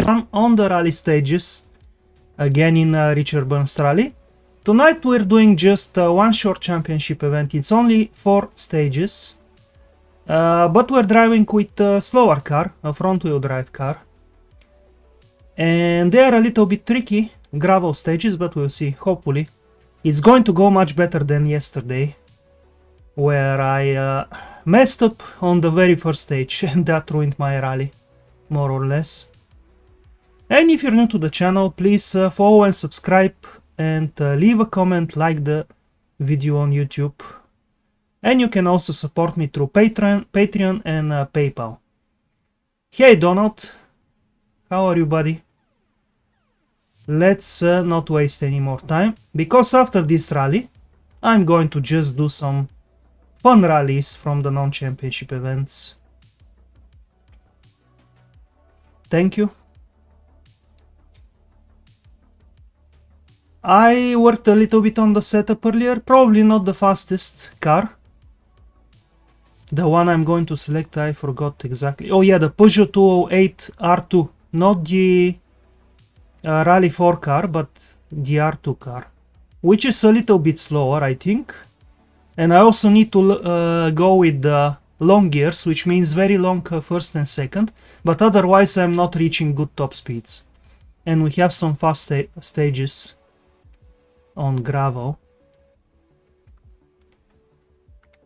I'm on the rally stages again in Richard Burns Rally. Tonight we're doing just one short championship event. It's only 4 stages, but we're driving with a slower car, a front-wheel drive car, and they are a little bit tricky gravel stages, but we'll see. Hopefully it's going to go much better than yesterday, where I messed up on the very first stage and that ruined my rally, more or less. And if you're new to the channel, please follow and subscribe and leave a comment, like the video on YouTube. And you can also support me through Patreon and PayPal. Hey Donald, how are you, buddy? Let's not waste any more time, because after this rally I'm going to just do some fun rallies from the non-championship events. Thank you. I worked a little bit on the setup earlier, probably not the fastest car. The one I'm going to select, I forgot exactly. Oh yeah, the Peugeot 208 R2, not the Rally 4 car, but the R2 car, which is a little bit slower, I think. And I also need to go with the long gears, which means very long first and second, but otherwise I'm not reaching good top speeds. And we have some fast stages on gravel.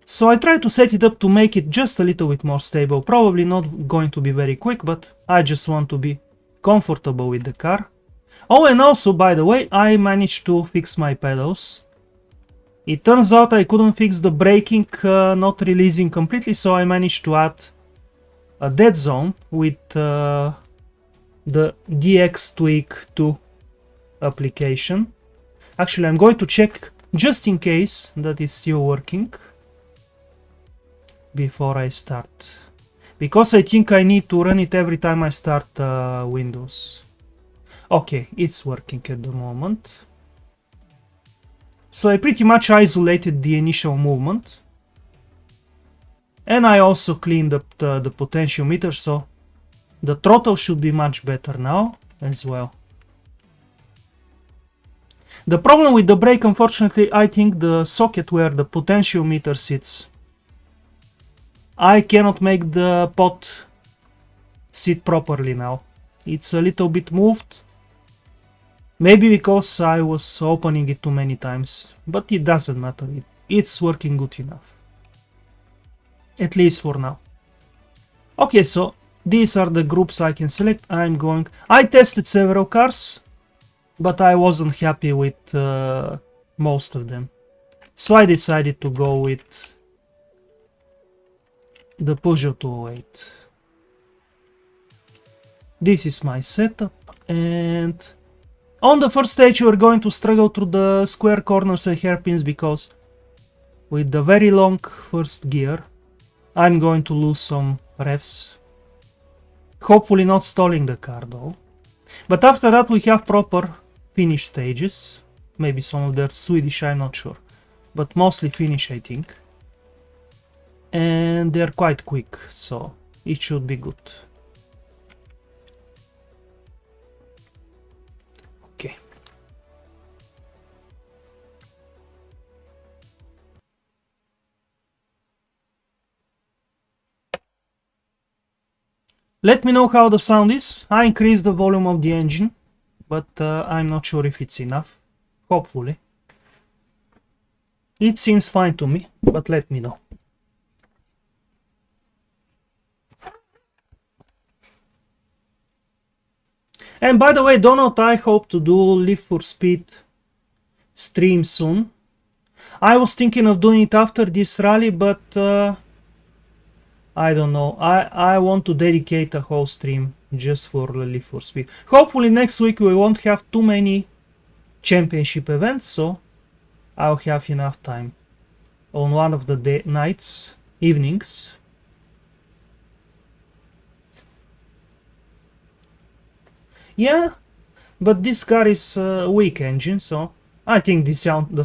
So I try to set it up to make it just a little bit more stable. Probably not going to be very quick, but I just want to be comfortable with the car. Oh, and also, by the way, I managed to fix my pedals. It turns out I couldn't fix the braking not releasing completely, so I managed to add a dead zone with the DX Tweak 2 application. Actually, I'm going to check just in case that is still working before I start, because I think I need to run it every time I start Windows. Okay, it's working at the moment. So I pretty much isolated the initial movement, and I also cleaned up the potentiometer, so the throttle should be much better now as well. The problem with the brake, unfortunately, I think the socket where the potentiometer sits, I cannot make the pot sit properly now. It's a little bit moved. Maybe because I was opening it too many times, but it doesn't matter. It's working good enough. At least for now. Okay, so these are the groups I can select. I tested several cars, but I wasn't happy with most of them. So I decided to go with the Peugeot 208. This is my setup, and on the first stage we're going to struggle through the square corners and hairpins, because with the very long first gear I'm going to lose some revs. Hopefully not stalling the car though. But after that we have proper finish stages. Maybe some of them Swedish, I'm not sure. But mostly Finnish, I think. And they're quite quick, so it should be good. Okay. Let me know how the sound is. I increased the volume of the engine, but I'm not sure if it's enough. Hopefully. It seems fine to me, but let me know. And by the way, Donald, I hope to do Live for Speed stream soon. I was thinking of doing it after this rally, but I don't know. I want to dedicate a whole stream just for Live for Speed. Hopefully next week we won't have too many championship events, so I'll have enough time on one of the evenings. Yeah, but this car is a weak engine, so I think the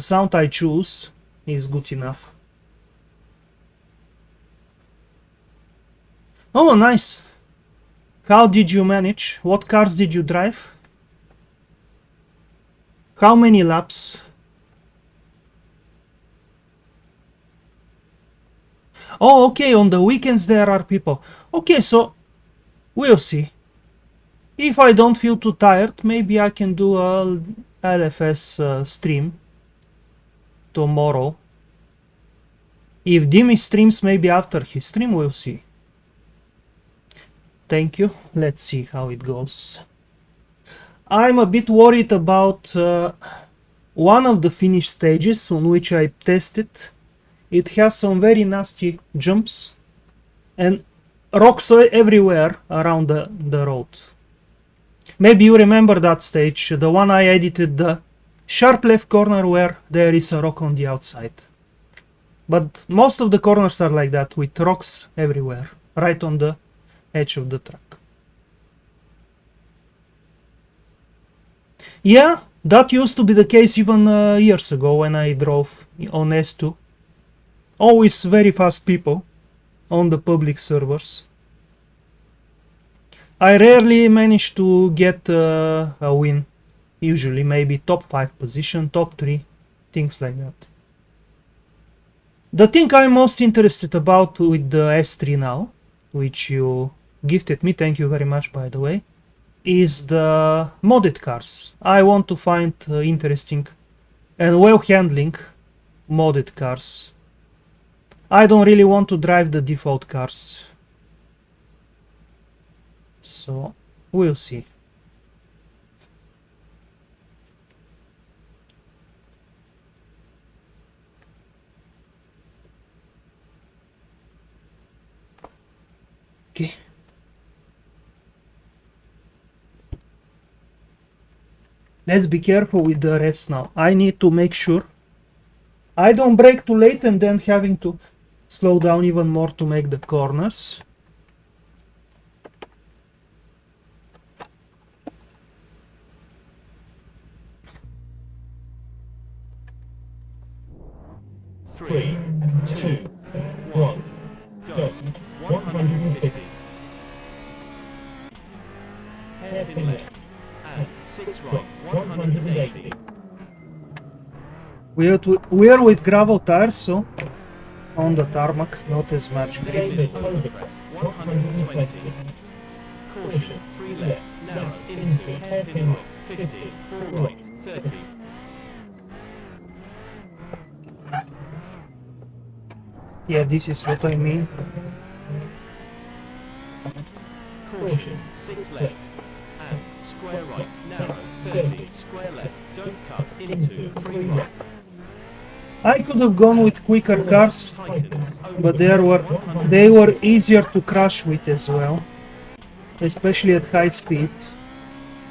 sound I choose is good enough. Oh, nice. How did you manage? What cars did you drive? How many laps? Oh, okay, on the weekends there are people. Okay, so we'll see. If I don't feel too tired, maybe I can do a LFS stream tomorrow. If Dimi streams, maybe after his stream, we'll see. Thank you. Let's see how it goes. I'm a bit worried about one of the finish stages on which I tested. It has some very nasty jumps and rocks everywhere around the road. Maybe you remember that stage, the one I edited, the sharp left corner where there is a rock on the outside. But most of the corners are like that, with rocks everywhere, right on the edge of the track. Yeah, that used to be the case even years ago when I drove on S2. Always very fast people on the public servers. I rarely manage to get a win. Usually maybe top 5 position, top 3, things like that. The thing I'm most interested about with the S3 now, which you gifted me, thank you very much by the way, is the modded cars. I want to find interesting and well-handling modded cars. I don't really want to drive the default cars. So, we'll see. Okay. Let's be careful with the revs now. I need to make sure I don't brake too late and then having to slow down even more to make the corners. Three, two, one, go. 150. Hairpin left and 6 right. 180. We are with gravel tires, so on the tarmac, not as much grip. 120. Caution, 3 left, narrow, into, hairpin right, 50, 4 right, 30. Yeah, this is what I mean. Caution, 6 left, and square right, narrow, 30, square left, don't cut, into, 3 right. I could have gone with quicker cars, but they were easier to crash with as well, especially at high speed.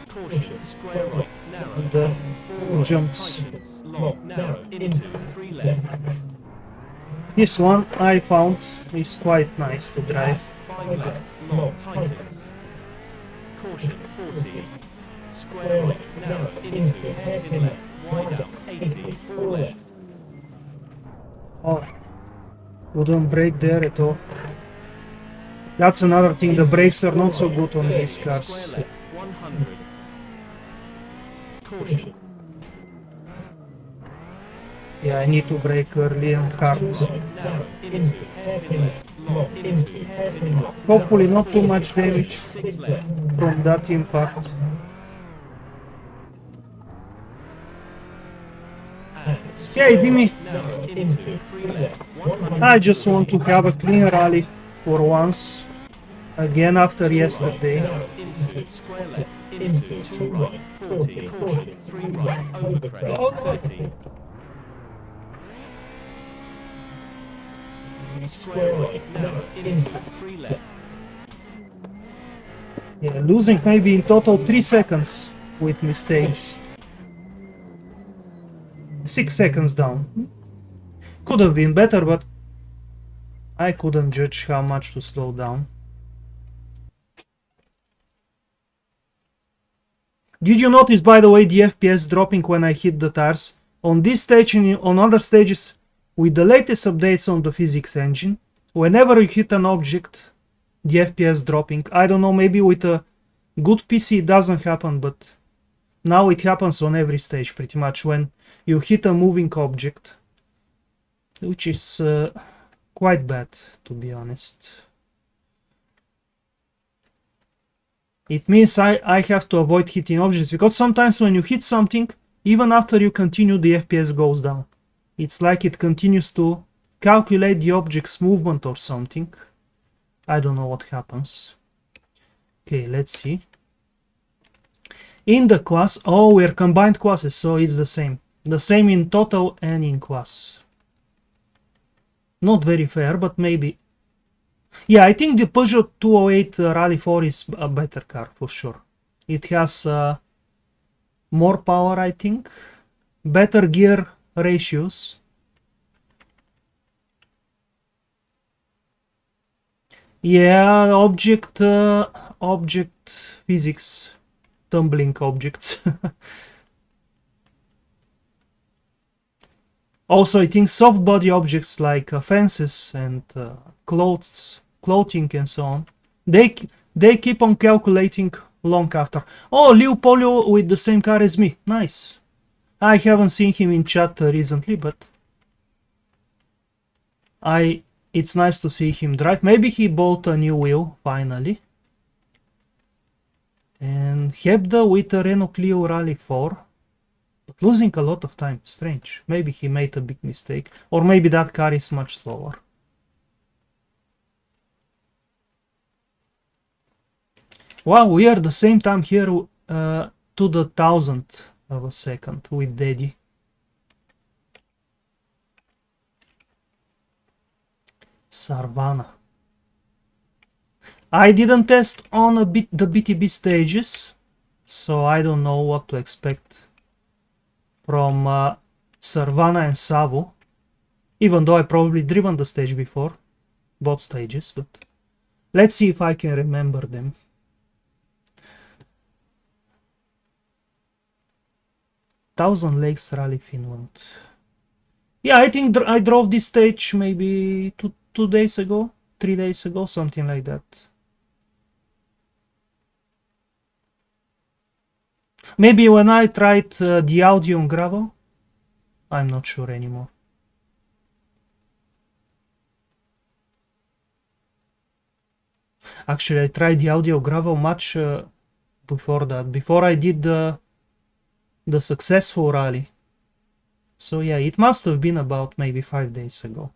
Caution, square right, narrow, The jumps. long, narrow, into, 3 left. This one I found is quite nice to drive. 5 left, long, tightens. Caution, 40. Square right, narrow, into, hairpin left, wide out, 80, 4 left. Oh, couldn't brake there at all. That's another thing, the brakes are not so good on these cars. Square left, 100. Caution. Yeah, I need to brake early and hard. Narrow, into, hairpin left, long, into, hairpin right. Hopefully not too much damage 6 left. from that impact. Hey, Dimi! Narrow, into, 3 left, 100. I just want to have a clean rally for once. Again after yesterday. Narrow, into, square left, into, 2 right, 40, caution, 3 right, overcrest, 30. Square right, narrow, into, 3 left. Yeah, losing maybe in total 3 seconds with mistakes. 6 seconds down. Could have been better, but I couldn't judge how much to slow down. Did you notice, by the way, the FPS dropping when I hit the tires? On this stage and on other stages, with the latest updates on the physics engine, whenever you hit an object, the FPS dropping. I don't know, maybe with a good PC it doesn't happen, but now it happens on every stage pretty much when you hit a moving object, which is quite bad, to be honest. It means I have to avoid hitting objects, because sometimes when you hit something, even after you continue, the FPS goes down. It's like it continues to calculate the object's movement or something. I don't know what happens. Okay, let's see. In the class, oh, we're combined classes, so it's the same. The same in total and in class. Not very fair, but maybe. Yeah, I think the Peugeot 208 Rally 4 is a better car, for sure. It has more power, I think. Better gear ratios. Yeah, object physics. Tumbling objects. Also, I think soft body objects like fences and clothing and so on, they keep on calculating long after. Oh, Liu Polio with the same car as me. Nice. I haven't seen him in chat recently, but it's nice to see him drive. Maybe he bought a new wheel finally. And Hebda with a Renault Clio Rally 4. But losing a lot of time. Strange. Maybe he made a big mistake. Or maybe that car is much slower. Wow, we are the same time here to the 1000th of a second with Daddy. Sarvana. I didn't test on the BTB stages, so I don't know what to expect from Sarvana and Savo, even though I probably driven the stage before, both stages, but let's see if I can remember them. Thousand Lakes Rally Finland. Yeah, I think I drove this stage maybe 2 days ago, 3 days ago, something like that. Maybe when I tried the audio on gravel, I'm not sure anymore. Actually, I tried the audio gravel much before that, before I did the successful rally. So yeah, it must have been about maybe 5 days ago.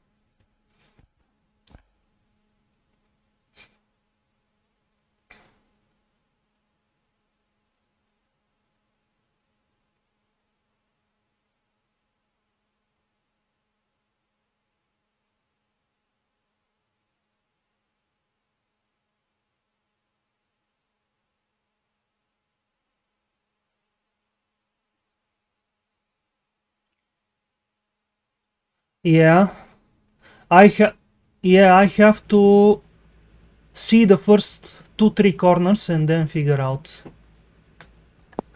Yeah, I have to see the first 2-3 corners and then figure out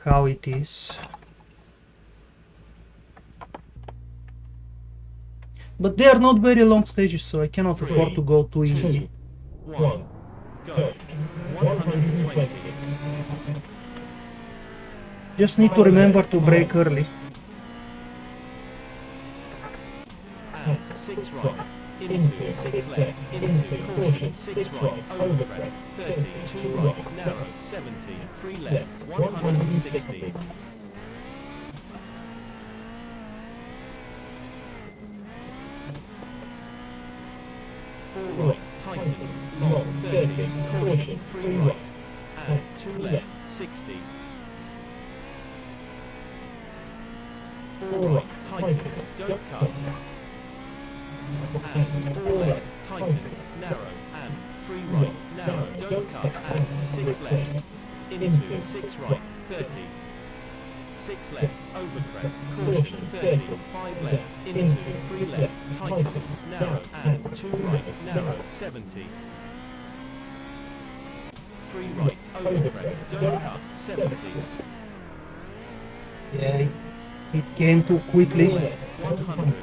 how it is. But they are not very long stages, so I cannot afford to go too easy. 1, go. 120. Just need to remember to brake early. And 6 right, into 6 left, into caution, 6 right, over crest, 30, 2 right, narrow, 70, 3 left, 160. 4 right, tightens, long, 30, caution, 3 right, and 2 left, 60. 4 right, tightens, don't cut. And 4 left, tightens, narrow, and 3 right, narrow, don't cut, and 6 left, into 6 right, 30. 6 left, over crest, caution, 30, 5 left, into 3 left, tightens, narrow, and 2 right, narrow, 70. 3 right, over crest, don't cut, 70. Yeah, it came too quickly. 100.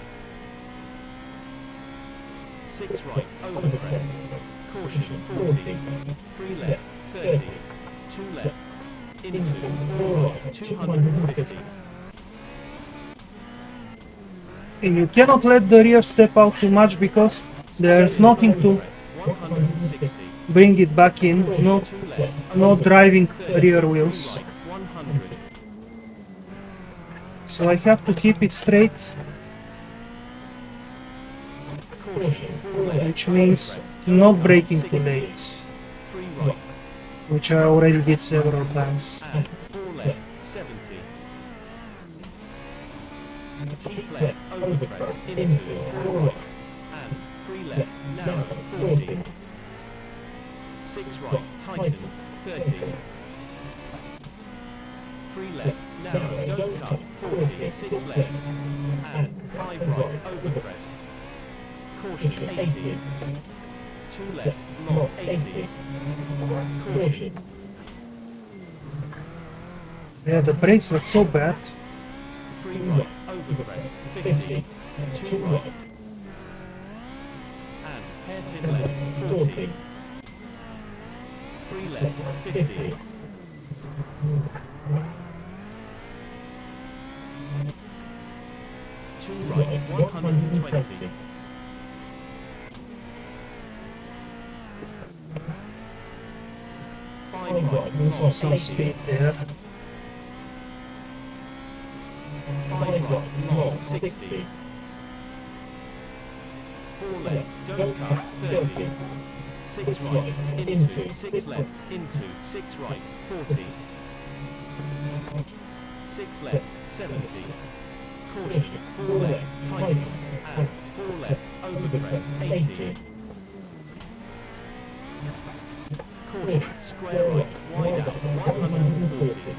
6 right, over crest, caution 40, 3 left, 30, 2 left, into 4 right, 250. And you cannot let the rear step out too much because there's nothing to 160. bring it back in, no, 2 left, no driving 30, rear 3 wheels. right, 100. So I have to keep it straight, Caution 4 left, which means overcrest, not don't braking cut, too 60. late, 3 right, which I already did several times. and 4 left, 70. Keep left, overcrest, into 4 right, and 3 left, narrow, 40. 6 right, tightens, 30. 3 left, narrow, don't cut, 40. 6 left, and 5 right, overcrest. Caution, 80. 2 left, long, 80. Caution. Yeah, the brakes are so bad. 3 right, overcrest, 50. 2 right. And hairpin left, 40. 3 left, 50. 2 right, 120. 5 right, Losing long, some 80. speed there. 5 right, long, 60. 4 left, don't cut, 30. 6 right, into, 6 left, into, 6 right, 40. 6 left, 70. Caution, 4 left, tightens, and 4 left, overcrest, 80. Caution, square right, wide out, 140.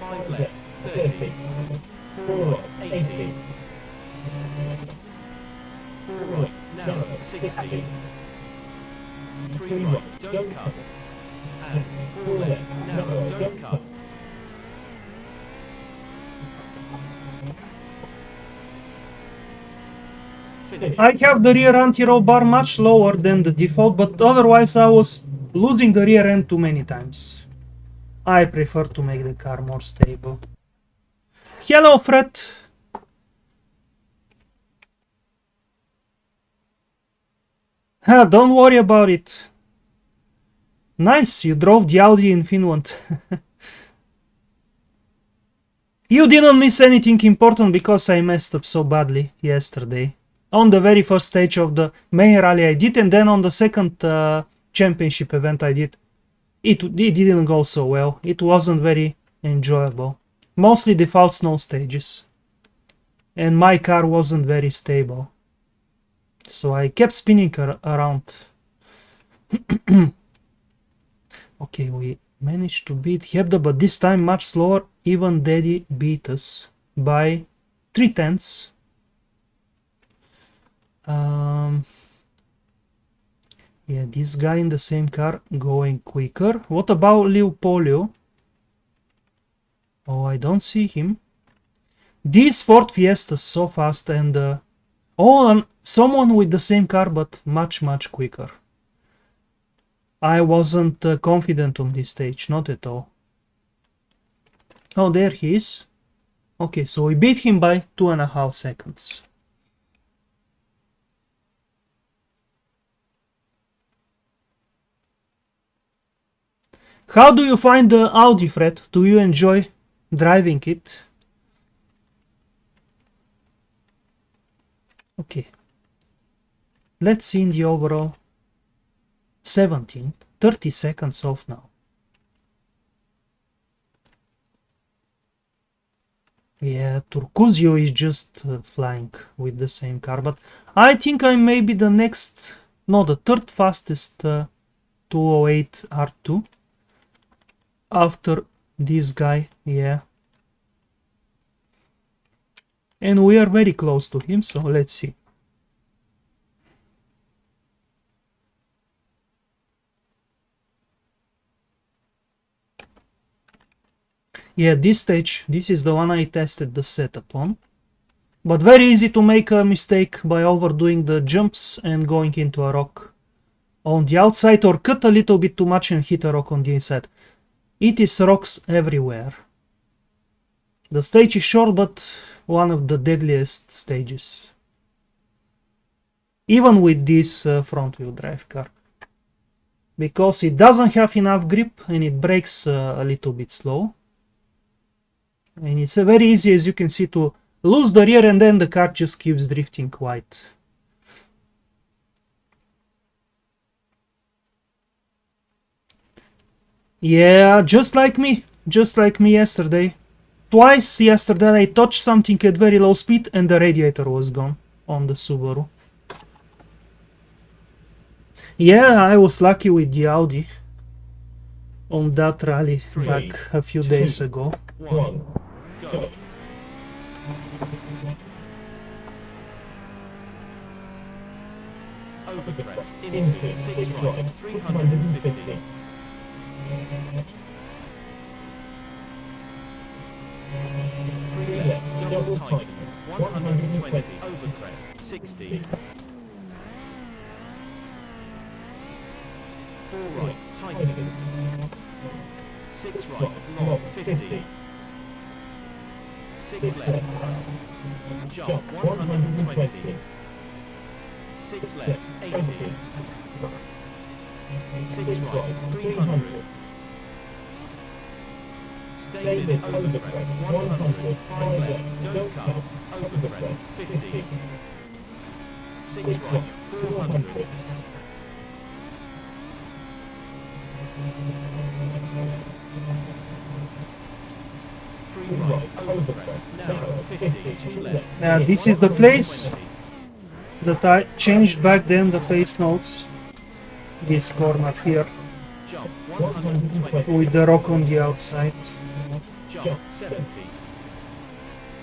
5 left, 30. 4 right, 80. 4 right, narrow, 60. 3 right, don't cut. And 4 left, narrow, don't cut. Finish. I have the rear anti-roll bar much lower than the default, but otherwise I was losing the rear end too many times. I prefer to make the car more stable. Hello, Fred! Don't worry about it. Nice, you drove the Audi in Finland. You didn't miss anything important because I messed up so badly yesterday. On the very first stage of the Mayham rally I did, and then on the second championship event I did. It didn't go so well. It wasn't very enjoyable. Mostly the false snow stages. And my car wasn't very stable. So I kept spinning around. Okay, we managed to beat Hebda, but this time much slower. Even Daddy beat us by 3/10. Yeah, this guy in the same car going quicker. What about Leopolio? Oh, I don't see him. These Ford Fiestas so fast, and and someone with the same car but much quicker. I wasn't confident on this stage, not at all. Oh, there he is. Okay, so we beat him by 2.5 seconds. How do you find the Audi, Fred? Do you enjoy driving it? Okay. Let's see in the overall. 17, 30 seconds off now. Yeah, Turcuzio is just flying with the same car, but I think I may be the next, no, the third fastest 208 R2 after this guy, yeah. And we are very close to him, so let's see. Yeah, this stage, this is the one I tested the setup on. But very easy to make a mistake by overdoing the jumps and going into a rock on the outside, or cut a little bit too much and hit a rock on the inside. It is rocks everywhere. The stage is short, but one of the deadliest stages. Even with this front wheel drive car. Because it doesn't have enough grip and it brakes a little bit slow. And it's very easy, as you can see, to lose the rear and then the car just keeps drifting quite. Yeah, just like me yesterday. Twice yesterday I touched something at very low speed and the radiator was gone on the Subaru. Yeah, I was lucky with the Audi on that rally back a few days ago. 1, go. Overcrest into 6 right, 350. 3 left, double tightens, 120, overcrest, 60. 4 right, tightens. 6 right, long, 50. 6 left, jump, 120. 6 left, 80. 6 right, 300. Stay mid, overcrest, 100. 5 left, don't cut, overcrest, 50. 6 right, 400. 3 right, overcrest, narrow, 50. 2 left. Now this is the place that I changed back then the pace notes. This corner here Jump, 120. with the rock on the outside. Jump, 70.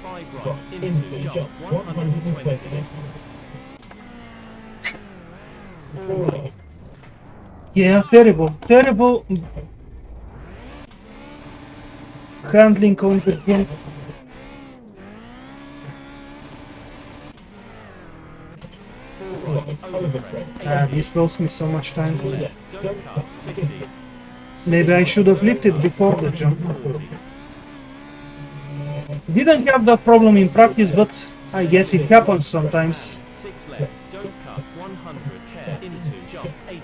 5 right, into jump, 120. 4 right. Yeah, terrible handling on the jump. 4 right, overcrest, This lost me so much time. 2 left, don't cut, 50. Maybe I should have lifted before the jump. 40. Didn't have that problem in practice, but I guess it happens sometimes 6 left, don't cut, 100, hair, into jump, 80.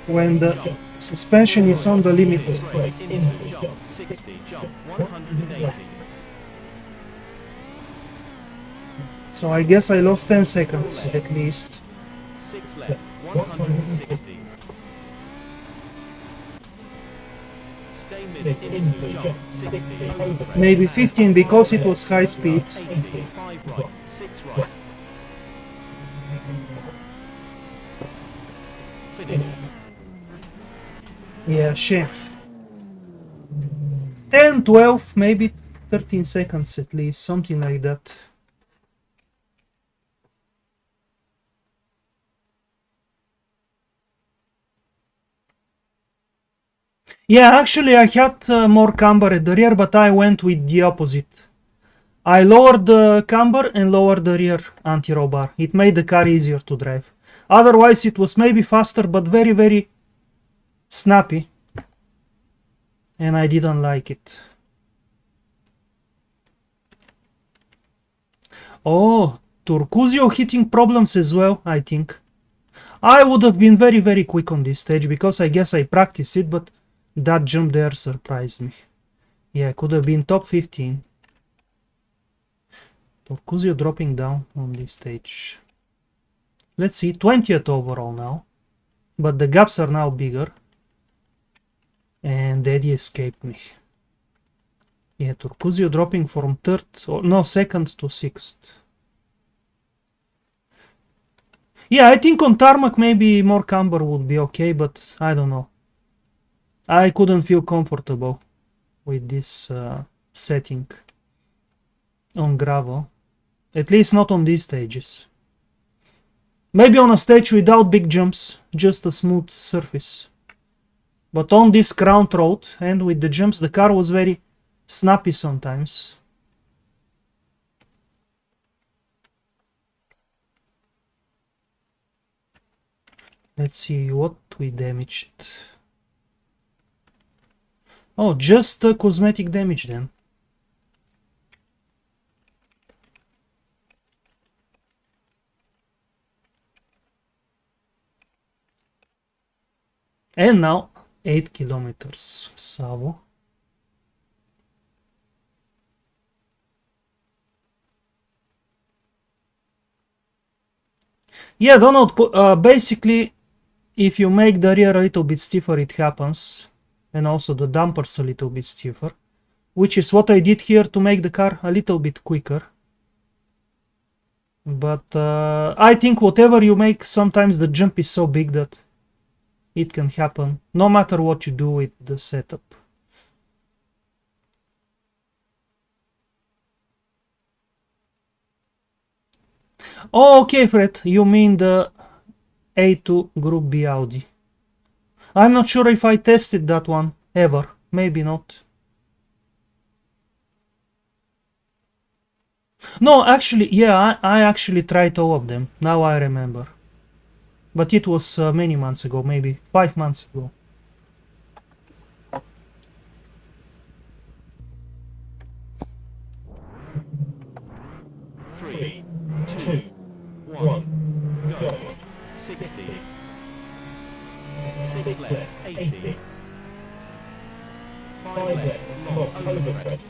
when the suspension is on the limit. Straight, into jump, 60, jump, 180. So I guess I lost 10 seconds at least. 6 left, 160. Stay mid, into jump, 60, overcrest. Maybe 15 because it was high speed. 80, 5 right, 6 right. Finish. Yeah, shame. 10, 12, maybe 13 seconds at least, something like that. Yeah, actually I had more camber at the rear, but I went with the opposite. I lowered the camber and lowered the rear anti-roll bar. It made the car easier to drive. Otherwise it was maybe faster, but very snappy. And I didn't like it. Oh, Turcuzio hitting problems as well, I think. I would have been very quick on this stage because I guess I practiced it, but that jump there surprised me. Yeah, could have been top 15. Turcuzio dropping down on this stage. Let's see, 20th overall now. But the gaps are now bigger. And Daddy escaped me. Yeah, Turcuzio dropping from second to 6th. Yeah, I think on tarmac maybe more camber would be okay, but I don't know. I couldn't feel comfortable with this setting on gravel. At least not on these stages. Maybe on a stage without big jumps, just a smooth surface. But on this ground road and with the jumps, the car was very snappy sometimes. Let's see what we damaged. Oh, just cosmetic damage then. And now 8 kilometers. Savo. Yeah, Donald, basically, if you make the rear a little bit stiffer, it happens. And also the dampers a little bit stiffer. Which is what I did here to make the car a little bit quicker. But I think whatever you make, sometimes the jump is so big that it can happen, no matter what you do with the setup. Oh, okay, Fred, you mean the A2 Group B Audi. I'm not sure if I tested that one ever. Maybe not. No, actually, yeah, I actually tried all of them. Now I remember. But it was many months ago, maybe 5 months ago. Three, two, one, go. 60. 6 left, 80. 5 left, long, over crest.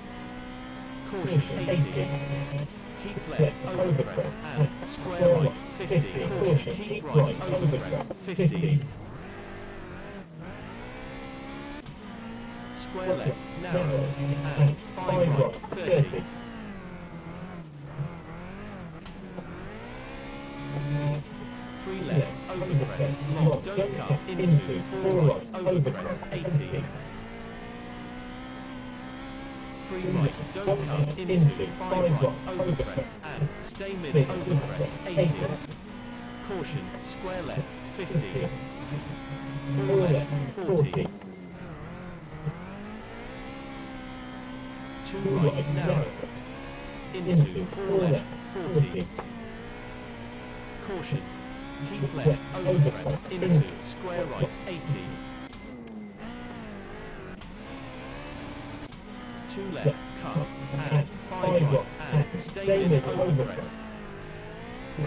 Caution, 80. Keep left, over crest, and square right, 50. Caution, keep right, over crest, 50. Square left, narrow, and 5 right, 30. 3 left, over crest, long, don't cut, into, 4 right, over crest, 80. 3 right, don't cut, into, 5 right, over crest, and stay mid, over crest, 80. Caution, square left, 50. 4 left, 40. 2 right, narrow. Into, 4 left, 40. Caution, keep left, over crest, into, square right, 80. 2 left, cut, and 5 right, and stay mid, over crest.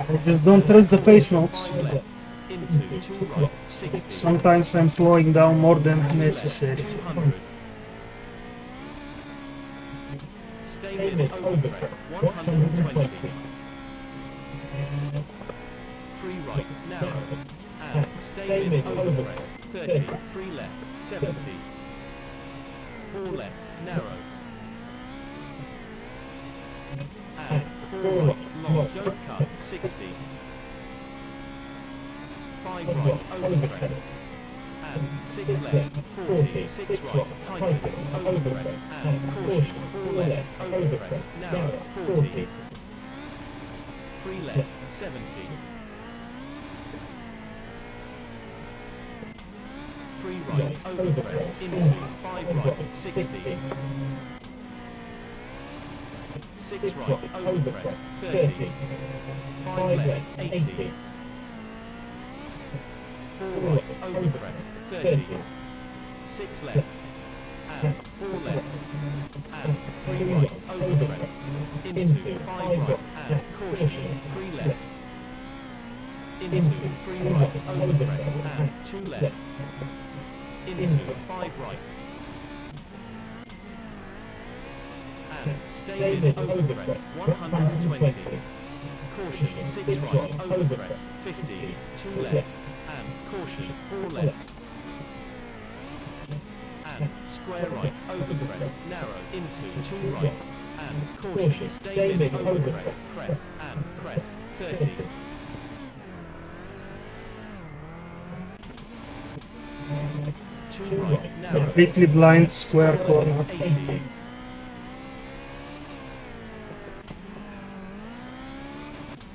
I just don't trust the pace notes. 5 left, into, 2 right, 60. Sometimes I'm slowing down more than necessary. 200. Stay mid, over crest, 120. 3 right, narrow, and stay mid, over crest, 30. 3 left, 70. 4 left, narrow, and 4 right, long, don't cut, 60. 5 right, over crest, and 6 left, 40. 6 right, tightens, over crest, and caution, 4 left, over crest, narrow, 40. 3 left, 70. 3 right, over crest, into, 5 right, 60. 6 right, over crest, 30. 5 left, 80. 4 right, over crest, 30. 6 left, and 4 left, and 3 right, over crest, into, 5 right, and caution, 3 left, into, 3 right, over crest, and 2 left, into, 5 right, and stay mid, over crest, 120. Caution, 6 right, over crest, 50. 2 left, and caution, 4 left, and square right, over crest, narrow, into, 2 right, and caution, stay mid, over crest, crest, and crest, 30. 2 right, narrow, Completely blind square corner. 80.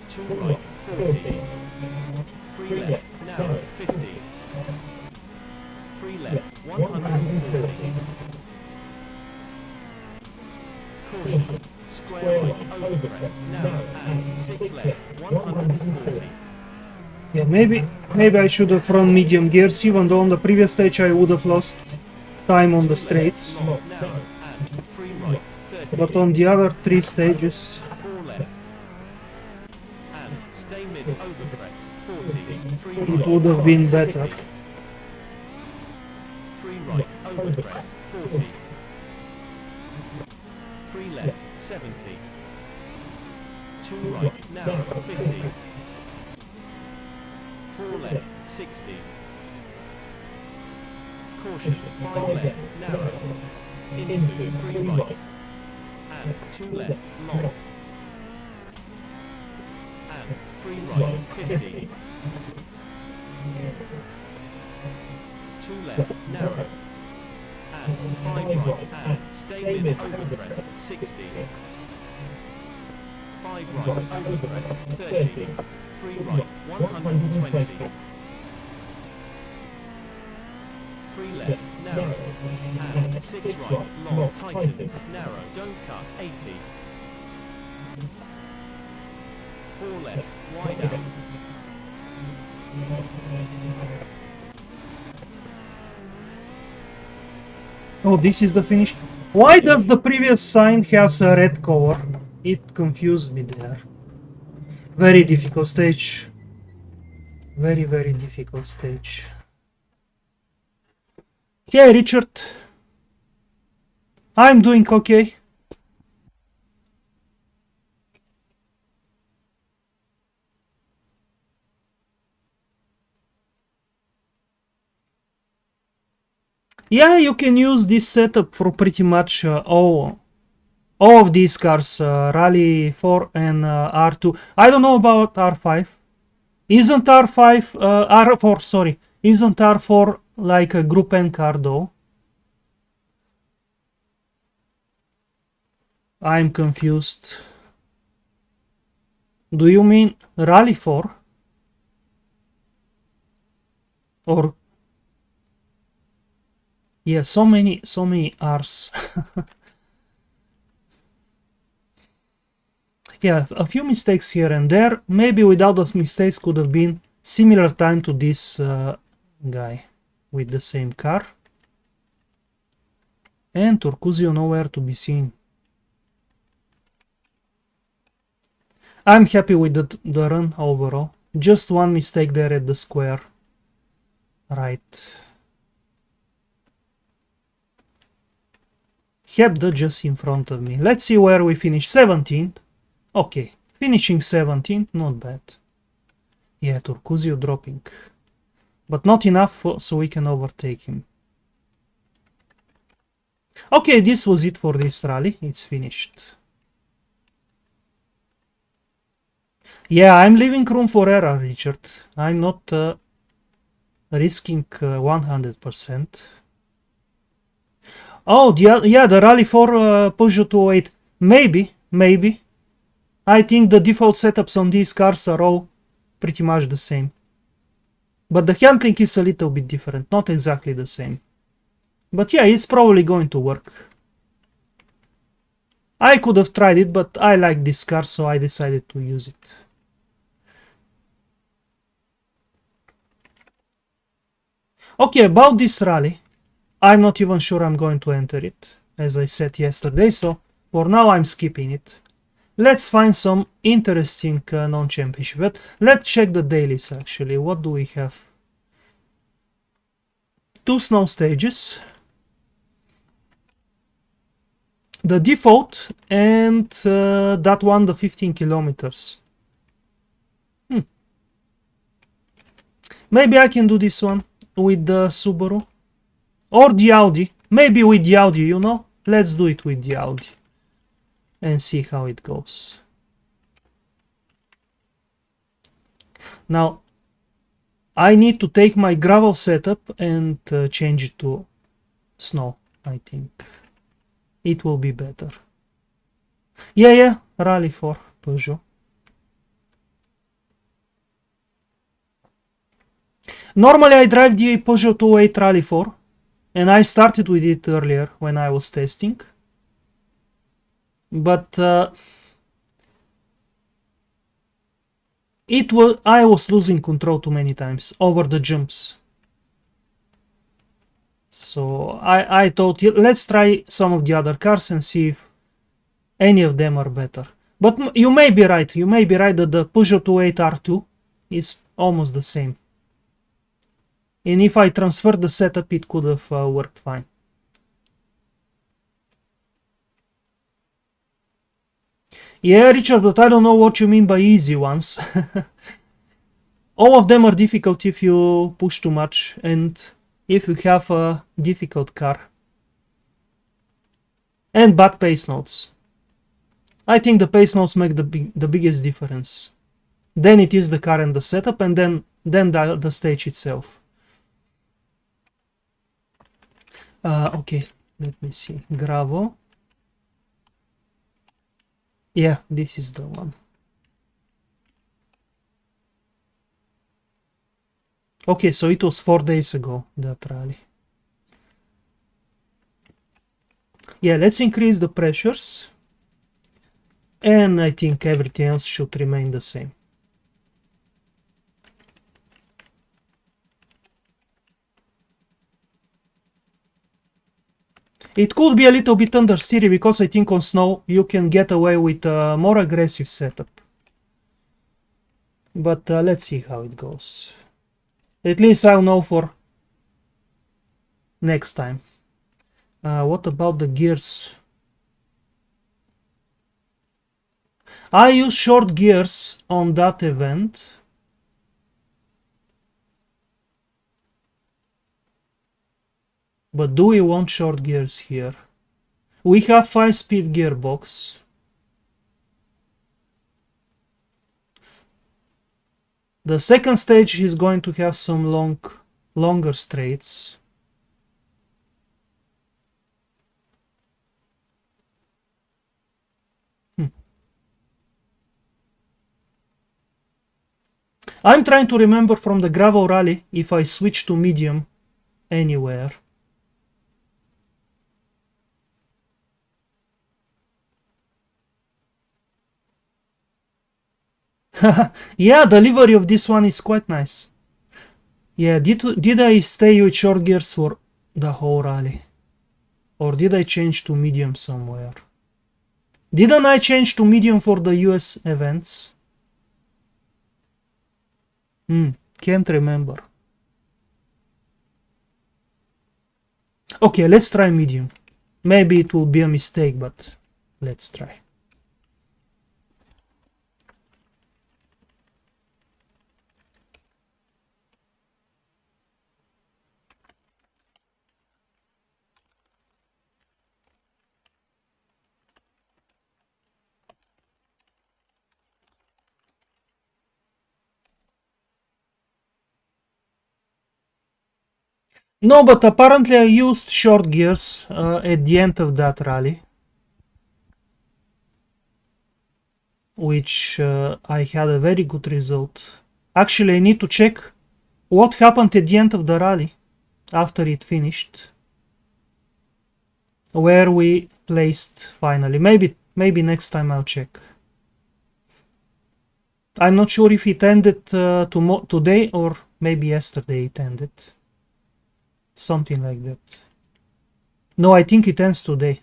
2 right, 40. 3 left, narrow, 50. 3 left, 140. Caution, square right, over crest, narrow, and 6 left, 140. Yeah, maybe I should have run medium gears, even though on the previous stage I would have lost time on the straights. Long, narrow, and 3 right, 30. But on the other 3 stages, 4 left. And stay mid over crest, 40. 3 it right, would have been better. 3 right, over crest, 40. 3 left, 70. 2 right, narrow, 50. 4 left, 60. Caution, 5 left, narrow. Into 3 right. And 2 left, long. And 3 right, 50. 2 left, narrow. And 5 right, and stay mid over crest, 60. 5 right, over crest, 30. 3 right, 120. 3 left, narrow. And 6 right, long, tightens, narrow, don't cut, 80. 4 left, wide out. Oh, this is the finish. Why does the previous sign has a red cover? It confused me there. Very difficult stage. Very, very difficult stage. Hey, Richard. I'm doing okay. Yeah, you can use this setup for pretty much all of these cars, Rally 4 and R2. I don't know about R5. Isn't R5, R4, sorry, isn't R4 like a Group N car though? I'm confused. Do you mean Rally 4? Or... yeah, so many R's. Yeah, a few mistakes here and there. Maybe without those mistakes could have been similar time to this guy with the same car. And Turcuzio nowhere to be seen. I'm happy with the run overall. Just one mistake there at the square. Right. Hebda just in front of me. Let's see where we finish. 17th. Okay, finishing 17th, not bad. Yeah, Turcuzio dropping. But not enough so we can overtake him. Okay, this was it for this rally. It's finished. Yeah, I'm leaving room for error, Richard. I'm not risking 100%. Oh, yeah, the rally for Peugeot 208. Maybe. I think the default setups on these cars are all pretty much the same. But the handling is a little bit different, not exactly the same. But yeah, it's probably going to work. I could have tried it, but I like this car, so I decided to use it. Okay, about this rally, I'm not even sure I'm going to enter it, as I said yesterday, so for now I'm skipping it. Let's find some interesting non-championship. But let's check the dailies actually. What do we have? 2 snow stages. The default and that one, the 15 kilometers. Maybe I can do this one with the Subaru. Or the Audi. Maybe with the Audi, you know? Let's do it with the Audi. And see how it goes. Now, I need to take my gravel setup and change it to snow, I think. It will be better. Yeah, Rally 4 Peugeot. Normally I drive the Peugeot 208 Rally 4, and I started with it earlier when I was testing. But I was losing control too many times over the jumps. So I thought, let's try some of the other cars and see if any of them are better. But you may be right. You may be right that the Peugeot 28 R2 is almost the same. And if I transferred the setup, it could have worked fine. Yeah, Richard, but I don't know what you mean by easy ones. All of them are difficult if you push too much and if you have a difficult car. And bad pace notes. I think the pace notes make the biggest difference. Then it is the car and the setup, and then the stage itself. Okay, let me see. Gravo. Yeah, this is the one. Okay, so it was 4 days ago, that rally. Yeah, let's increase the pressures. And I think everything else should remain the same. It could be a little bit understeery because I think on snow you can get away with a more aggressive setup. But let's see how it goes. At least I'll know for next time. What about the gears? I use short gears on that event. But do we want short gears here? We have 5-speed gearbox. The second stage is going to have some longer straights. I'm trying to remember from the gravel rally if I switch to medium anywhere. Yeah, the livery of this one is quite nice. Yeah, did I stay with short gears for the whole rally? Or did I change to medium somewhere? Didn't I change to medium for the US events? Can't remember. Okay, let's try medium. Maybe it will be a mistake, but let's try. No, but apparently I used short gears at the end of that rally, which I had a very good result. Actually, I need to check what happened at the end of the rally after it finished, where we placed finally. Maybe next time I'll check. I'm not sure if it ended today or maybe yesterday it ended. Something like that. No, I think it ends today.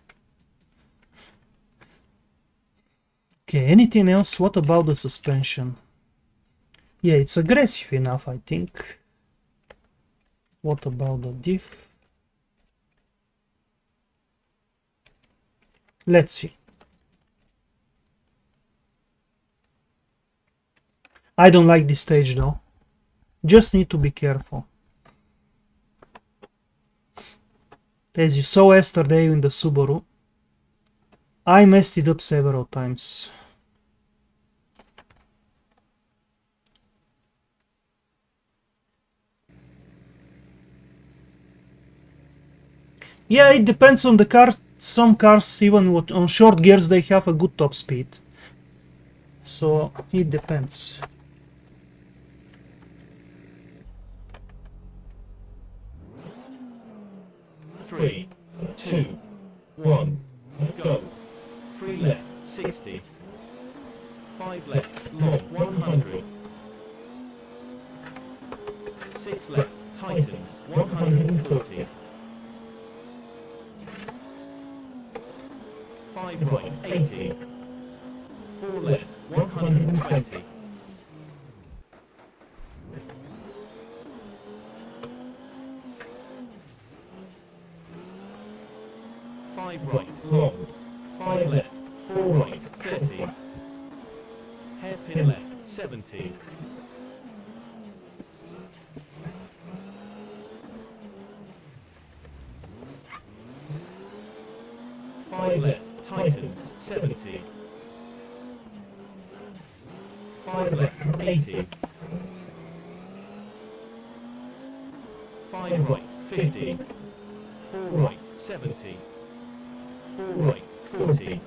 Okay, anything else? What about the suspension? Yeah, it's aggressive enough, I think. What about the diff? Let's see. I don't like this stage though. Just need to be careful. As you saw yesterday in the Subaru, I messed it up several times. Yeah, it depends on the car. Some cars, even on short gears, they have a good top speed. So it depends. Three, two, one, go. 3 left, 60. 5 left, long, 100. 6 left, tightens, 140. 5 right, 80. 4 left, 120. 5 right, long. 5 left, 4 right, 30. Hairpin left, 70. 5 left, tightens, 70. 5 left, 80. 5 right, 50. 4 right, 70. 4 right, 40.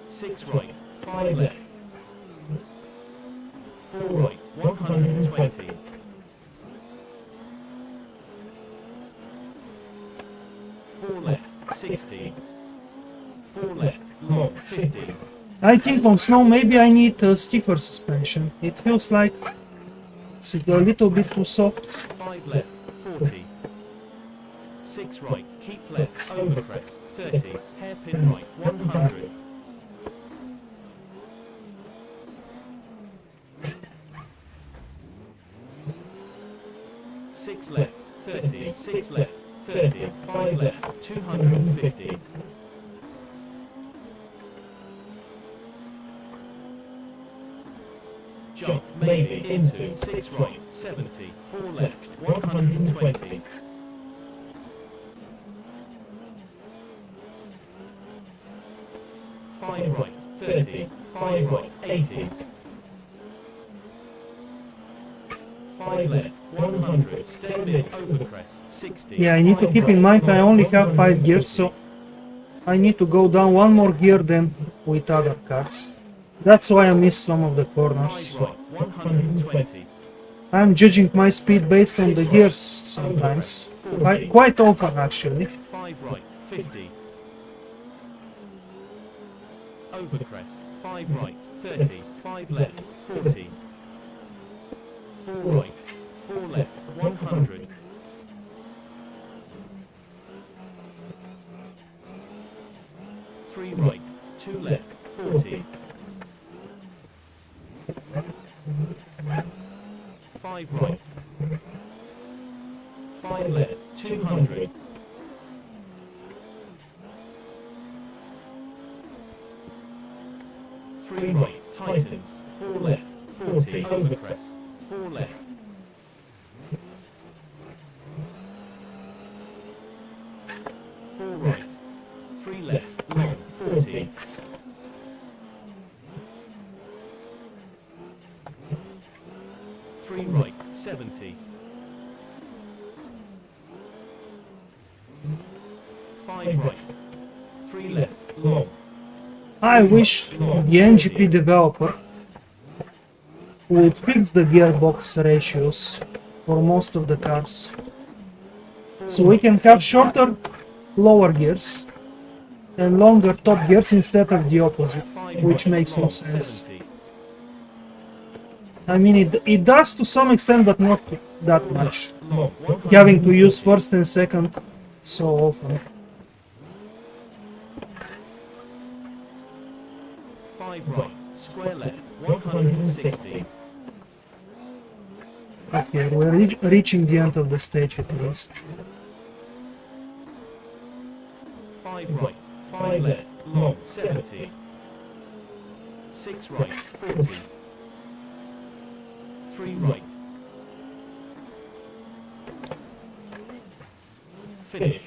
6 right, 5 left. 4 right, 120. 4 left, 60. 4 left, long, 50. I think on snow maybe I need a stiffer suspension. It feels like it's a little bit too soft. 5 left, 40. 6 right, keep left, over crest, 30. Hairpin right, 100. 6 left, 30. 6 left, 30. 5 left, 250. Jump, maybe, into, 6 right, 70, 4 left, 120. Five right, 30, 5 right, 80. 5 left, 100, stay mid, over crest, 60. Yeah, I need to keep in mind I only have 5 gears, so I need to go down one more gear than with other cars. That's why I missed some of the corners. 5 right, 120. I'm judging my speed based on the gears sometimes. Quite often actually. 5 right, 50. Over crest, 5 right, 30, 5 left, 40. 4 right, 4 left, 100. 3 right, 2 left, 40. 5 right. 5 left, 200. 3 right, tightens, 4 left, 40, over crest, 4 left. 4 right, 3 left, long, 40. 3 right, 70. 5 right, 3 left, long. I wish the NGP developer would fix the gearbox ratios for most of the cars. So we can have shorter lower gears and longer top gears instead of the opposite, which makes no sense. I mean, it does to some extent, but not that much. Having to use first and second so often. 5 right, square left, 160. Okay, we're reaching the end of the stage at least. 5 right, 5 left, long, 70. 6 right, 40. 3 right. Finish.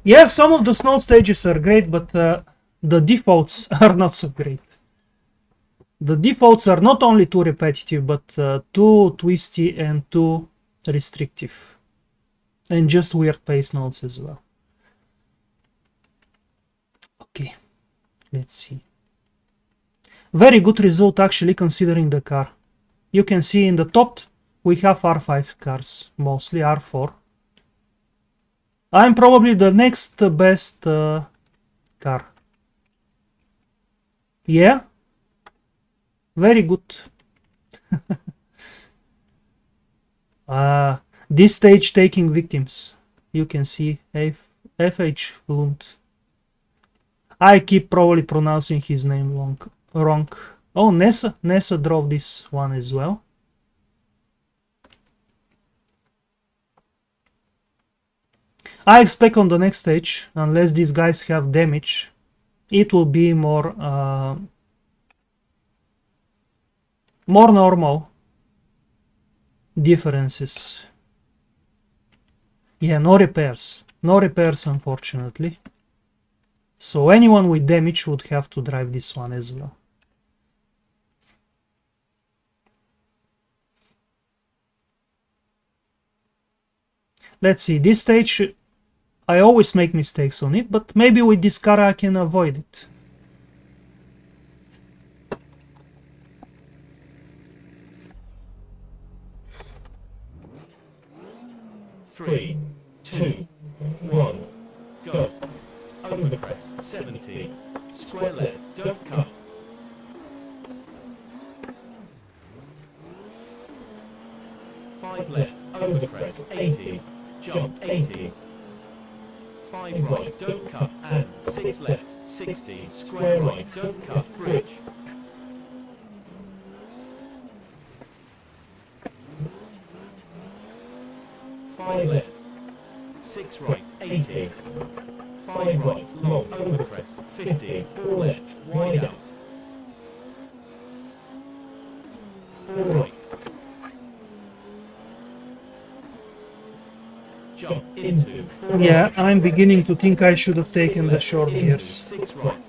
Yeah, some of the snow stages are great, but the defaults are not so great. The defaults are not only too repetitive, but too twisty and too restrictive. And just weird pace notes as well. Okay, let's see. Very good result actually considering the car. You can see in the top we have R5 cars, mostly R4. I'm probably the next best car. Yeah, very good. This stage taking victims. You can see FH Lund. I keep probably pronouncing his name wrong. Oh, Nessa drove this one as well. I expect on the next stage, unless these guys have damage, it will be more normal differences. Yeah, no repairs. No repairs, unfortunately. So anyone with damage would have to drive this one as well. Let's see, this stage, I always make mistakes on it, but maybe with this car I can avoid it. Three, two, one, go. Overcrest 70. Square left, don't cut. Five left, overcrest 80. Jump 80. 5 right, don't cut, and 6 left, 60. Square right, don't cut, bridge. Five left, 6 right, 80. 5 right, long, overcrest, 50. 4 left, wide out. 4 right. Jump into 4 Yeah, right. I'm beginning to think I should have taken the short gears. 6 right.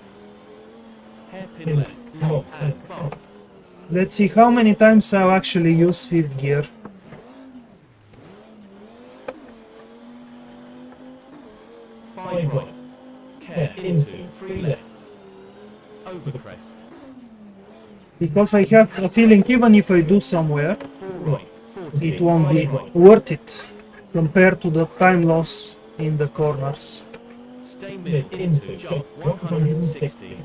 Hairpin left, long, and bump. Let's see how many times I'll actually use fifth gear. Five right. Care into 3 left. Overcrest. Because I have a feeling even if I do somewhere, 4 right. 40. it won't be 5 right. worth it compared to the time loss in the corners. Stay mid into jump 160.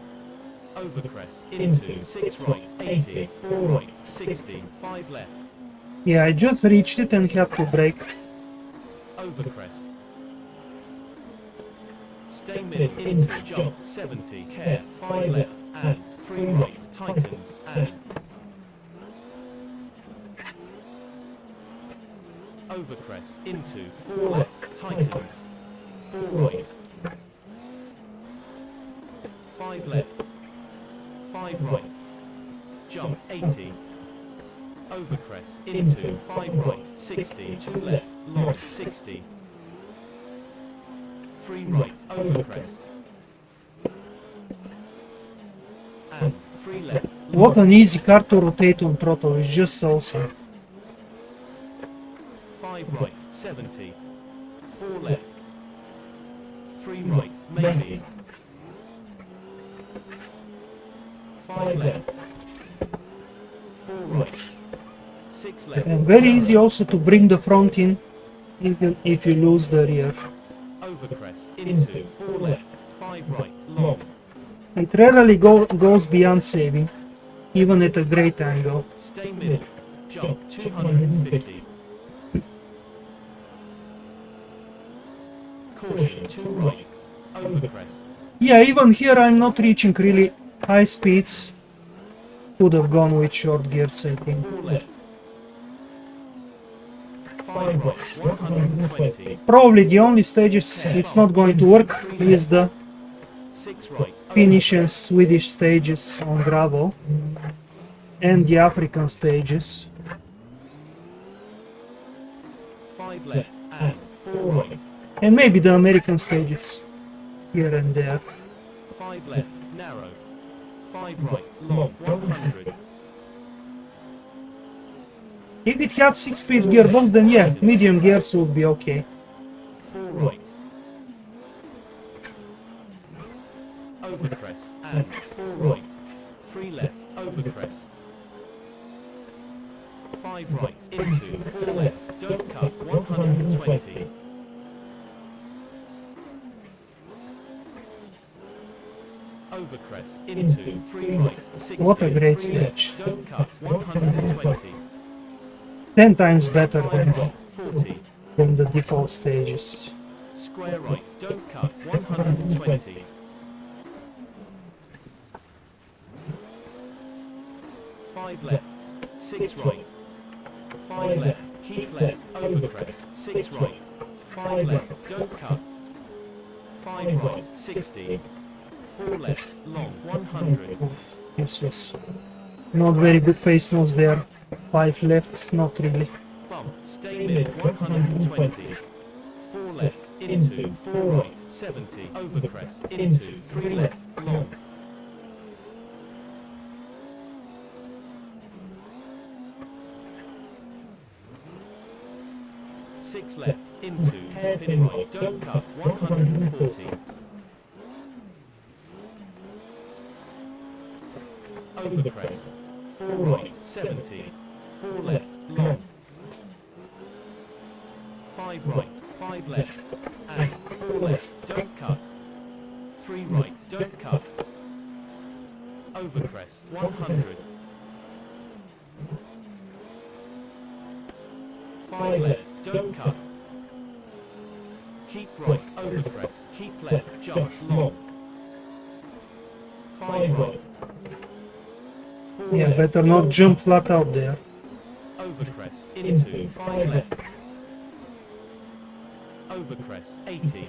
Overcrest into 6 right 80. 4 right 60. 5 left. Yeah, I just reached it and had to brake. Overcrest. Stay mid into jump 70. Care 5 left and 3 right. Tightens and overcrest into 4 left. Tightens 4 right. 5 left. 5 right. Jump 80. Overcrest into 5 right. 60. 2 left. Long 60. 3 right. Overcrest. And 3 left. What an easy car to rotate on throttle, it's just awesome. 5 right. 70. 4 left. 3 right. Maybe. 5 left. 4 right. 6 left. And very easy also to bring the front in, even if you lose the rear. Overcrest into 4 left. 5 right. Long. It rarely goes beyond saving, even at a great angle. Stay mid. Jump 250. Caution 2 right. Overcrest. Yeah, even here I'm not reaching really high speeds. Could have gone with short gears, I think. 4 left. 5 right. 120. Probably the only stages it's not going to work is the 6 right. Finnish and Swedish stages on gravel and the African stages. 5 left and 4 right. And maybe the American stages here and there. 5 left. Narrow. 5 right. Long. 100. If it had 6-speed gearbox, then yeah, medium gears would be okay. 4 right. Overcrest and 4 right. 3 left. Overcrest. 5 right into 4 left. Don't cut 120. Overcrest into 3 right, 60. What a great 3 left, stage. don't cut, 120. 10 times better 5 right, 40. than the default stages. Square right, don't cut, 120. 5 left, 6 right. 5 left, keep left, overcrest, 6 right. 5 left, don't cut. 5 right, 60. 4 left, long, 100. This was not very good pace notes there. 5 left, not really. Bump, stay mid, 120. 4 left, into, 4 right, 70. Overcrest, into, 3 left, long. 6 left, into, hairpin right, don't cut, 140. Overcrest, 4 right, 70. 4 left, long. 5 right, 5 left, and 4 left, don't cut. 3 right, don't cut. Overcrest, 100. 5 left, don't cut. Keep right, overcrest, keep left, jump, long. 5 right. 4 Yeah, left, better not jump flat out there. overcrest, into, 5 left. Overcrest, 80.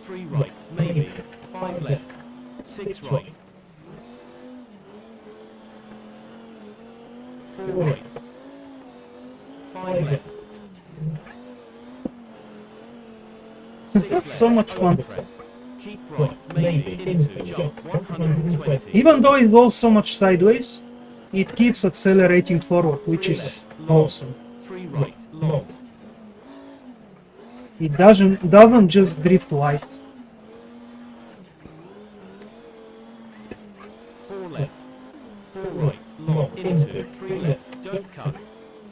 3 right, maybe. 5 left. 6 right. 4 right. 5 left. 6 left. So much fun. Overcrest. Keep right, maybe. Into, jump, 120. Even though it goes so much sideways, it keeps accelerating forward, which 3 is left, long. awesome. 3 right, long. It doesn't just drift wide. 4 left. 4 right, long. Into, 3 left, don't cut.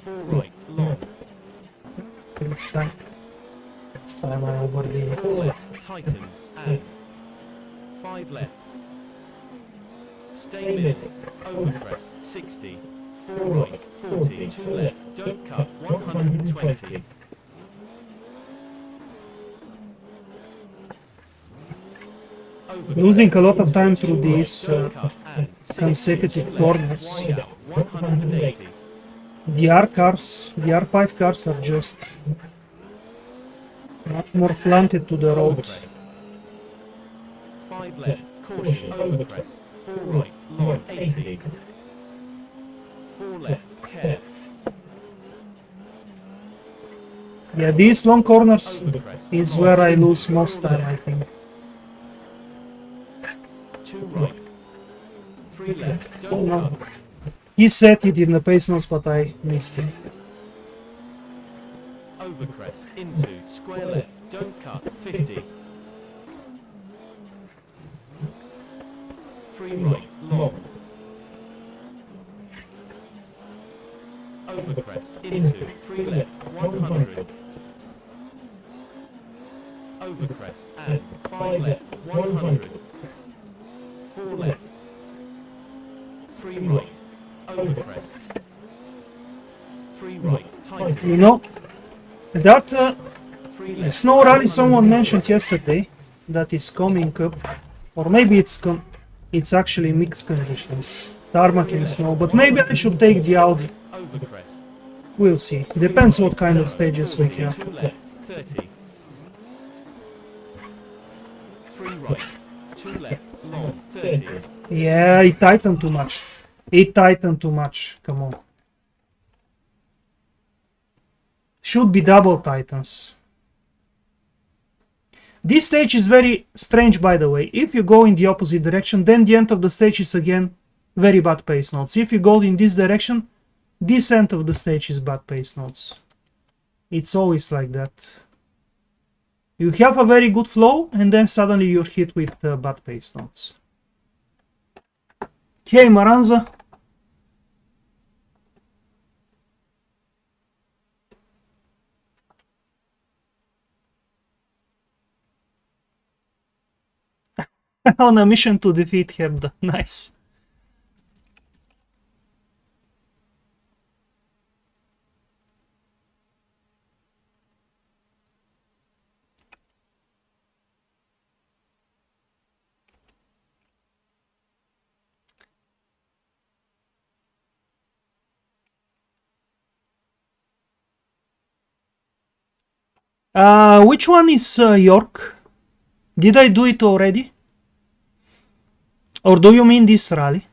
4 right, long. Next time I over the 4 left, tightens, and 5 left. Stay mid, overcrest, 60. 4 right, 40. 2 left, don't cut, 120. Overcrest, losing a lot of time through 2 right, these don't cut, and 60. consecutive 2 left, corners. wide out, 180. The R5 cars are just much more planted to the road. Overcrest. 5 left, caution, overcrest. 4 right, long, 80. 4 left, care. Yeah, these long corners Overcrest. is long, where I 80. lose most 4 time, left, I think. 2 right. 3 left, Oh don't no. cut. He said it in the pace notes, but I missed it. Overcrest, into, square left, don't cut, 50. 3 right, long. Overcrest, into, 3 left, 100. Overcrest, and 5 left, 100. 4 left. 3 right, overcrest. 3 right, tighten. You know, that 3 left. snow rally someone mentioned yesterday that is coming up, or maybe it's actually mixed conditions, tarmac and snow, but maybe I should take the Audi. Overcrest. We'll see. Depends what kind of stages we have. 2 left, 30. 3 right, 2 left, long, 30. Yeah, it tightened too much. It tightened too much. Come on. Should be double tightens. This stage is very strange, by the way. If you go in the opposite direction, then the end of the stage is again very bad pace notes. If you go in this direction, this end of the stage is bad pace notes. It's always like that. You have a very good flow, and then suddenly you're hit with bad pace notes. Hey, Maranza. On a mission to defeat Herda. Nice. Which one is York? Did I do it already? Or do you mean this rally?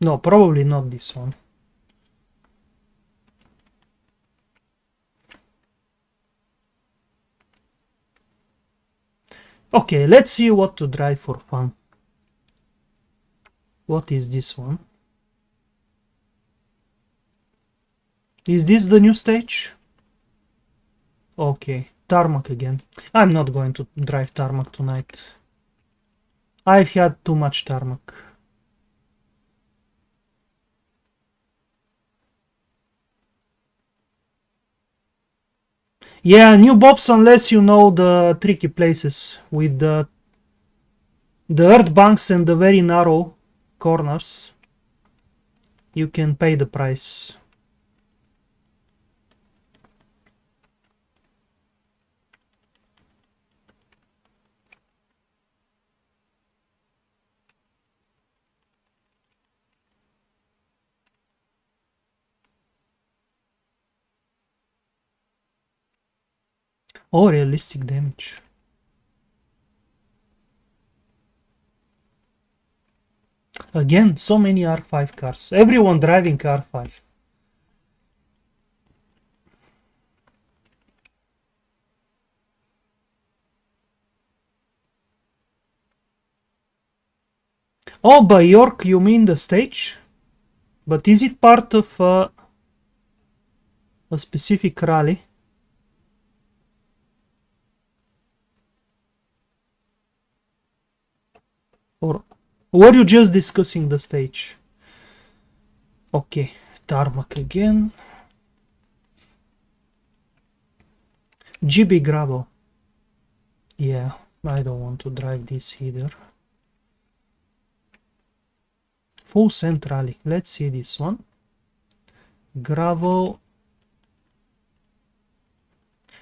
No, probably not this one. Okay, let's see what to drive for fun. What is this one? Is this the new stage? Okay, tarmac again. I'm not going to drive tarmac tonight. I've had too much tarmac. Yeah, new bobs unless you know the tricky places with the earth banks and the very narrow corners. You can pay the price. Oh, realistic damage. Again, so many R5 cars. Everyone driving R5. Oh, by York you mean the stage? But is it part of a specific rally? Or were you just discussing the stage? Okay, tarmac again. GB gravel. Yeah, I don't want to drive this either. Full sand rally. Let's see this one. Gravel.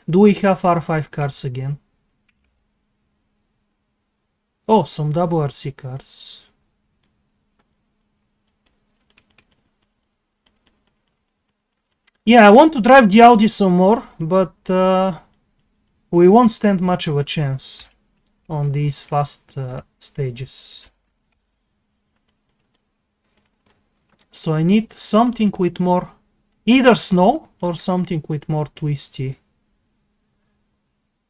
Do we have R5 cars again? Oh, some WRC cars. Yeah, I want to drive the Audi some more, but we won't stand much of a chance on these fast stages. So I need something with more, either snow or something with more twisty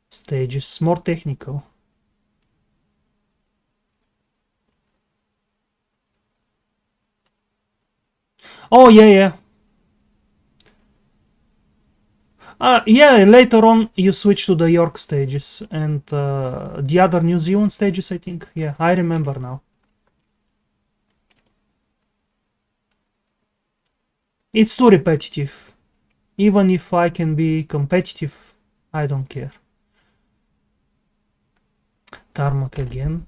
stages, more technical. Oh, yeah. Yeah, later on you switch to the York stages and the other New Zealand stages, I think. Yeah, I remember now. It's too repetitive. Even if I can be competitive, I don't care. Tarmac again.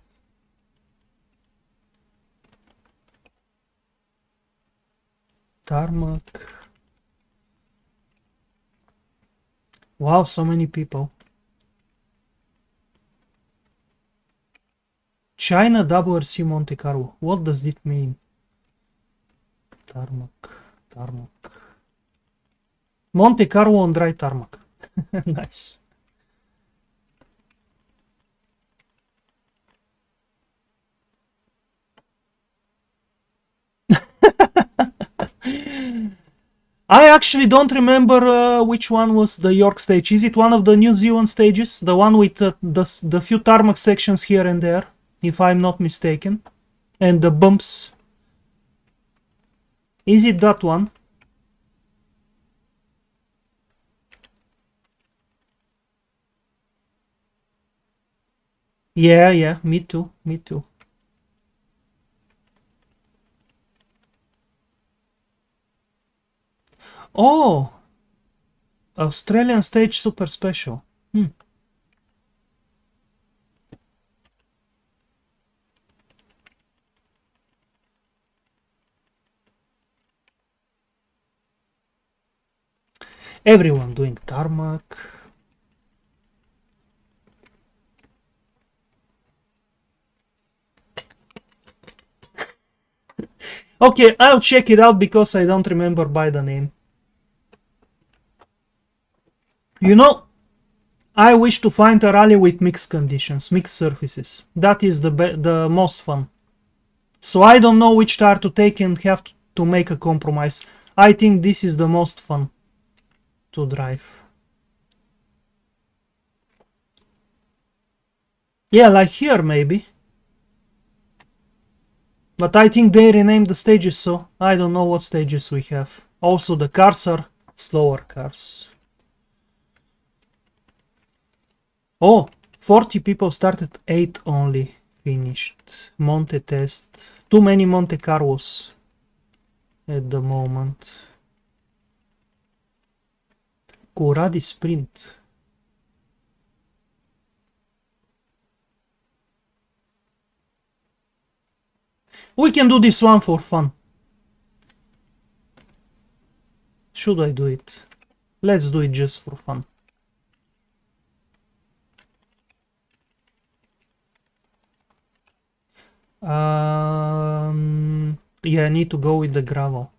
Tarmac. Wow, so many people. China WRC Monte Carlo. What does it mean? Tarmac. Monte Carlo on dry tarmac. Nice. I actually don't remember which one was the York stage. Is it one of the New Zealand stages? The one with the few tarmac sections here and there, if I'm not mistaken. And the bumps. Is it that one? Yeah, me too. Oh, Australian stage super special. Everyone doing tarmac. Okay, I'll check it out because I don't remember by the name. You know, I wish to find a rally with mixed conditions, mixed surfaces. That is the most fun. So I don't know which tire to take and have to make a compromise. I think this is the most fun to drive. Yeah, like here maybe. But I think they renamed the stages, so I don't know what stages we have. Also the cars are slower cars. Oh, 40 people started, 8 only finished. Monte test. Too many Monte Carlos at the moment. Coradi sprint. We can do this one for fun. Should I do it? Let's do it just for fun. Yeah, I need to go with the gravel.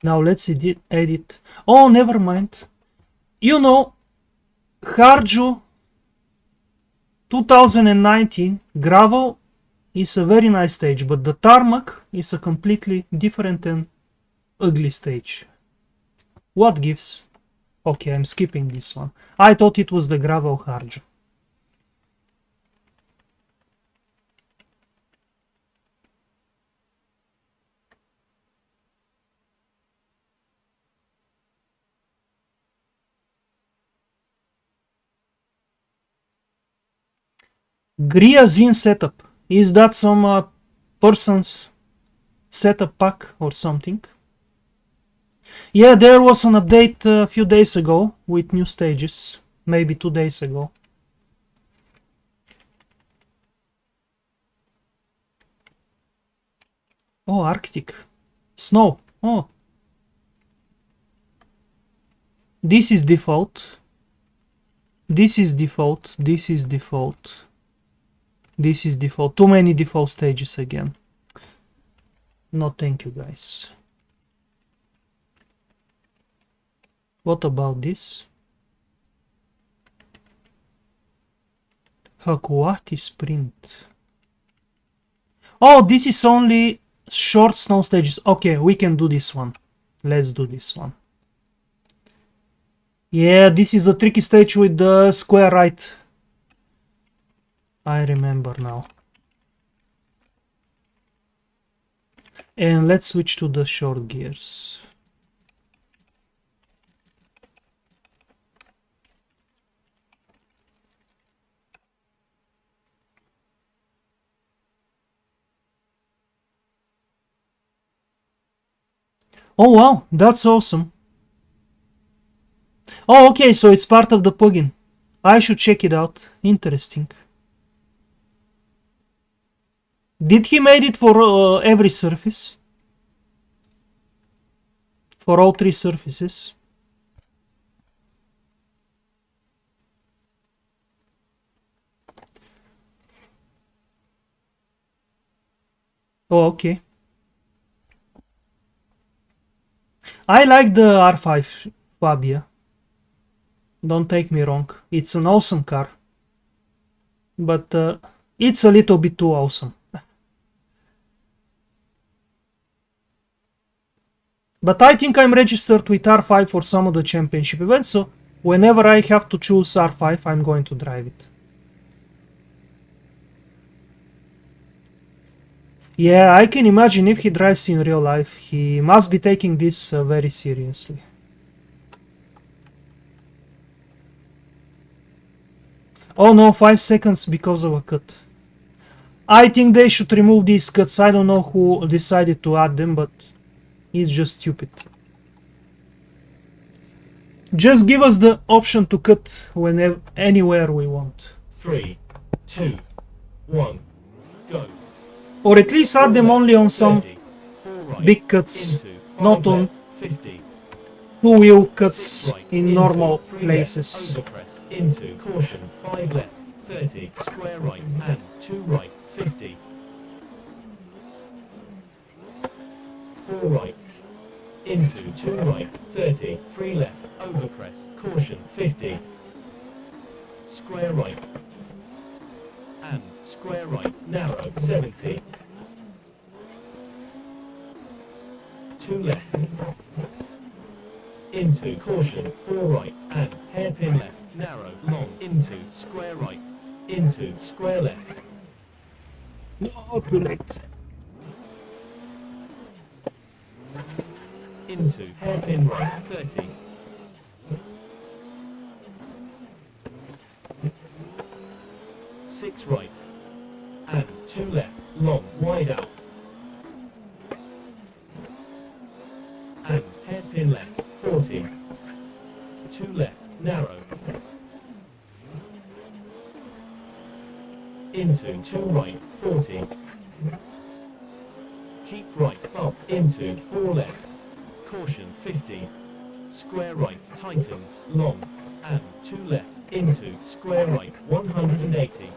Now let's edit. Oh, never mind. You know, Harju 2019 gravel is a very nice stage, but the tarmac is a completely different and ugly stage. What gives? Okay, I'm skipping this one. I thought it was the gravel Harju. Griazin setup. Is that some person's setup pack or something? Yeah, there was an update a few days ago with new stages. Maybe 2 days ago. Oh, Arctic. Snow. Oh. This is default. This is default. This is default. This is default. Too many default stages again. No, thank you, guys. What about this? Hakuati sprint. Oh, this is only short snow stages. Okay, we can do this one. Let's do this one. Yeah, this is a tricky stage with the square right. I remember now. And let's switch to the short gears. Oh wow, that's awesome. Oh, okay, so it's part of the plugin. I should check it out. Interesting. Did he made it for every surface? For all 3 surfaces? Oh, okay. I like the R5 Fabia. Don't take me wrong. It's an awesome car. But it's a little bit too awesome. But I think I'm registered with R5 for some of the championship events, so whenever I have to choose R5, I'm going to drive it. Yeah, I can imagine if he drives in real life, he must be taking this very seriously. Oh no, 5 seconds because of a cut. I think they should remove these cuts. I don't know who decided to add them, but it's just stupid. Just give us the option to cut whenever, anywhere we want. 3, 2, 1, go. Or at least add them only on some 30, 4 right, big cuts, into 5 not on left, 50, two-wheel 6 cuts right, in into normal 3 places. left, overcrest, into caution, 5 left, 30, square right, and 2 right, 50, 4 right, into 2 right, 30, 3 left, overcrest, caution, 50, square right, and square right, narrow, 70, 2 left, into caution, 4 right, and hairpin left, narrow, long, into square right, into square left, No, too late. into hairpin right, 30, 6 right, and 2 left, long, wide out, and hairpin left, 40, 2 left, narrow, into 2 right, 40, keep right, up, into 4 left, caution, 50, square right, tightens, long, and 2 left, into square right, 180,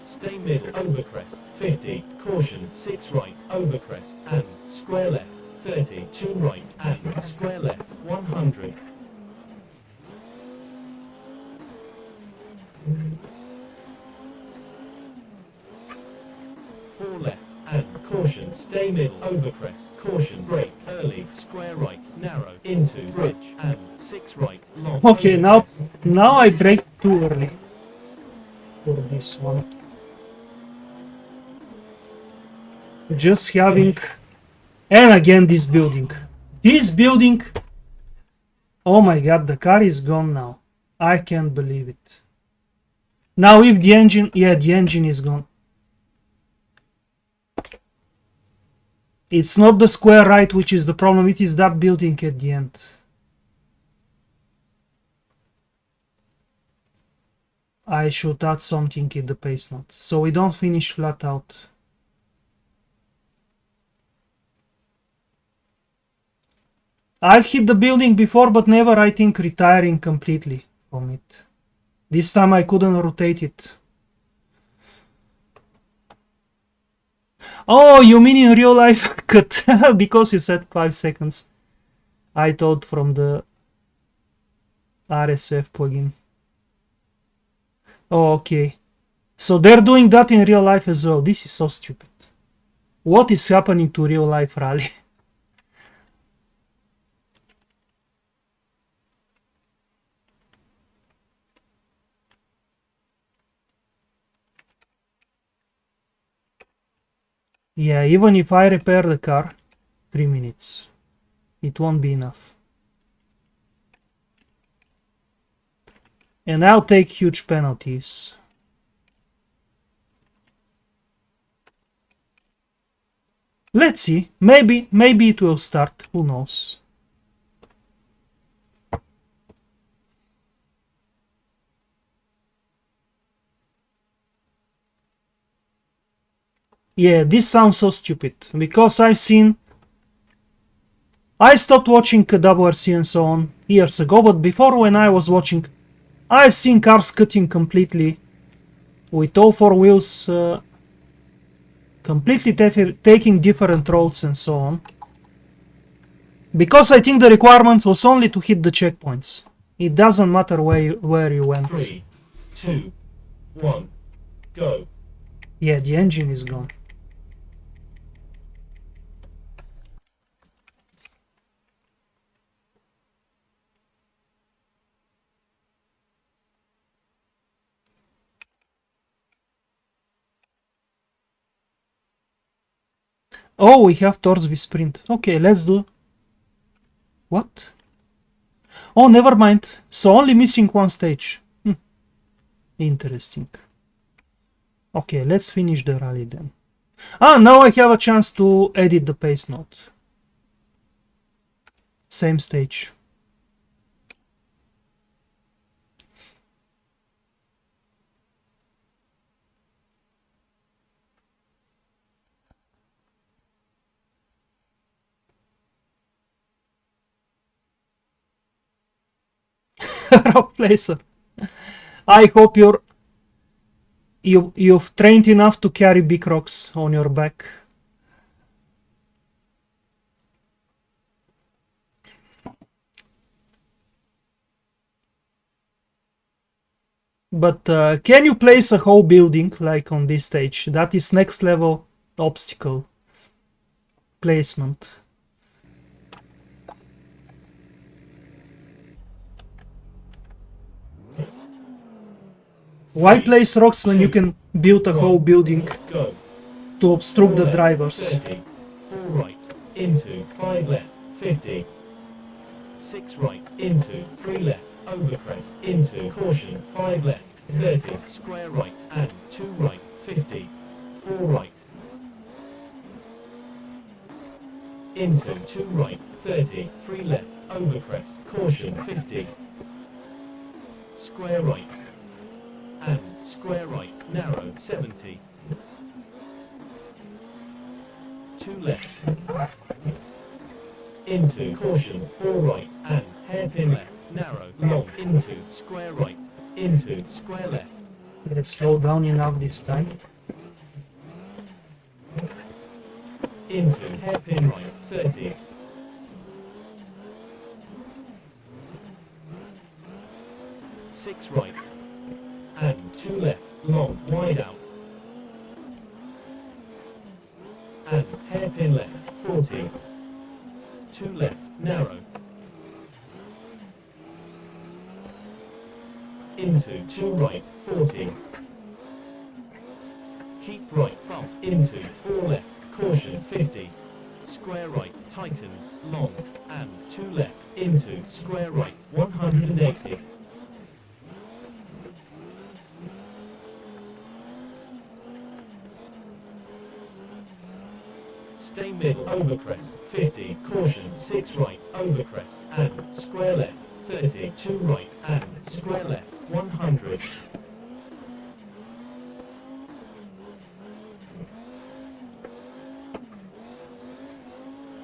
stay middle, overcrest, 50, caution, 6 right, overcrest, and square left, 30, 2 right, and square left, 100. Four left, and caution, stay middle, overcrest, caution, brake, early, square right, narrow, into bridge, and 6 right, long, Okay, now overcrest. I brake too early for this one. Just having, and again this building. This building, oh my god, the car is gone now. I can't believe it. Now if the engine, yeah, the engine is gone. It's not the square right which is the problem, it is that building at the end. I should add something in the pace note, so we don't finish flat out. I've hit the building before, but never, I think, retiring completely from it. This time I couldn't rotate it. Oh, you mean in real life? Cut. Because you said 5 seconds. I thought from the RSF plugin. Oh, okay. So they're doing that in real life as well. This is so stupid. What is happening to real life rally? Yeah, even if I repair the car, 3 minutes. It won't be enough. And I'll take huge penalties. Let's see. Maybe it will start. Who knows? Yeah, this sounds so stupid. Because I stopped watching WRC and so on years ago, but before when I was watching, I've seen cars cutting completely with all 4 wheels completely taking different roads and so on. Because I think the requirement was only to hit the checkpoints. It doesn't matter where you went. 3, 2, 1, go. Yeah, the engine is gone. Oh, we have Torsby sprint. Okay, let's do... What? Oh, never mind. So only missing 1 stage. Interesting. Okay, let's finish the rally then. Ah, now I have a chance to edit the pace note. Same stage. Rock Placer. I hope you've trained enough to carry big rocks on your back. But can you place a whole building like on this stage? That is next level obstacle placement. Why place rocks when you can build a whole building to obstruct the drivers? 30, 4 right, into 5 left, 50. 6 right, into 3 left, over crest, into caution, 5 left, 30, square right, and 2 right, 50. 4 right. Into 2 right, 30, 3 left, over crest, caution, 50. Square right. And square right, narrow, 70. 2 left. Into caution, 4 right, and hairpin left, narrow, long, into square right, into square left. Let's slow down enough this time. Into hairpin right, 30. Six right. And 2 left, long, wide out. And hairpin left, 40. 2 left, narrow. Into 2 right, 40. Keep right, bump, into 4 left, caution, 50. Square right, tightens, long, and 2 left, into square right, 180. Stay mid, over crest, 50, caution, 6 right, over crest, and square left, 30, 2 right, and square left, 100.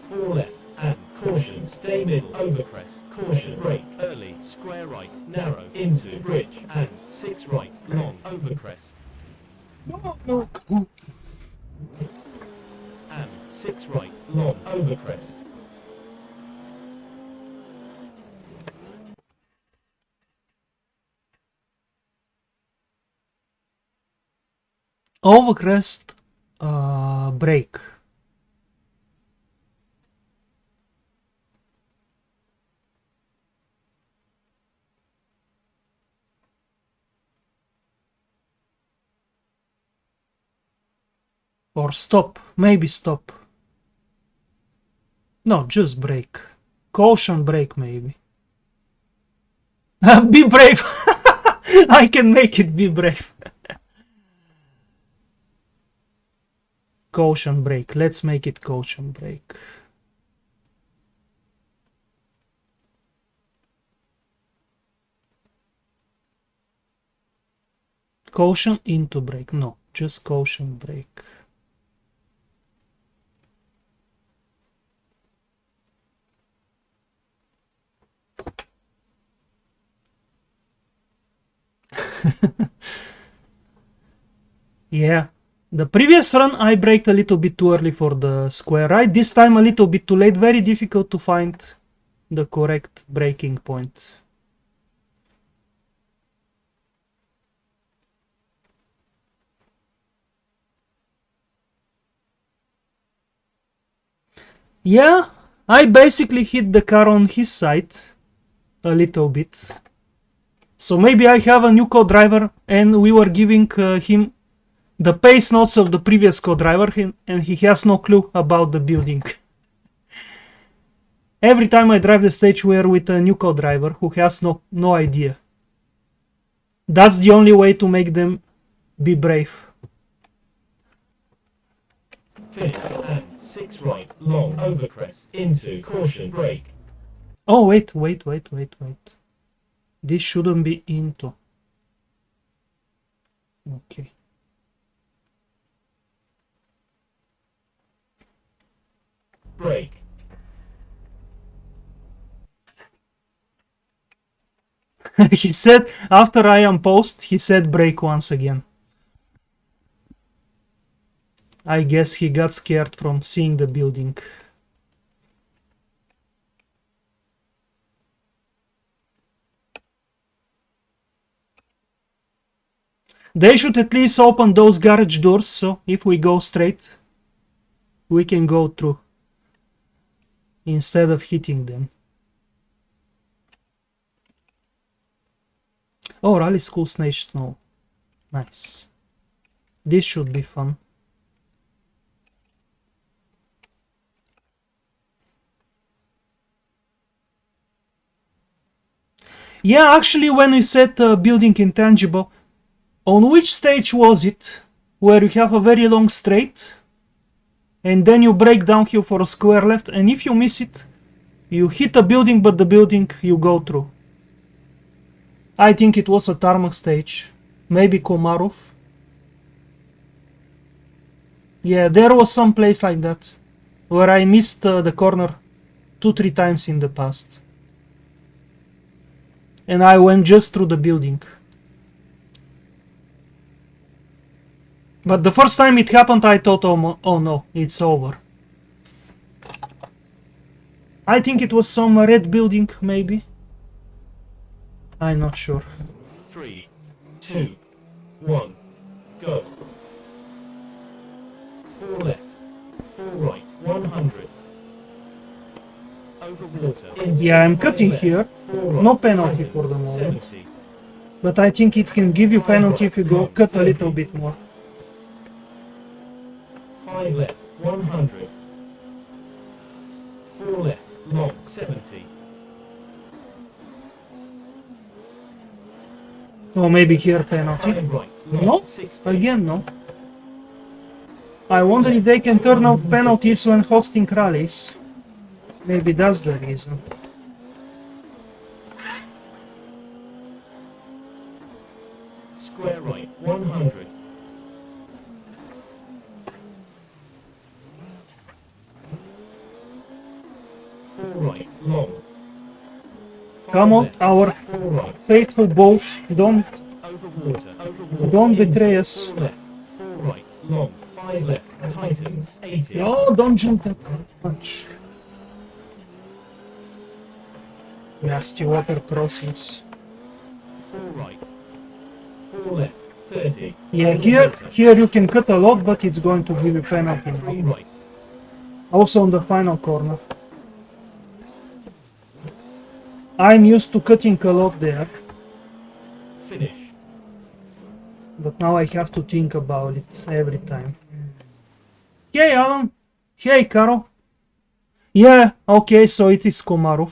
Four left, and caution, stay mid, over crest, caution, brake, early, square right, narrow, into bridge, and 6 right, long, over crest. No. And 6 right, long, over crest. Overcrest, brake. Or stop, maybe stop. No, just brake. Caution brake maybe. Be brave! I can make it be brave. Caution brake, let's make it caution brake. Caution into brake, no, just caution brake. Yeah, the previous run I braked a little bit too early for the square right, this time a little bit too late, very difficult to find the correct braking point. Yeah, I basically hit the car on his side a little bit. So maybe I have a new co-driver and we were giving him the pace notes of the previous co-driver and he has no clue about the building. Every time I drive the stage we're with a new co-driver who has no idea. That's the only way to make them be brave. Finish and 6 right, long, over crest, into caution, brake. Oh, wait. This shouldn't be into. Okay. Brake. He said, after I unpaused, he said brake once again. I guess he got scared from seeing the building. They should at least open those garage doors, so if we go straight, we can go through instead of hitting them. Oh, Rally School Snake Snow. Nice. This should be fun. Yeah, actually, when we said building intangible, on which stage was it where you have a very long straight and then you break downhill for a square left, and if you miss it, you hit a building, but the building you go through? I think it was a tarmac stage. Maybe Komarov. Yeah, there was some place like that where I missed the corner 2-3 times in the past. And I went just through the building. But the first time it happened, I thought, oh no, it's over. I think it was some red building, maybe. I'm not sure. 3, 2, 1, go. 4 left, 4 right, 100. Over water. Yeah, I'm cutting here. No penalty for the moment. But I think it can give you penalty if you go cut a little bit more. 5 left, 100. 4 left, long, 70. Or maybe here penalty. 5 right, long, No? 60. Again, no. I wonder if they can turn off penalties when hosting rallies. Maybe that's the reason. Square right, 100. Right, long. Come on, our Right. faithful boat, don't Over water, over water. don't betray us. 4 left, 4 right, long, 5 left, tightens, 80. Oh, don't jump that much. Nasty water crossings. 4 right, 4 left, 30. Yeah, here you can cut a lot, but it's going to give you penalty. 3 right, Also on the final corner. I'm used to cutting a lot there, finish. but now I have to think about it every time. Hey Alan! Hey Carol! Yeah, okay, so it is Komarov.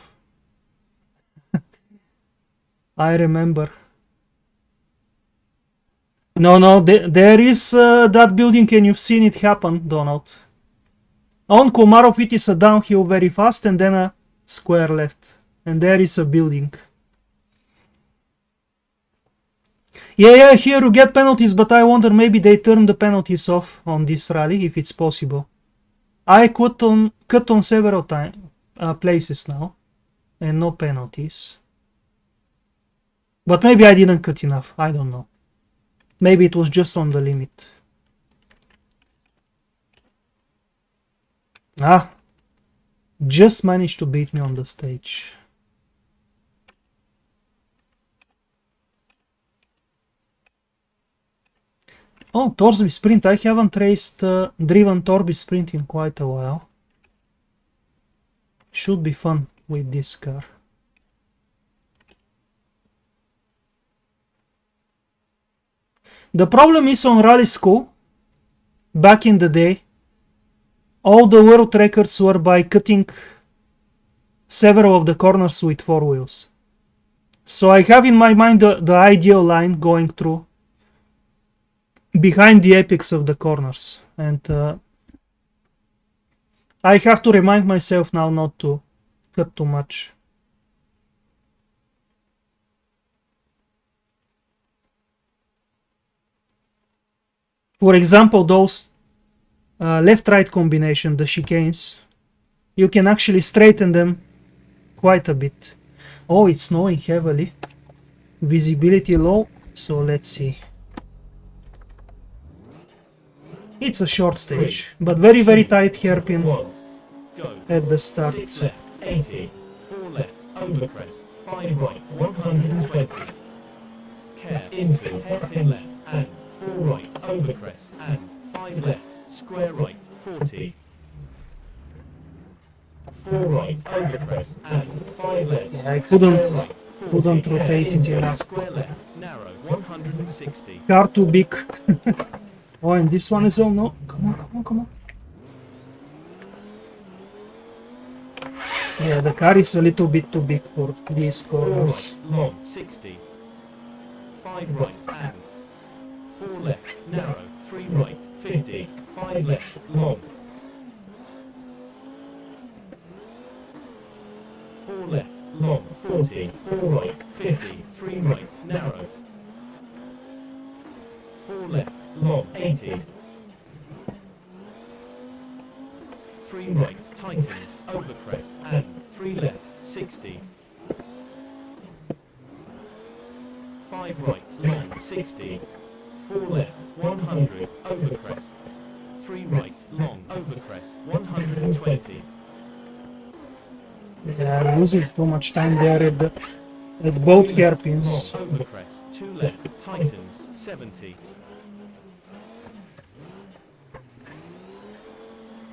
I remember. No, there is that building and you've seen it happen, Donald. On Komarov it is a downhill very fast and then a square left. And there is a building. Yeah, here you get penalties, but I wonder maybe they turn the penalties off on this rally, if it's possible. I cut on several places now, and no penalties. But maybe I didn't cut enough, I don't know. Maybe it was just on the limit. Ah, just managed to beat me on the stage. Oh, Torsby Sprint. I haven't driven Torsby Sprint in quite a while. Should be fun with this car. The problem is on Rally School, back in the day, all the world records were by cutting several of the corners with 4 wheels. So I have in my mind the ideal line going through behind the apex of the corners, and I have to remind myself now not to cut too much. For example, those left-right combination, the chicanes, you can actually straighten them quite a bit. Oh, it's snowing heavily. Visibility low, so let's see. It's a short stage, but very tight hairpin Go. at the start. 6 left, 80. 4 left, over crest. 5 right, 120. Care, into, hairpin left, and 4 right, over crest, and 5 left, square right, 40. 4 right, over crest, and 5 left, Yeah, I square right, 40. couldn't Care, rotate it into, enough. square left, narrow, 160. Car too big. Oh, and this one is all no. Come on. Yeah, the car is a little bit too big for these 4 corners. right, long, 60. 5 right, and 4 left, narrow, 3 right, 50. 5 left, long. 4 left, long, 40. 4 right, 50. 3 right, narrow. 4 left, long, 80. 3 right, tightens, over crest, and 3 left, 60. 5 right, long, 60. 4 left, 100, over crest. 3 right, long, over crest, 120. They are losing too much time there at both hairpins. Long, over crest, 2 left, tightens, 70.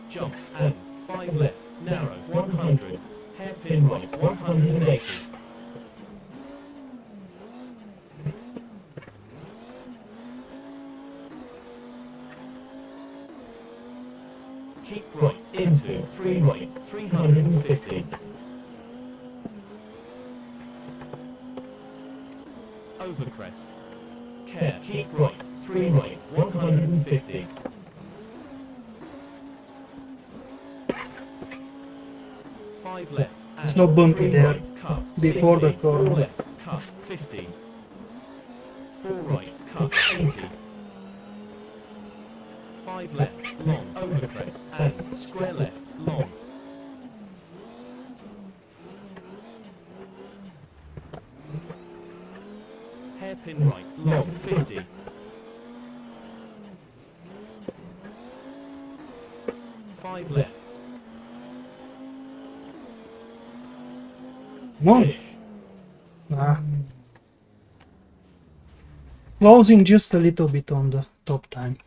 Jump, and 5 left, narrow, 100. Hairpin right, 180. Keep right, into, 3 right, 350. Over crest. Care, keep right, 3 right, 150. 5 left. It's not bumpy 3 there right, cut, before the 60. corner. 4 left, cut, 50. 4 right, cut, 80. 5 left, long, over crest, and square left, long. Hairpin right, long, 50. 5 left. Come on. Finish. Ah. Losing just a little bit on the top time.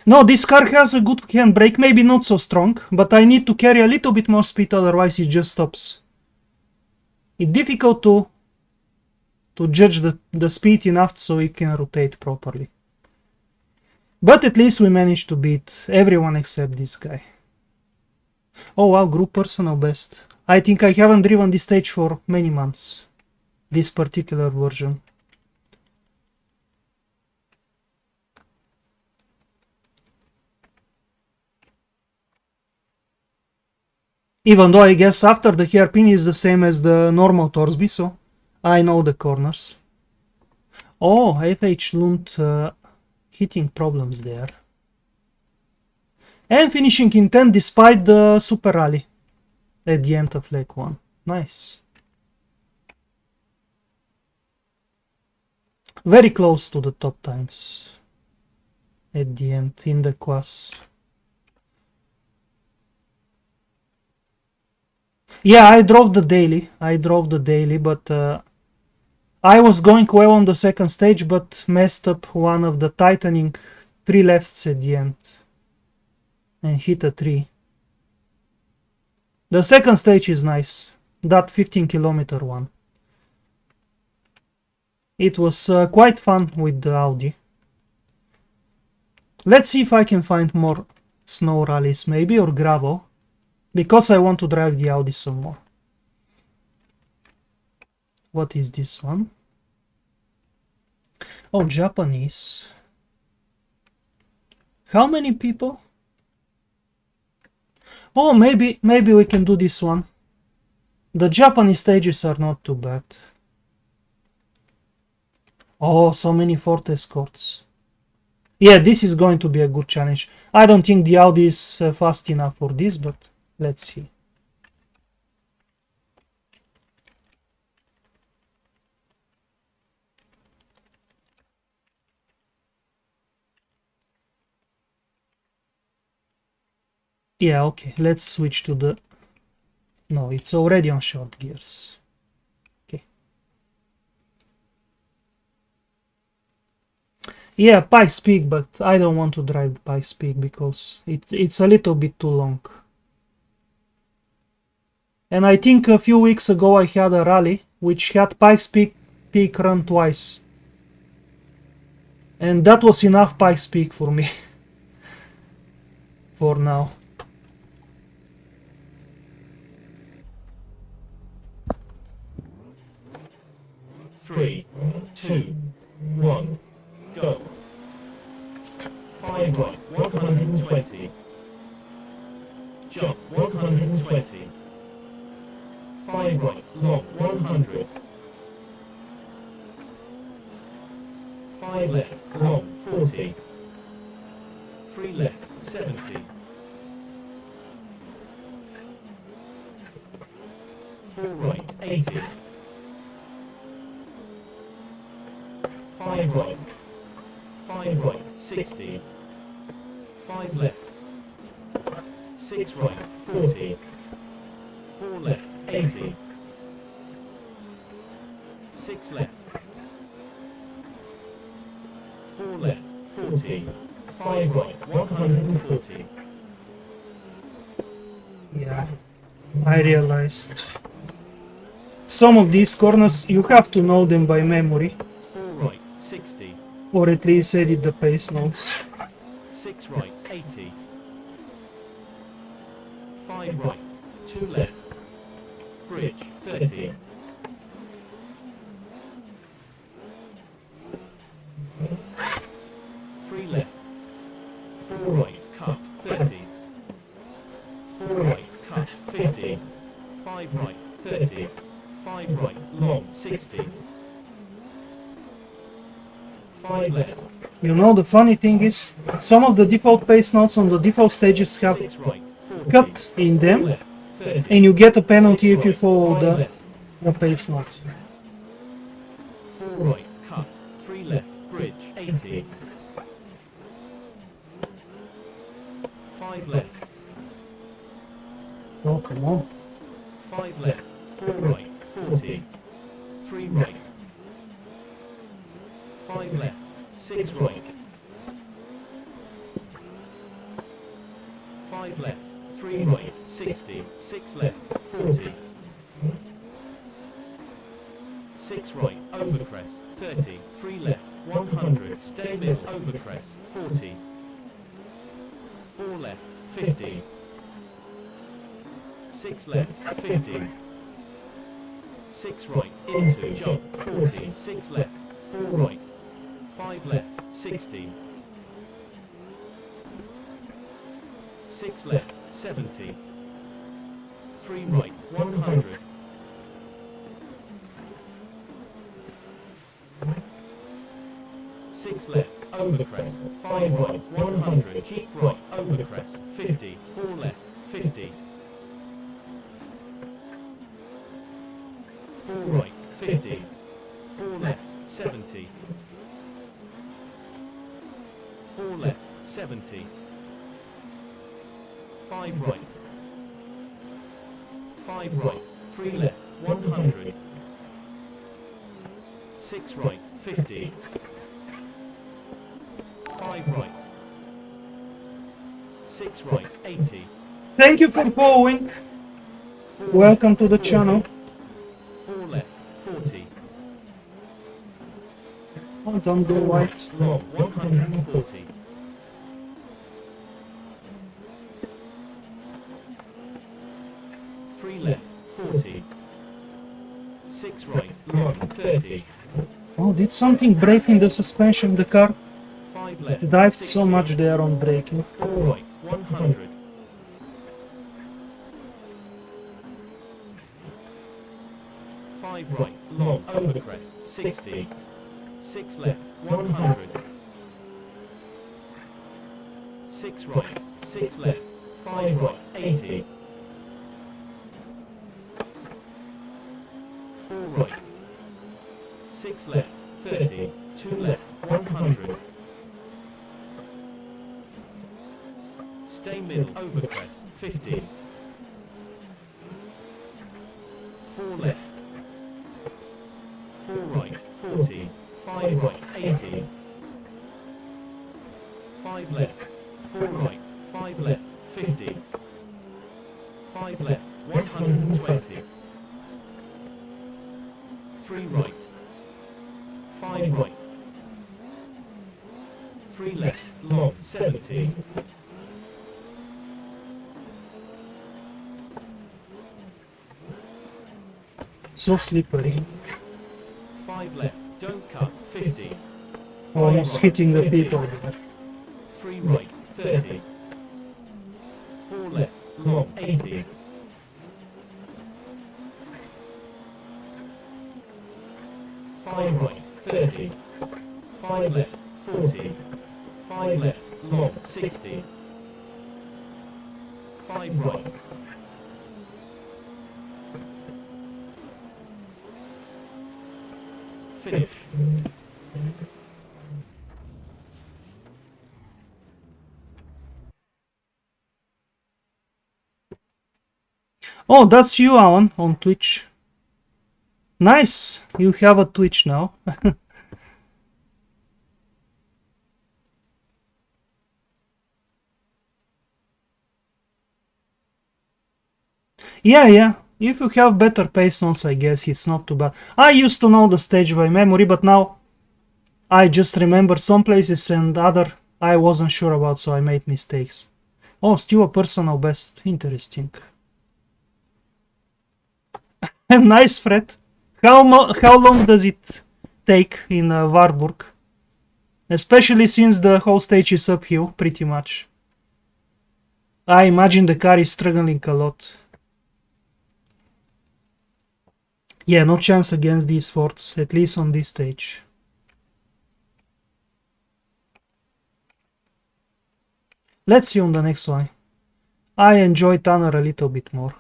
No, this car has a good handbrake, maybe not so strong, but I need to carry a little bit more speed, otherwise it just stops. It's difficult to judge the speed enough so it can rotate properly. But at least we managed to beat everyone except this guy. Oh wow, group personal best. I think I haven't driven this stage for many months. This particular version. Even though I guess after the hairpin is the same as the normal Torsby, so I know the corners. Oh, FH Lund hitting problems there. And finishing in 10 despite the super rally at the end of leg 1. Nice. Very close to the top times at the end in the quas. Yeah, I drove the daily, but I was going well on the second stage, but messed up one of the tightening 3 lefts at the end and hit a tree. The second stage is nice, that 15-kilometer one. It was quite fun with the Audi. Let's see if I can find more snow rallies, maybe, or gravel, because I want to drive the Audi some more. What is this one? Oh, Japanese. How many people? Oh, maybe we can do this one. The Japanese stages are not too bad. Oh, so many Ford Escorts. Yeah, this is going to be a good challenge. I don't think the Audi is fast enough for this, but let's see. Yeah, okay, let's switch to the... No, it's already on short gears. Okay. Yeah, Pikes Peak, but I don't want to drive Pikes Peak because it's a little bit too long. And I think a few weeks ago I had a rally which had Pikes Peak run twice. And that was enough Pikes Peak for me. For now. Three, two, one, go. 5 right, 120. Jump, 120. 5 right, long, 100. 5 left, long, 40. 3 left, 70. 4 right, 80. 5 right. 5 right, 60. 5 left. 6 right, 40. 4 left, 80. 6 left. 4 left, 40. 5 right, 140. Yeah, I realized. Some of these corners, you have to know them by memory. 4 right, 60. Or at least edit the pace notes. 6 right, 80. 5 right, 2 left. Bridge, 30. 3 left. 4 right, cut, 30. 4 right, cut, 50. 5 right, 30. 5 right, long, 60. 5 left. You know, the funny thing is, some of the default pace notes on the default stages have 6 right, 40. cut in 4 them, left, 30. and you get a penalty if you 6 right, follow 5 the left. pace note. 4 right, cut, 3 left, bridge, 80. 5 left, Oh, come on. 5 left, 4 right, 40. 3 right. 5 left, 6 right. 5 left, 3 right, 60. 6 left, 40. 6 right, overcrest, 30. 3 left, 100. Stay mid, overcrest, 40. 4 left, 50. 6 left, 50. 6 right, into, jump, 40. 6 left, 4 right. 5 left, 60. 6 left, 70. 3 right, 100. 6 left, overcrest. 5 right, 100. Keep right, overcrest, 50. 4 left, 50. 4 right, 50. 4 left, 70. 4 left, 70. 5 right. 5 right, 3 left, 100. 6 right, 50. 5 right. 6 right, 80. Thank you for following. Welcome to the channel. 4 left, 40. Oh, don't go white. Long, 140. 3 left, 40. 6 right, long, 30. Oh, did something break in the suspension of the car? 5 left, Dived 60. so much there on braking. 4 right, 100. 5 right, long, overcrest, 60. 6 left, 100. 6 right, 6 left, 5 right, 80. 4 right. 6 left, 30. 2 left, 100. Stay middle, overcrest, 50. 4 left. 4 right, 40. 5 right, 80. 5 left. 4 right, 5 left, 50. 5 left, 120. 3 right. 5 right. 3 left, long, 70. So slippery. 5 left, don't cut, 50. Almost hitting the people there. 3 right, 30. 4 left, long, 80. 5 right, 30. 5 left, 40. 5 left, long, 60. 5 right. Finish. Oh, that's you, Alan, on Twitch. Nice! You have a Twitch now. Yeah. If you have better patience, I guess it's not too bad. I used to know the stage by memory, but now I just remembered some places and other I wasn't sure about, so I made mistakes. Oh, still a personal best. Interesting. Nice, Fred. How long does it take in Warburg? Especially since the whole stage is uphill, pretty much. I imagine the car is struggling a lot. Yeah, no chance against these Fords, at least on this stage. Let's see on the next one. I enjoy Tanner a little bit more.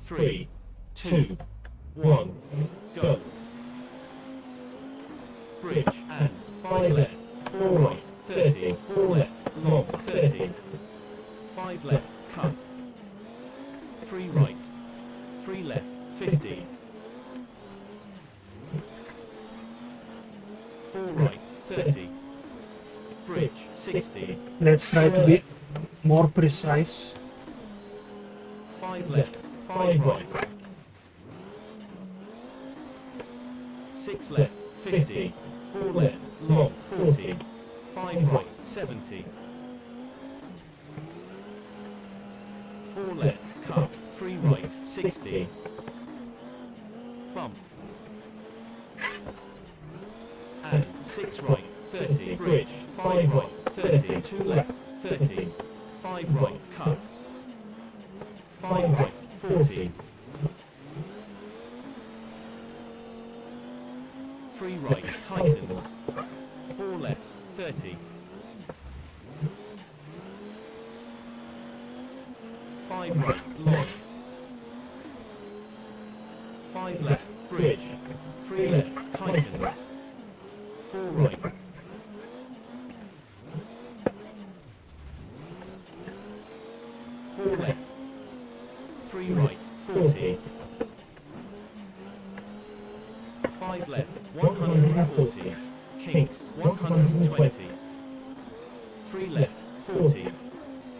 Three, two, one, go. Bridge and 5 left, 4 right, 30, 4 left, long, 30. 5 left, cut. 3 right, 3 left, 50. 4 right, 30. Bridge, 60. Let's try to be more precise. 5 left, 5 right. 6 left, 50. 4 left, long, 40. 5 right, 70. 4 left, cut. 3 right, 60. Bump. And 6 right, 30. Bridge, 5 right, 30. 2 left, 30. 5 right, cut. 5 right, 40. 3 right, tightens. 4 left, 30. 5 right, long. 5 left, bridge. 3 left, tightens. 4 right. 4 left. 3 right, 40. 5 left, 140. Kinks, 120. 3 left, 40.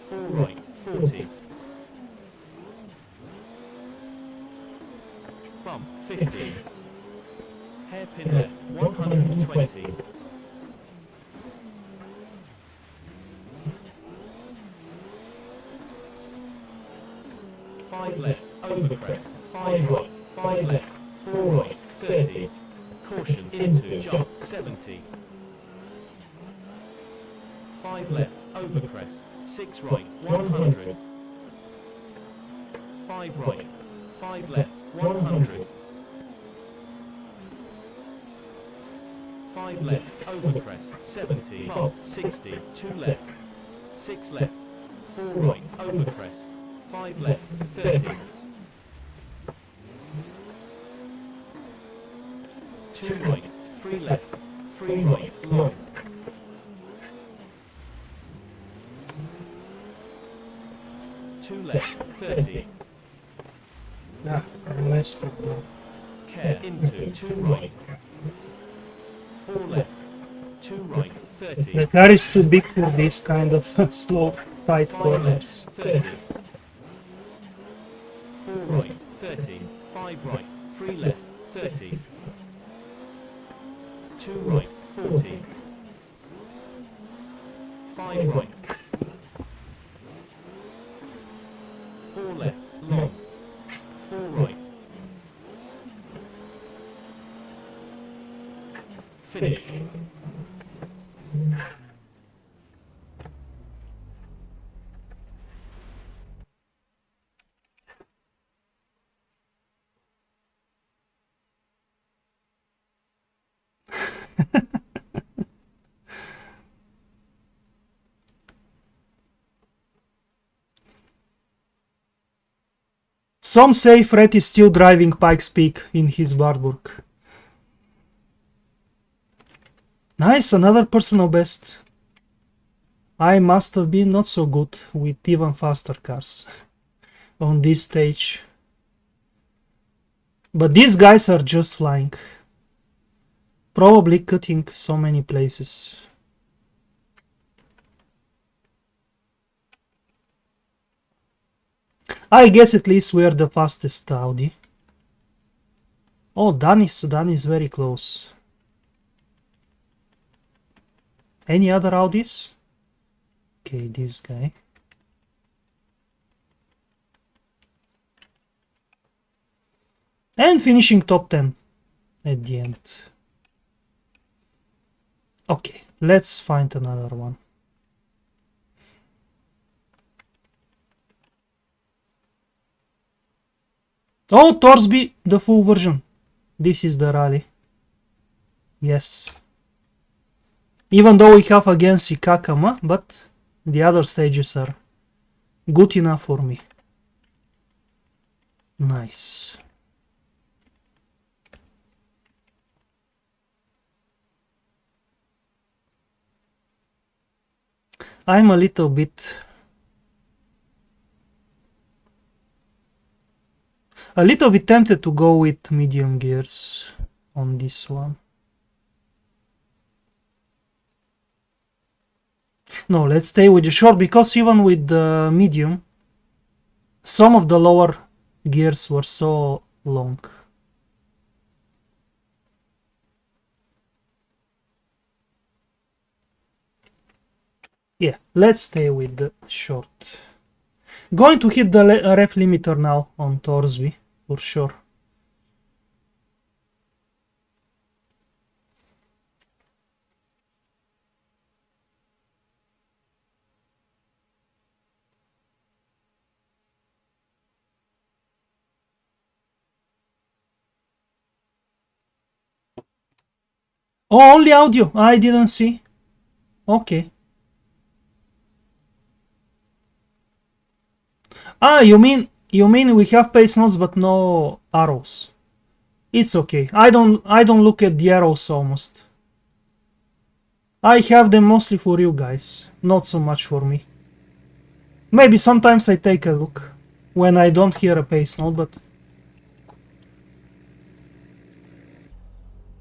4 right, 40. Bump, 50. Hairpin left, 120. 5 left, overcrest, 5 right, 5 left, 4 right, 30. caution into jump 70. 5 left, over crest, 6 right, 100. 5 right, 5 left, 100. 5 left, over crest, 70, pump, 60, 2 left, 6 left, 4 right, over crest, 5 left, 30. 2 right, 3 left, 3 right, long. 2 left, 30. Yeah, rest of the... Care into 2 right. 4 left, 2 right, 30. The car is too big for this kind of slow, tight 5 corners. left, 30. 4 right, 30. 5 right, 3 left, 30. 2 right, 40. 5 right. 4 left, long. 4 right. Finish. Some say Fred is still driving Pikes Peak in his Warburg. Nice, another personal best. I must have been not so good with even faster cars on this stage. But these guys are just flying. Probably cutting so many places. I guess at least we're the fastest Audi. Oh, Dan is very close. Any other Audis? Okay, this guy. And finishing top 10 at the end. Okay, let's find another one. Oh, Torsby, the full version. This is the rally. Yes. Even though we have against Ikakama, but the other stages are good enough for me. Nice. I'm a little bit tempted to go with medium gears on this one. No, let's stay with the short, because even with the medium, some of the lower gears were so long. Yeah, let's stay with the short. Going to hit the ref limiter now on Torsby, for sure. Oh, only audio. I didn't see. Okay. Ah, you mean we have pace notes but no arrows? It's okay. I don't look at the arrows almost. I have them mostly for you guys, not so much for me. Maybe sometimes I take a look when I don't hear a pace note, but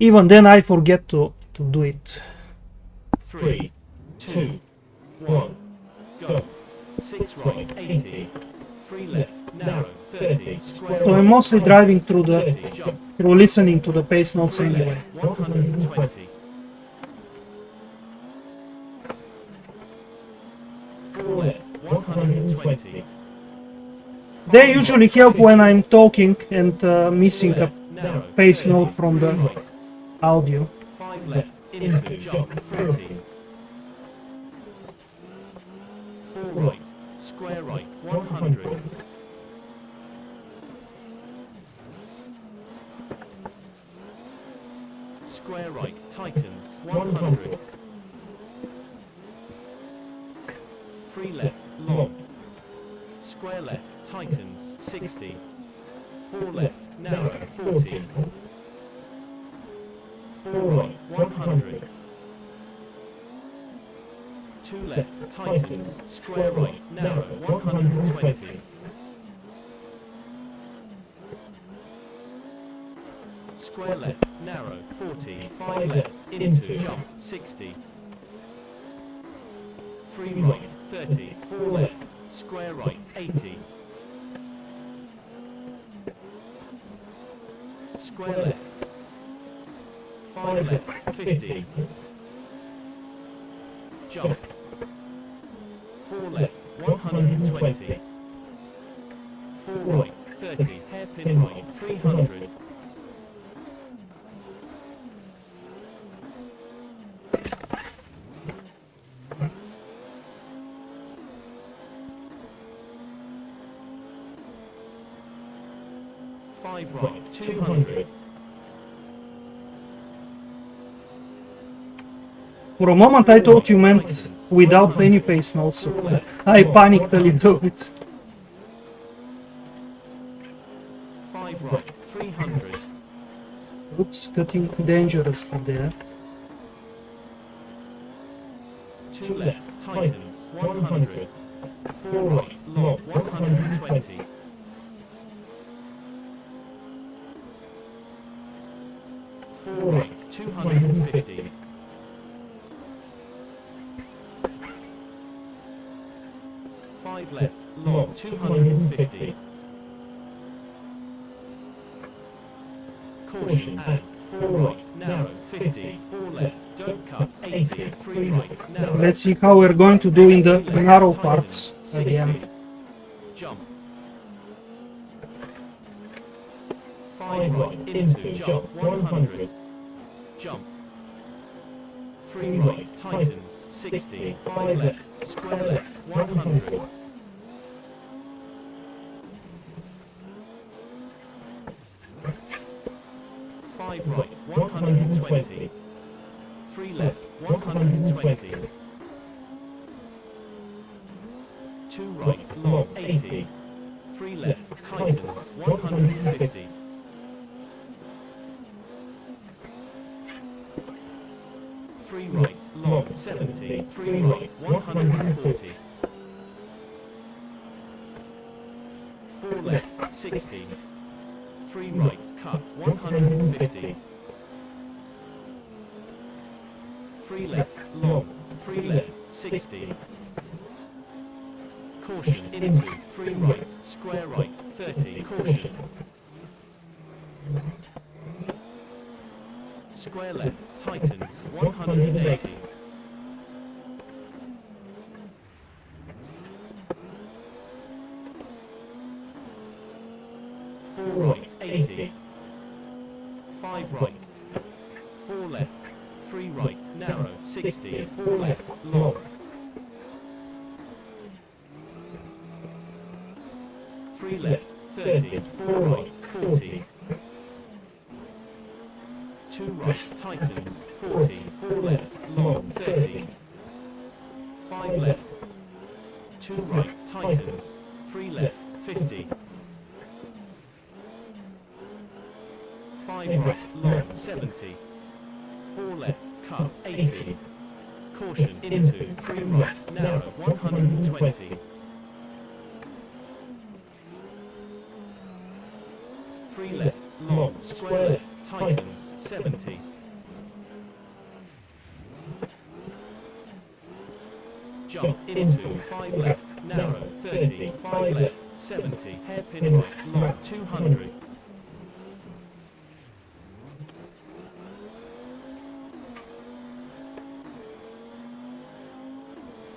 even then I forget to do it. 3, 2, 1, go. 6 right, 80. 3 left, narrow, 30. Square So I'm mostly driving through listening to the pace notes anyway. 120. 4 left, 120. They usually help when I'm talking and missing a pace note from the audio. 5 left, into jump, 40. 4 right, square right, 100. Square right, tightens, 100. 3 left, long. Square left, tightens, 60. 4 left, narrow, 40. 4 right, 100. 2 left, tightens, square right, narrow, 120. Square left, narrow, 40. 5 left, into jump, 60. 3 right, 30. 4 left, square right, 80. Square left. 5 left, 50. Jump. 4 left, 120. 4 right, 30. Hairpin right, 300. Right, 200. For a moment I thought you meant without any pace also. I panicked a little bit. 5 right, 300. Oops, cutting dangerously there. 2 left, tightens, 100. 4 right, long, 120. 4 right, 250. 5 left, long, 250. Caution and 4 right, narrow, 50. 4 left, don't cut, 80. 3 right, narrow. Let's see how we're going to do in the narrow parts again. Jump. 5 right, into jump, 100. Jump. 3 right, tightens, 60. 5 left, square left, 100. 5 right, 120. 3 left, 120. 2 right, long, 80. 3 left, tightens, 150. 3 right, long, 70. 3 right, 140. 4 left, 60. 3 right, cut, 150. 3 left, long, 3 left, 60. Caution, into, 3 right, square right, 30. Caution. Square left, tightens, 180. 4 right, 80. 5 right. 4 left. 3 right, narrow, 60. 4 left, long. 3 left, 30. 4 right, 40. 2 right, tightens, 40. 4 left, long, 30. 5 left. 2 right, tightens. 3 left, 50. 5 right, long, 70. 4 left, cut, 80. Caution, into, 3 right, narrow, 120. 3 left, long, square left, tightens, 70. Jump, into, 5 left, narrow, 30. 5 left, 70. Hairpin right, long, 200.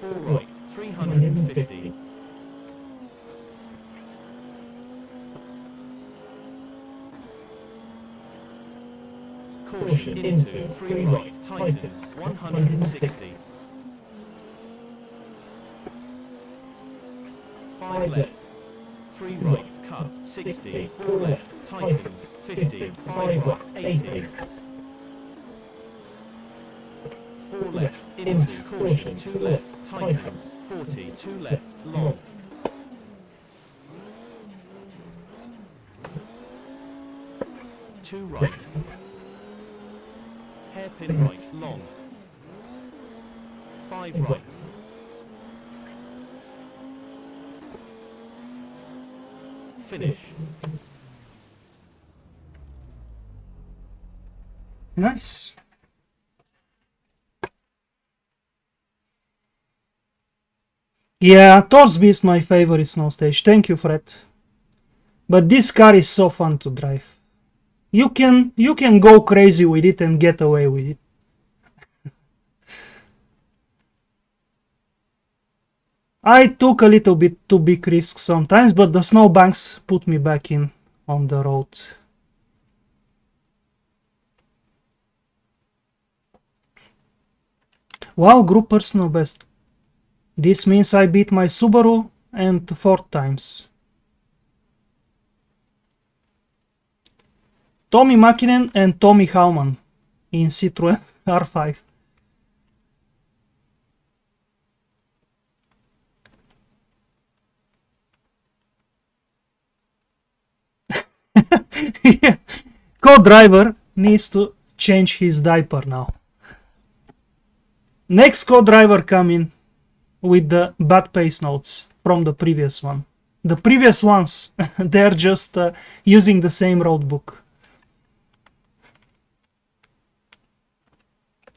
4 right, 350. caution, into, 3 right, tightens, 160. 5 left, 3 right, cut, 60, 4 left, tightens, 50, 5 right, 80. 4 left, into, caution, 2 left, tightens, 40, 2 left, long. 2 right. Hairpin right, long. 5 right. Finish. Nice. Yeah, Thorsby is my favorite snow stage. Thank you, Fred. But this car is so fun to drive. You can go crazy with it and get away with it. I took a little bit too big risks sometimes, but the snowbanks put me back in on the road. Wow, group personal best. This means I beat my Subaru and 4 times. Tommy Makinen and Tommy Hauman in Citroën R5. Yeah. Co-driver needs to change his diaper now. Next co-driver coming with the bad pace notes from the previous one. The previous ones, they're just using the same road book.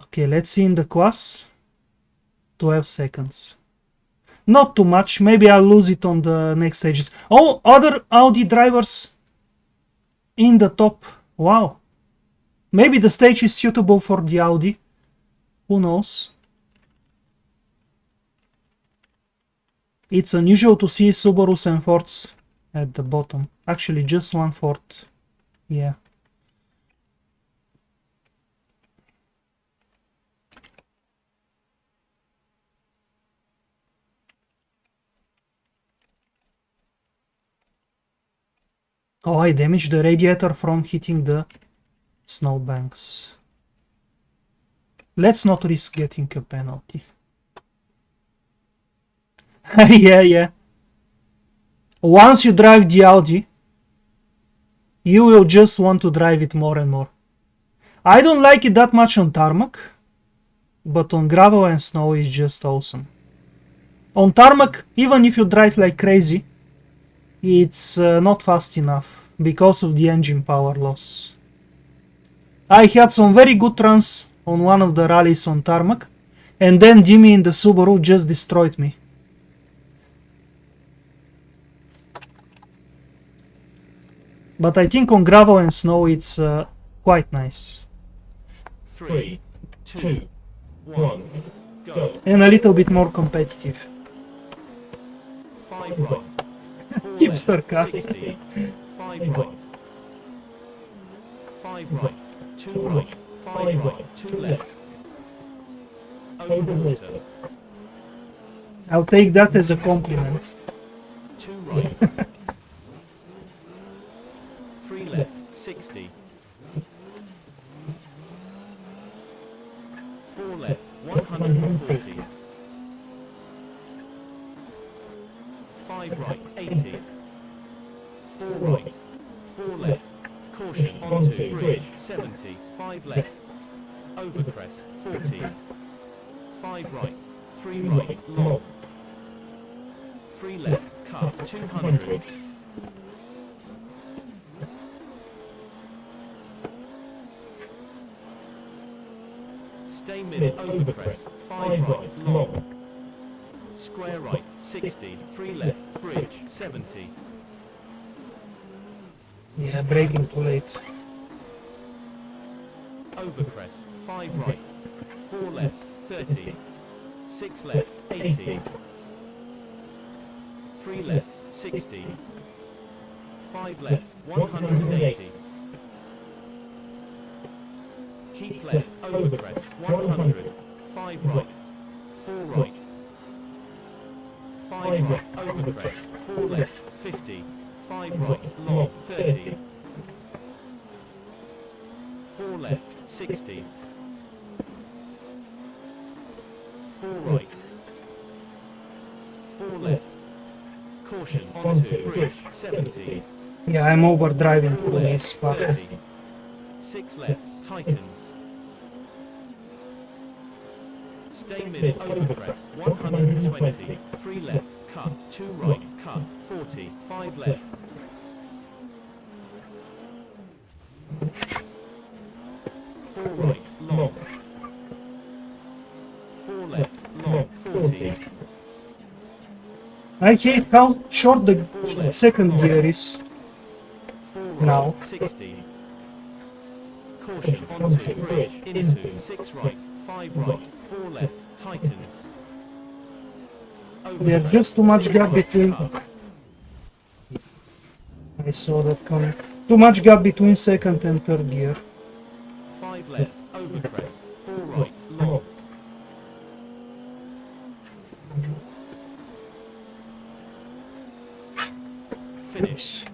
Okay, let's see in the quas. 12 seconds. Not too much, maybe I'll lose it on the next stages. Oh, other Audi drivers in the top. Wow. Maybe the stage is suitable for the Audi. Who knows? It's unusual to see Subarus and Fords at the bottom. Actually, just one Ford. Yeah. Oh, I damaged the radiator from hitting the snowbanks. Let's not risk getting a penalty. Yeah. Once you drive the Audi, you will just want to drive it more and more. I don't like it that much on tarmac, but on gravel and snow it's just awesome. On tarmac, even if you drive like crazy, it's not fast enough because of the engine power loss. I had some very good runs on one of the rallies on tarmac, and then Jimmy in the Subaru just destroyed me. But I think on gravel and snow it's quite nice. 3, 2, 1, go. And a little bit more competitive. 5 right. 4 Hipster left, car. 60. 5 right. 5 right. 2 right. 5 right. 2 left. Over water. I'll take that as a compliment. 2 right. 3 left. 60. 4 left. 140. 5 right. 80. 4 right. 4 left. Caution onto bridge. 70. 5 left. Over crest. 40. 5 right. 3 right. Long. 3 left. Cut. 200. Stay mid. Over crest. 5 right. Long. Square right. 60. 3 left. Bridge. 70. Yeah, braking too late. Over crest. 5 right. 4 left. 30. 6 left. 80. 3 left. 60. 5 left. 180. over crest, 100, 5 right, 4 right, 5 right, over crest, 4 left, 50, 5 right, long, 30, 4 left, 60, 4 right, 4 left, caution, onto bridge, 70, Yeah, I'm overdriving 4 to left, this part. 30, 6 left, tightens, stay mid, over crest, 120, 3 left, cut, 2 right, cut, 40, 5 left, 4 right, long, 4 left, long, 40, I hate how short the 4 left, second long, gear is 4 right, now. 60, caution, onto bridge, into, 6 right, 5 right, 4 left, tightens, over There's crest, just too much 6 gap right, between. cut, I saw that coming. Too much gap between second and third gear. 5 left, over crest, 4 right, long, finish,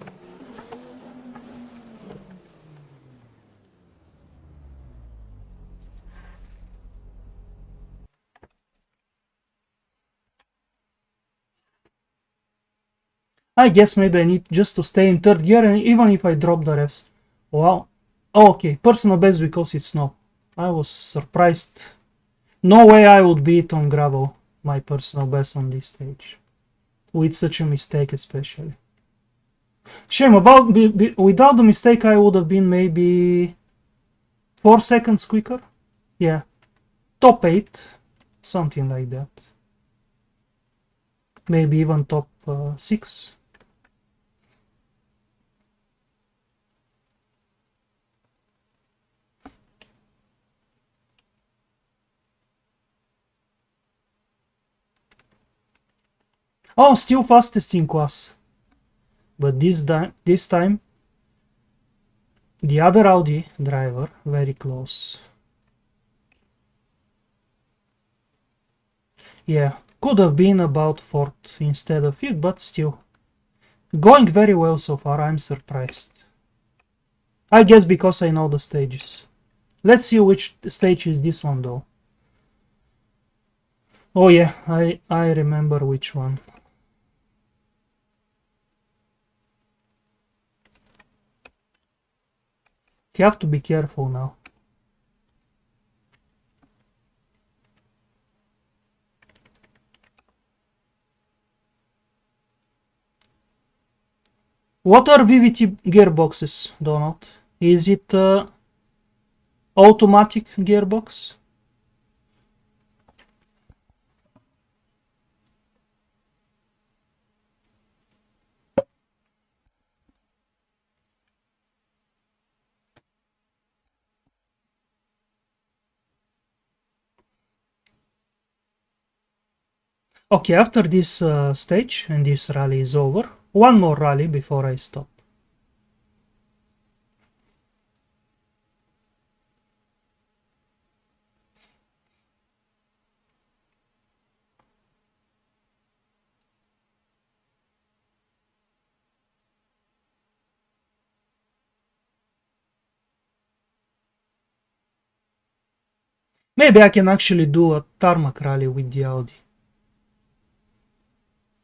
I guess maybe I need just to stay in third gear, and even if I drop the revs. Wow. Okay, personal best because it's snow. I was surprised. No way I would beat on gravel my personal best on this stage. With such a mistake especially. Shame, without the mistake I would have been maybe 4 seconds quicker. Yeah. Top 8. Something like that. Maybe even top 6. Oh, still fastest in class. But this time, the other Audi driver, very close. Yeah, could have been about 4th instead of 5th, but still. Going very well so far, I'm surprised. I guess because I know the stages. Let's see which stage is this one though. Oh yeah, I remember which one. You have to be careful now. What are VVT gearboxes, Donald? Is it automatic gearbox? Okay, after this stage and this rally is over, one more rally before I stop. Maybe I can actually do a tarmac rally with the Audi.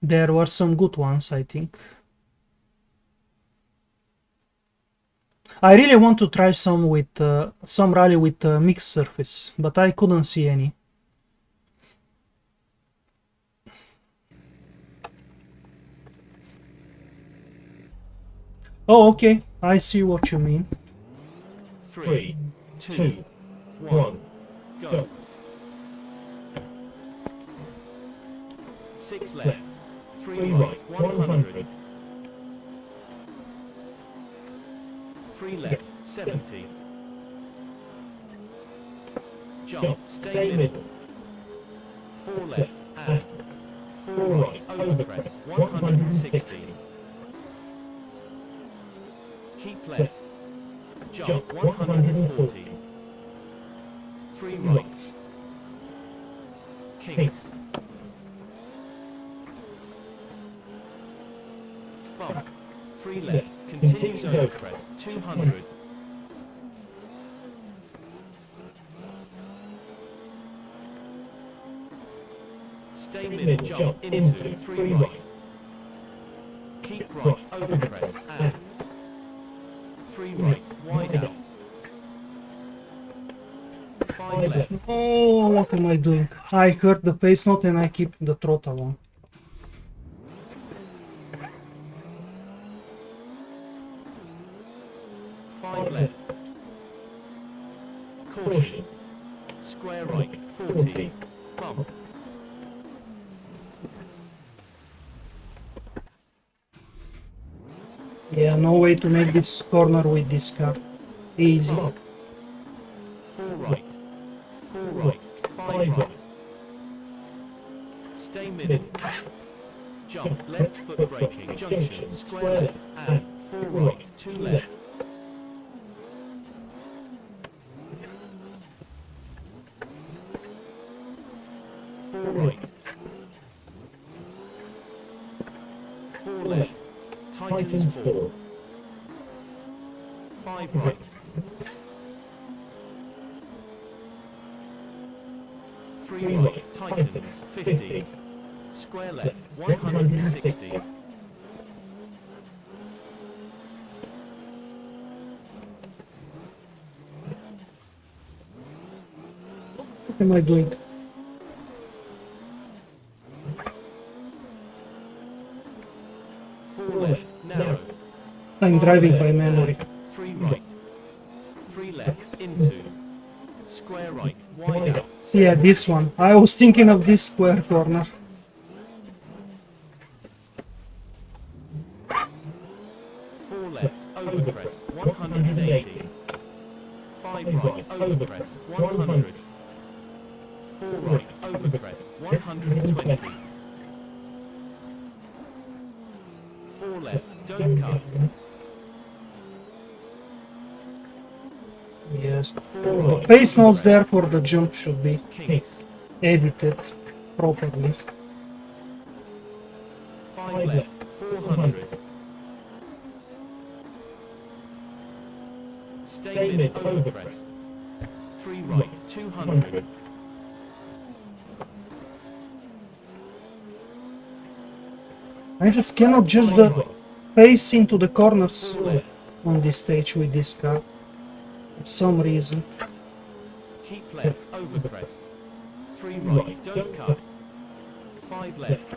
There were some good ones, I think. I really want to try some rally with mixed surface, but I couldn't see any. Oh, okay, I see what you mean. 3, 2, 1, go. 6 left, 3 right, 100. 3 left, 70. Jump, stay middle. 4 left, and 4 right, over crest, 160. Keep left. Jump, 140. 3 right. Kinks. Bump. 3 left. Continues over crest. 200. Stay mid, jump into 3 right. Keep right, over crest, and 3 right, wide out. 5 left, Oh, what am I doing? I heard the pace note and I keep the throttle on. five left. Caution. Square right, 40. Bump. Yeah, no way to make this corner with this car. Easy. 4 right. 4 right. 5 right. Stay middle. Jump, left foot braking, junction, square left, and 4 right, 2 left. 4 right. 4 left. Tightens 4. 5 right. 3 right. Tightens 50. Square left 160. What am I doing? Left, narrow. I'm driving by memory. 3 right. 3 left, into. Square right, wide out. Yeah, this one. I was thinking of this square corner. 4 left, over crest, 180. 5 right, over crest, 100. 4 right, over crest, 120. 4 left, don't cut. Yes. 4 right, Pace notes there for the jump should be kinks. edited properly. 5 left, 400. Stay mid, over crest. 3 right, 200. I just cannot judge the pace into the corners 4 left. on this stage with this car. For some reason. Keep left, over crest. 3 right, don't cut. 5 left.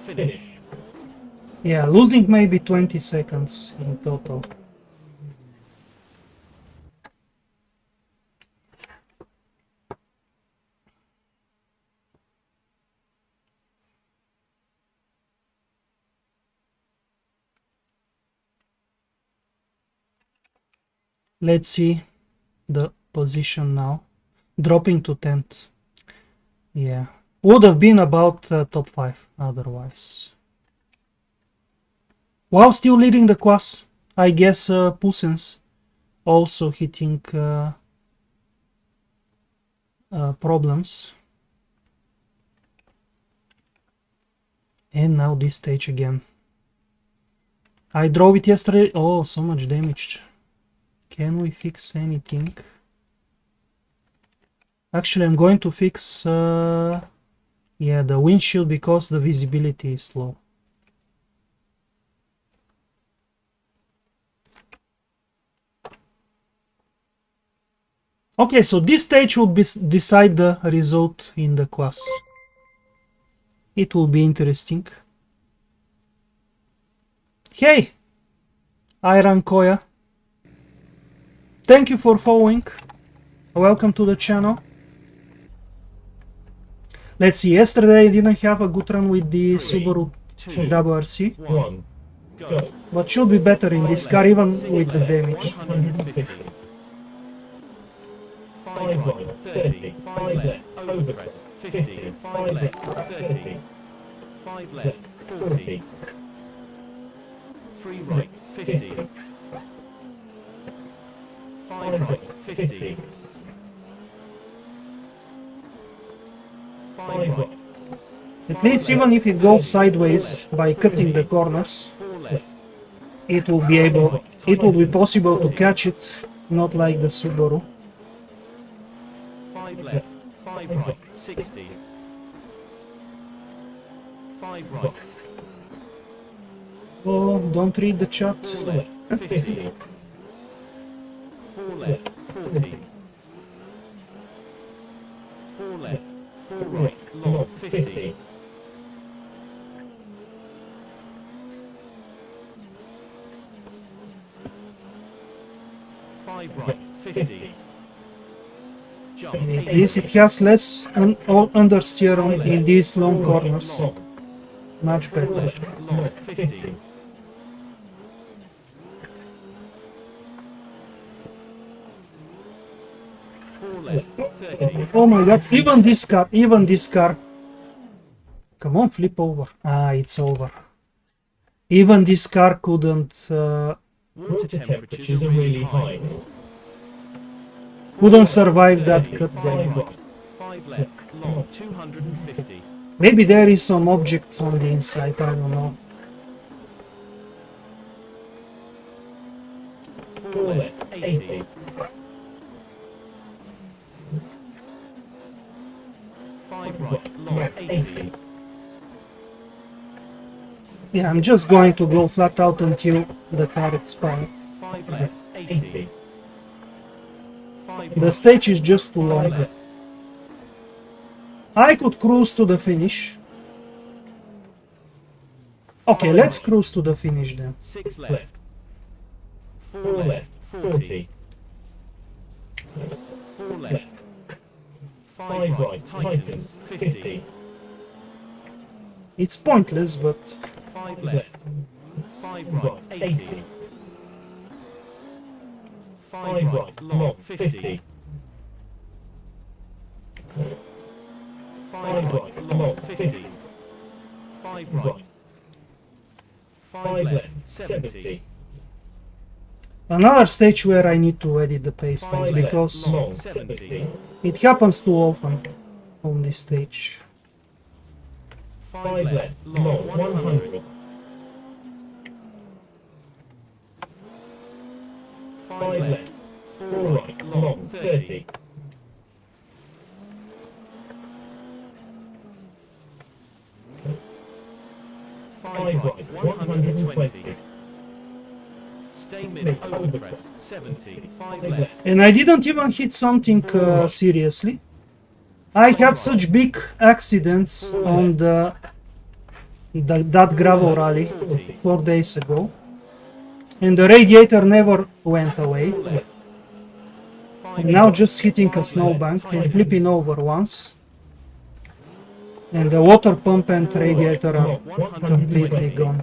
Finish. Yeah, losing maybe 20 seconds in total. Let's see the position now. Dropping to 10th. Yeah. Would have been about top 5 otherwise. While still leading the class, I guess Pussens also hitting problems. And now this stage again. I drove it yesterday. Oh, so much damage. Can we fix anything? Actually, I'm going to fix yeah, the windshield because the visibility is low. Okay, so this stage will decide the result in the class. It will be interesting. Hey, Iron Koya. Thank you for following. Welcome to the channel. Let's see, yesterday I didn't have a good run with the Subaru WRC, 1. Go. but should be better in this car even with the damage. 150. 5 right, 30. 5 left, over crest, 50. 5 left, 30. 5 left, 40. 3 right, 50. 5 right, 50. 5 right. At least even if it goes sideways by cutting the corners, 4 left. it will be possible to catch it, not like the Subaru. 5 left. 5 right, 60. 5 right. Oh, don't read the chat. 4 left, 50. 4 left, 40. 4 left, 4 right, long, 50. 5 right, 50. Jump, At 80. least it has less understeer in these long corners. Long, Much 4 better. left, long, 50. 4 left, 30. Oh my god, even this car. Come on, flip over. Ah, it's over. Even this car couldn't Water temperatures are really high. survive that cut 5 there. right, 5 left, long, 250. Maybe there is some object on the inside, I don't know. 4 left, 80. 5 right, long, 80. Yeah, I'm just going to go flat out until the car expires. 5 left, 80. 5 The right, stage is just too long. left. I could cruise to the finish. Okay, let's cruise to the finish then. 6 left. 4 left, 40. 4 left. 5 right, tightens, 50. It's pointless, but 5 left. 5 right, 80. 5 right, long, 50. 5 right, long, 50. 5 right. 5 left, 70. another stage where I need to edit the pace 5 times left, because long, 70. it happens too often on this stage. 5 left, long, 100. 5 left, 4 right, long, 30. 5 right, 120. Stay mid, overcrest, 70. 5 left, And I didn't even hit something seriously. I had such big accidents on that gravel rally 4 days ago, and the radiator never went away. 4 left. 5 And now just hitting a snowbank and flipping over once, and the water pump and radiator are completely gone.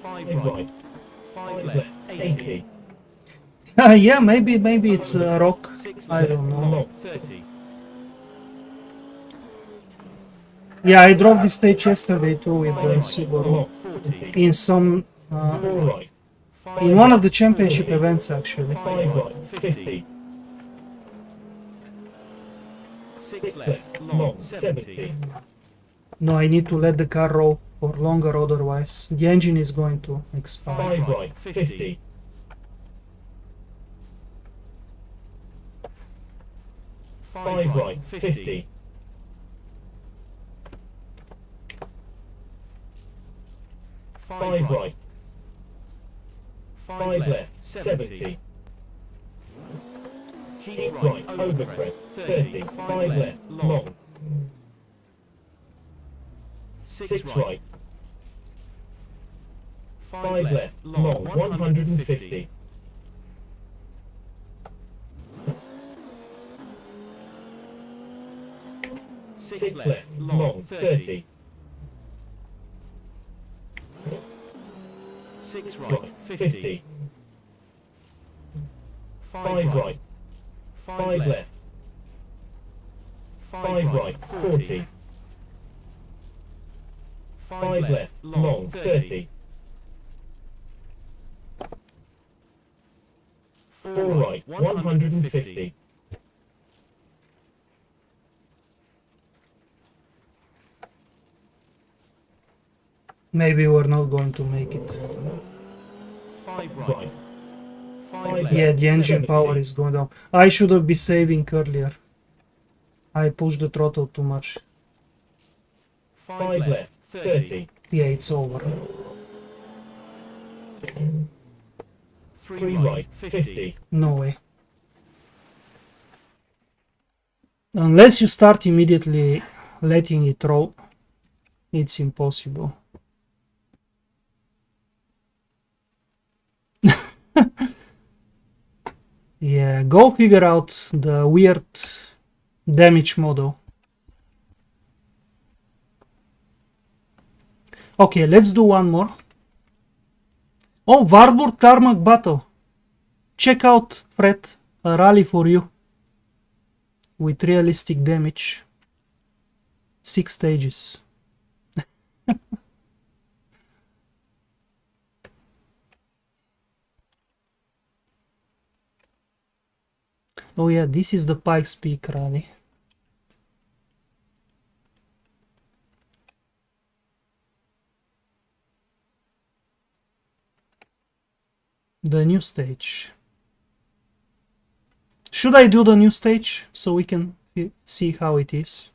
5 right, 5 left, 80. Yeah, maybe it's a rock. 6 I left, don't know. long, 30. Yeah, I drove this stage yesterday too with the 5 right, Subaru long, 40. in some 4 right, 5 in one of the championship events actually. 5 right, 50. 6 left, long, 70. No, I need to let the car roll for longer, otherwise the engine is going to expire. 5 right, 50. 5 right, 50. 5 right. 5 left, 70. Keep right, overcrest, 30. 5 left, long. 6 right. 5 left, long, 150. 6 left, long, 30. 6 right, 50. 5 right. 5 left. 5 right, 40. 5 left, long, 30. 4 right, 150. Maybe we're not going to make it. 5 right. 5 left. Yeah, the engine 70. power is going down. I should have been saving earlier. I pushed the throttle too much. 5 left, 30. Yeah, it's over. 3 right, 50. No way. Unless you start immediately letting it roll, it's impossible. Yeah, go figure out the weird damage model. Okay, let's do one more. Oh, Warburg Tarmac Battle. Check out, Fred, a rally for you. With realistic damage. 6 stages. Oh yeah, this is the Pikes Peak rally. The new stage. Should I do the new stage so we can see how it is?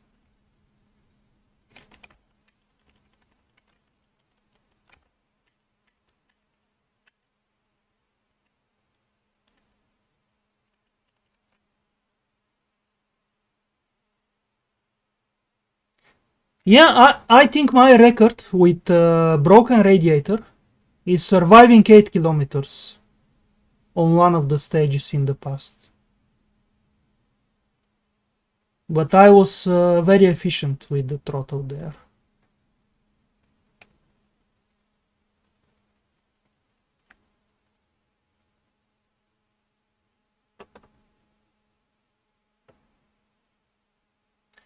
Yeah, I think my record with broken radiator is surviving 8 kilometers on one of the stages in the past. But I was very efficient with the throttle there.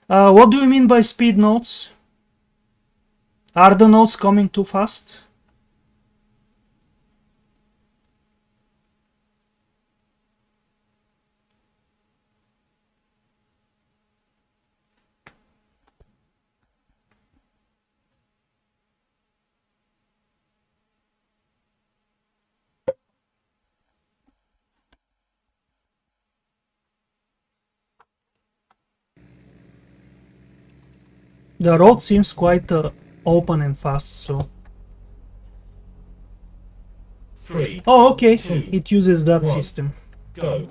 What do you mean by speed notes? Are the notes coming too fast? The road seems quite open and fast, so... 3. Oh, okay, 2, it uses that 1. system. Go.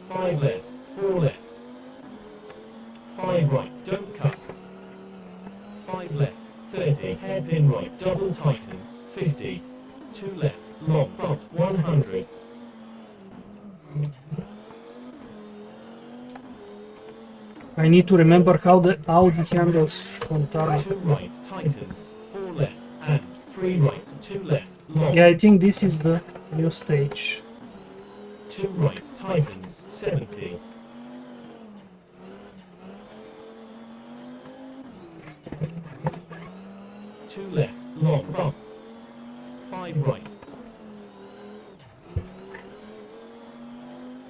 5 left, 4 left. 5 right, don't cut. 5 left, 30. Hairpin right, double tightens, 50. 2 left, long, bump, 100. I need to remember how the Audi handles on tarmac. 2 right, tightens, 4 left, and 3 right, 2 left, long. Yeah, I think this is the new stage. 2 right, tightens, 70. 2 left, long, bump. 5 right.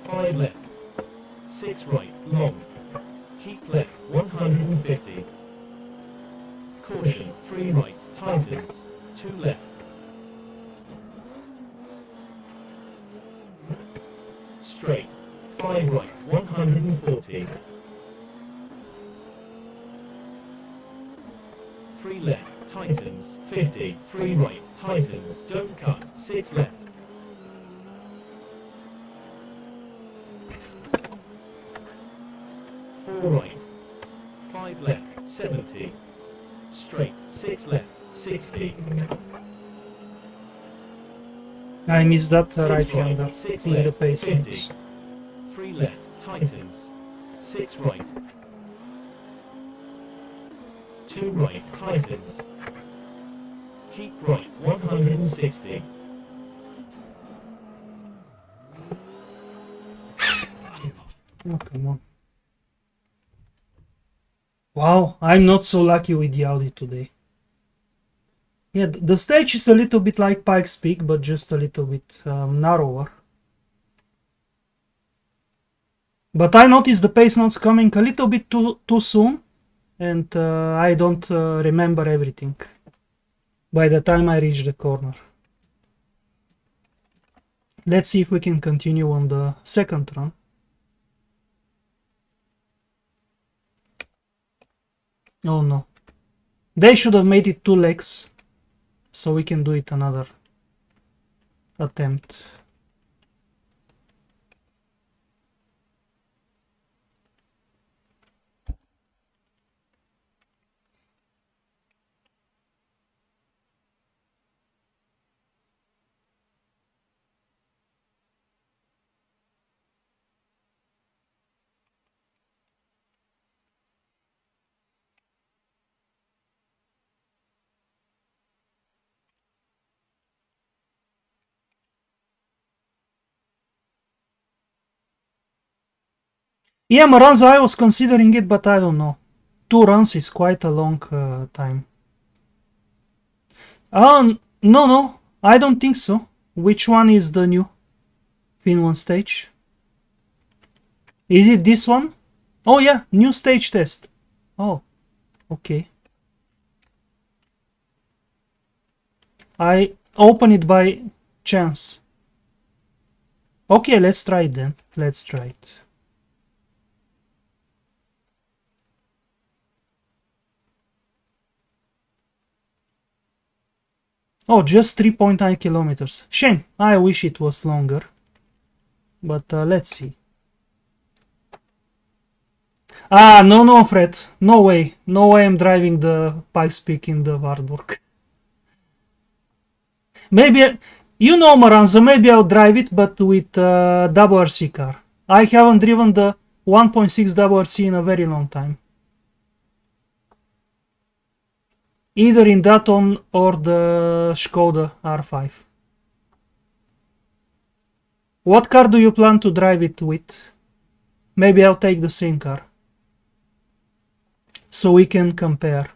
5 left. 6 right, long. Keep left, 150. Caution, 3 right, tightens, 2 left. Straight, 5 right, 140. 3 left, tightens, 50. 3 right, tightens, don't cut, 6 left. 4 right, 5 left, 70. Straight, 6 left, 60. I missed that 6 right hander 6 in the left, pacements. 50. 3 left, tightens. 6 right. 2 right, tightens. Keep right, 160. Oh, come on. Wow, I'm not so lucky with the Audi today. Yeah, the stage is a little bit like Pikes Peak, but just a little bit narrower. But I noticed the pace notes coming a little bit too soon, and I don't remember everything by the time I reach the corner. Let's see if we can continue on the second run. Oh no. They should have made it 2 legs, so we can do it another attempt. Yeah, Maranza, I was considering it, but I don't know. 2 runs is quite a long time. No, I don't think so. Which one is the new Finland stage? Is it this one? Oh yeah, new stage test. Oh, okay. I open it by chance. Okay, let's try it then. Let's try it. Oh, just 3.9 kilometers. Shame, I wish it was longer. But let's see. Ah, no, Fred. No way. No way I'm driving the Pikes Peak in the Wartburg. Maybe, you know, Maranza, maybe I'll drive it, but with WRC car. I haven't driven the 1.6 WRC in a very long time. Either in that one or the Skoda R5. What car do you plan to drive it with? Maybe I'll take the same car, so we can compare.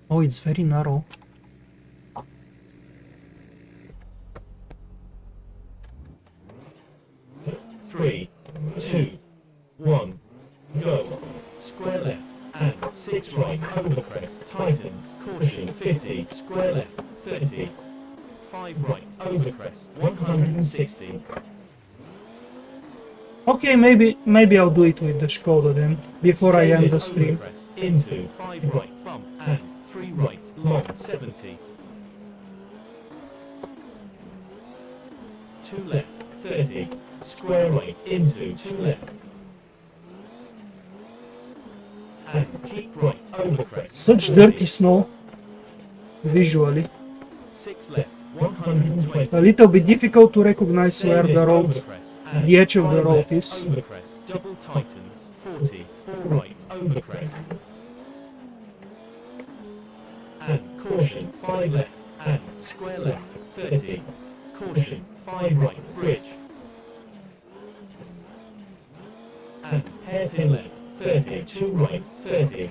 Oh, it's very narrow. Three, two, one, go. Square left and 6 right over crest tightens. Caution 50. Square left 30. 5 right over crest 160. Okay, maybe I'll do it with the Skoda then, before I end the stream. Into 5 right bump and 3 right long 70. 2 left 30. Square right into 2 left. And keep right over crest. Such dirty snow, visually. 6 left 120. A little bit difficult to recognize where the road, the edge of the road is. Over crest, double tightens 40. 4 right over crest. And caution 5 left and square left 30. Caution 5 right bridge. And hairpin left 30. 2 right 30.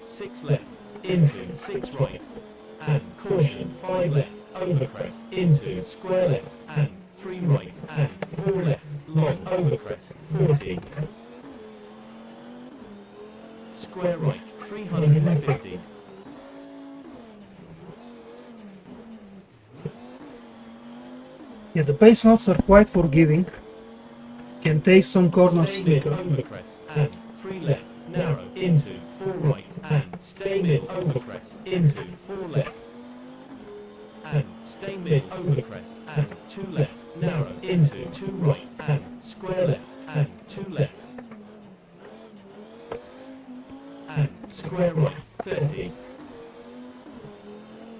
6 left into 6 right. And caution 5 left over crest into square left and 3 right and 4 left long over crest 40. Square right 350. Yeah, the pace notes are quite forgiving. Can take some corners Stay mid quicker. over crest and 3 left narrow into 4 right and stay mid over crest into 4 left. And stay mid over crest and 2 left narrow into 2 right and square left and 2 left. And square right 30.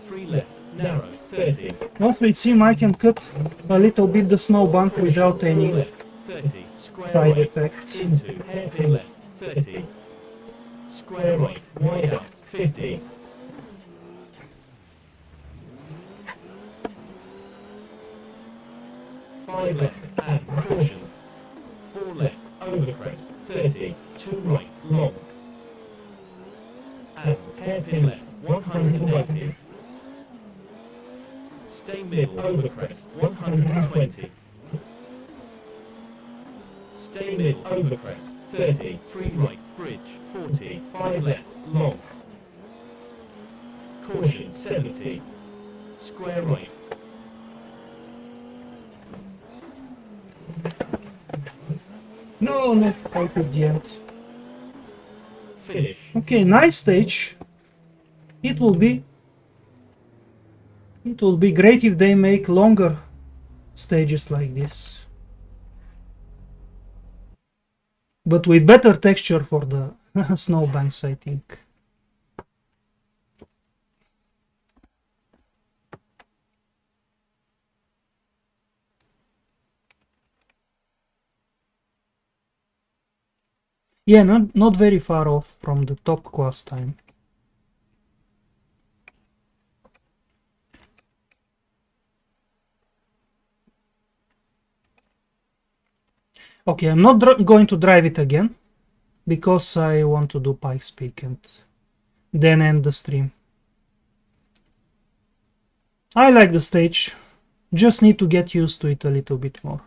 3 left narrow 30. Also, it seems I can cut a little bit the snow bank without 4 any left 30. square side right, effect. into hairpin left, 30, square right, wide up, 50, five left, and caution, 4 left, over crest, 30, 2 right, long, and hairpin left, 180, stay middle, over crest, 120, stay middle, over crest, 30, 3 right, bridge, 40, 5 left, long, caution, 70, square right, No, not quite at the end. finish. Okay, nice stage. It will be great if they make longer stages like this, but with better texture for the snowbanks, I think. Yeah, not very far off from the top quest time. Okay, I'm not going to drive it again because I want to do Pikes Peak and then end the stream. I like the stage, just need to get used to it a little bit more.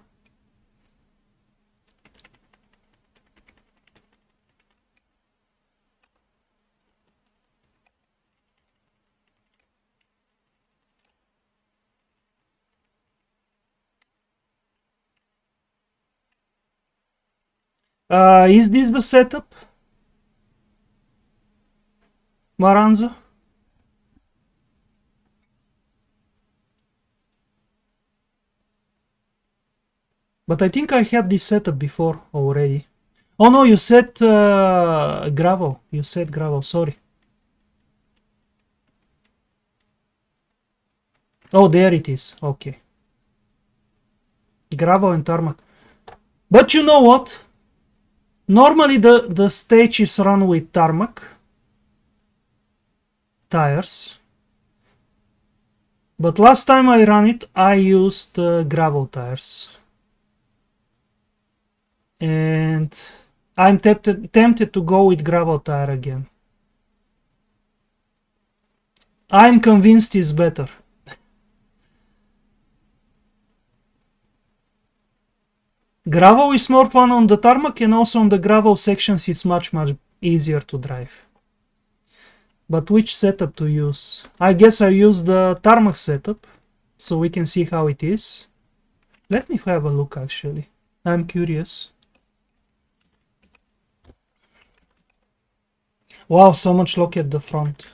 Is this the setup, Maranza? But I think I had this setup before already. Oh no, you said gravel. You said gravel, sorry. Oh, there it is. Okay. Gravel and tarmac. But you know what? Normally the stage is run with tarmac tires. But last time I ran it, I used gravel tires. And I'm tempted to go with gravel tire again. I'm convinced it's better. Gravel is more fun on the tarmac, and also on the gravel sections it's much easier to drive. But which setup to use? I guess I use the tarmac setup, so we can see how it is. Let me have a look actually. I'm curious. Wow, so much lock at the front.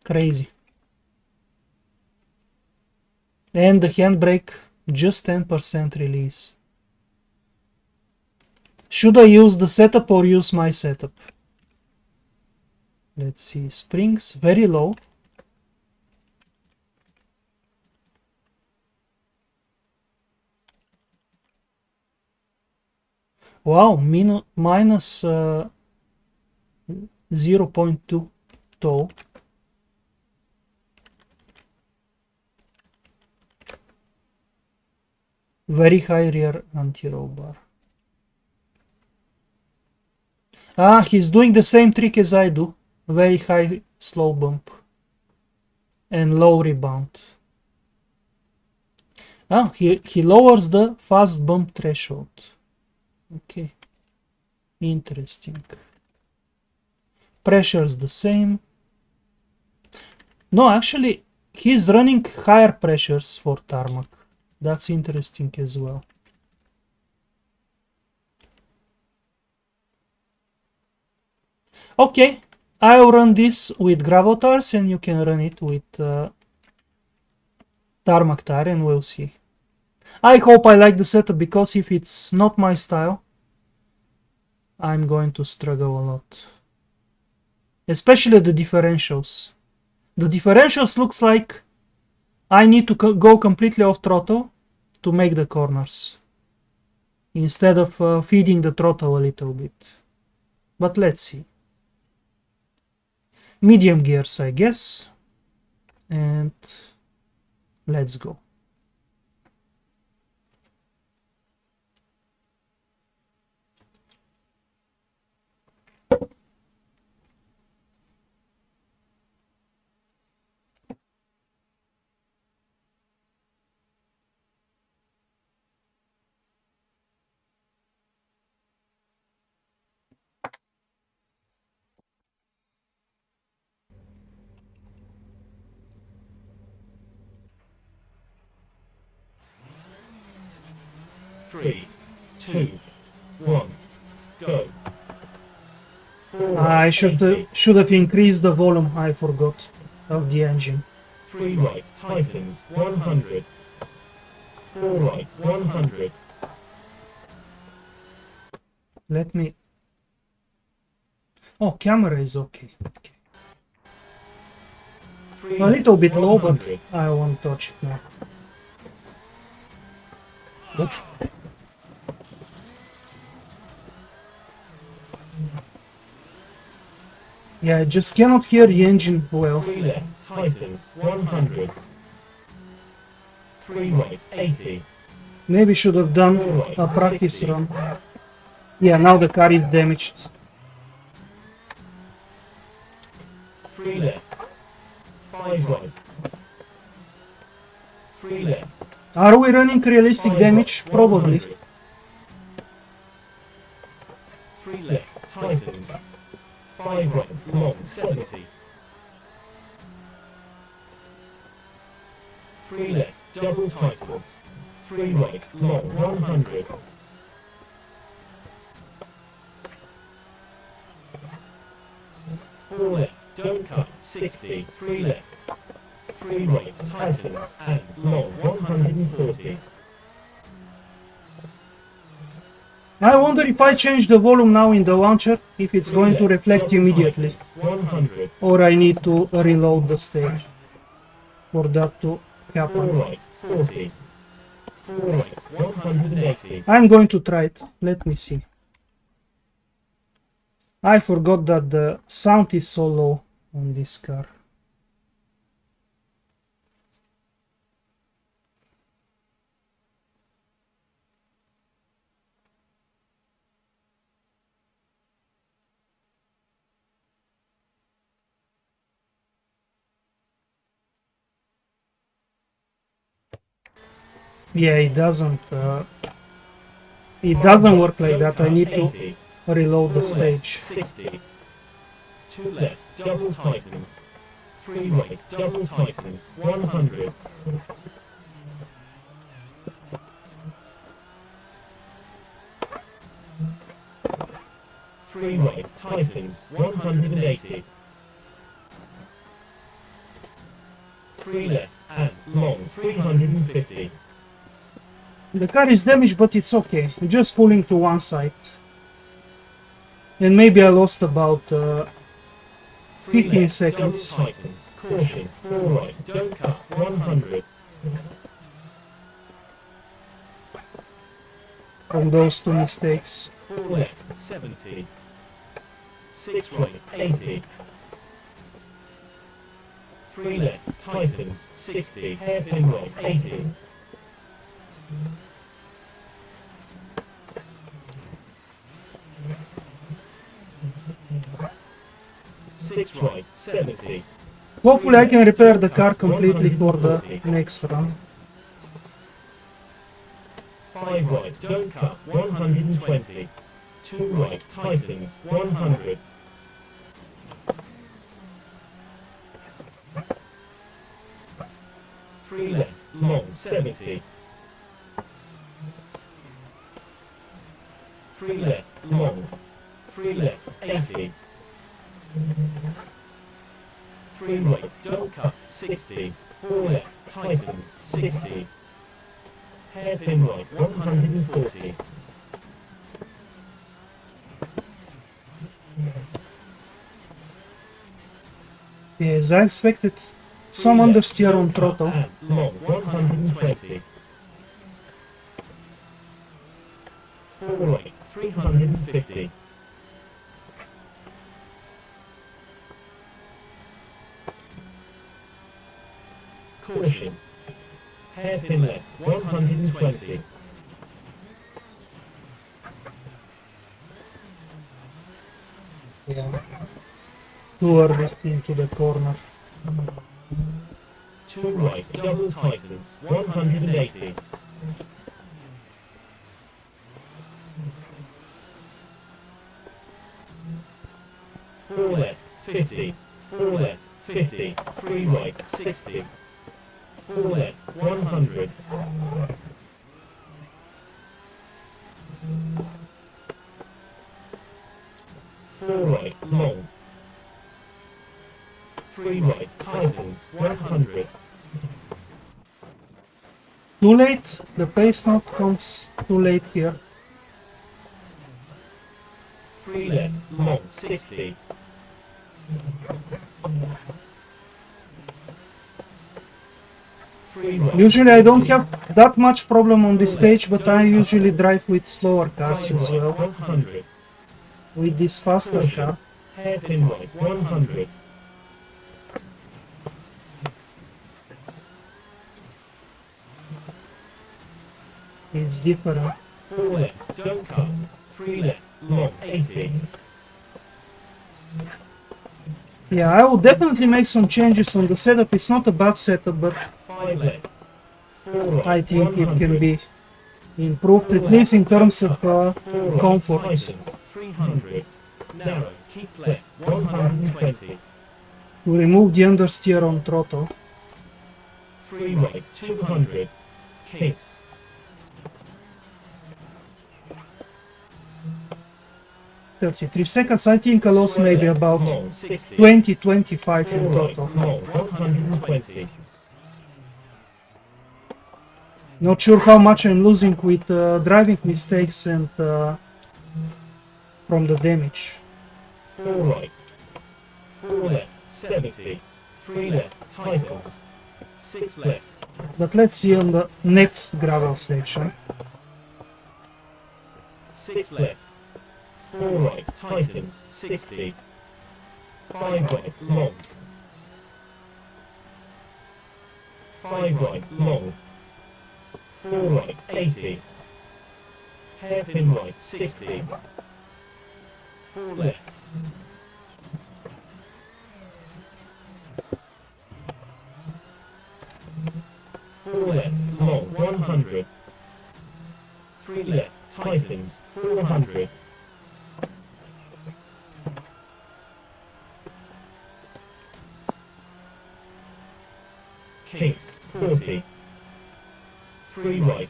Crazy. And the handbrake, just 10% release. Should I use the setup or use my setup? Let's see, springs very low. Wow, minus 0.2 toe. Very high rear anti-roll bar. Ah, he's doing the same trick as I do. Very high slow bump and low rebound. Ah, he lowers the fast bump threshold. Okay, interesting. Pressure's the same. No, actually, he's running higher pressures for tarmac. That's interesting as well. Okay, I'll run this with gravel tires and you can run it with tarmac tire and we'll see. I hope I like the setup, because if it's not my style, I'm going to struggle a lot. Especially the differentials. The differentials looks like I need to go completely off throttle to make the corners. instead of feeding the throttle a little bit. But let's see. Medium gears, I guess. And let's go. Three, two, one, go. I should have increased the volume, I forgot, of the engine. 3 right, tightens, 100. 4 right, 100. Let me... Oh, camera is okay. 3 A little bit low, but 100. I won't touch it now. Oops. Yeah, I just cannot hear the engine well. 3 left, tightens, 100. 3 right, 80. Maybe should have done a practice run. Yeah, now the car is damaged. 3 left. 5 right. 3 left. Are we running realistic 5 damage? right, Probably. 100. 3 left, tightens. 5 right, long, 70. 3 left, double tightens. 3 right, long, 100. 4 left, don't cut, 60. 3 left. 3 right, tightens, and long, 140. I wonder if I change the volume now in the launcher, if it's going to reflect immediately. 100. Or I need to reload the stage for that to 4 happen. right, 40. 4 right, 180. I'm going to try it. Let me see. I forgot that the sound is so low on this car. Yeah, it doesn't work like that. I need to 80. reload the 4 stage. left, 60. 2 left, double tightens. 3 right, double tightens. 100. 3 right, tightens. 180. 3 left, and long, 350. The car is damaged, but it's okay. I'm just pulling to one side. And maybe I lost about 15 seconds. Double tightens. Caution, 4 right, don't cut. 100. From those two mistakes. 4 left, 70. 6 right, 80. 3 left, tightens, 60. Hairpin right, 80. 6 right, 70. Hopefully I can repair the car completely for the next run. 5 right, don't cut, 120. 2 right, tightens, 100. 3 left, long, 70. 3 left, long. 3 left, 80. 3 right, don't cut, 60. 4 left, tightens, 60. Hairpin right, 140. Yes, I expected some understeer on throttle. And long, 120. 4 right, 350. Caution. Hairpin left, 120. Yeah. Too early into the corner. 2 right, double tightens, 180. 4 left, 50. 4 left, 50. 3 right, 60. 4 left, 100. 4 right, long. 3 right, tightens, 100. Too late. The pace note comes too late here. 3 left, long, 60. 3 right. Usually I don't have that much problem on this stage, but I usually drive with slower cars 5 as right, well. 100. With this faster car, Hairpin right, 100. it's different. 4 left, don't cut. 3 left, long, 80. Yeah, I will definitely make some changes on the setup. It's not a bad setup, but 5 left, 4 right, I think it can 100. be improved, at least in terms of 4 right, comfort. tightens, 300. Narrow, keep left, 120. To remove the understeer on throttle. 3 right, 200. Kinks. 33 seconds, I think I lost maybe about Long, 60. 20-25 in 4 right, total. long, 120. Not sure how much I'm losing with driving mistakes and from the damage. 4 right, 4 left, 70. 3 left, tightens. 6 left, But let's see on the next gravel section. 6 left. 4 right, tightens, 60. 5 right, long. 5 right, long. 4 right, 80. Hairpin right, 60. 4 left. 4 left, long, 100. 3 left, tightens, 400. Kinks, 40. 3 right,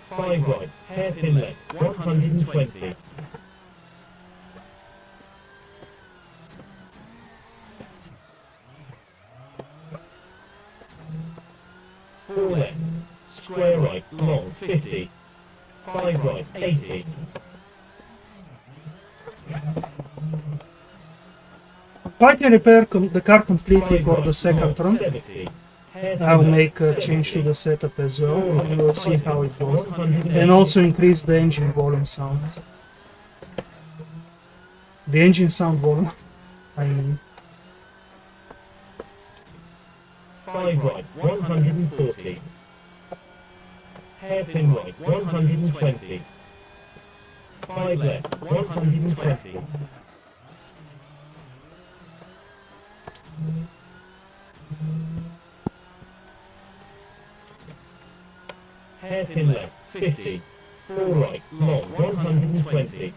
5 right, hairpin left, 120. 4 left, square right, long, 50. 5 right, 80. I can repair the car completely 5 for right, the second long, run. 70. I'll make a change to the setup as well, and we'll see how it goes. And also increase the engine volume sound. The engine sound volume, I mean. 5 right, 140. Hairpin right, 120. 5 left, 120. Hairpin left, 50. 4 right, long, 120.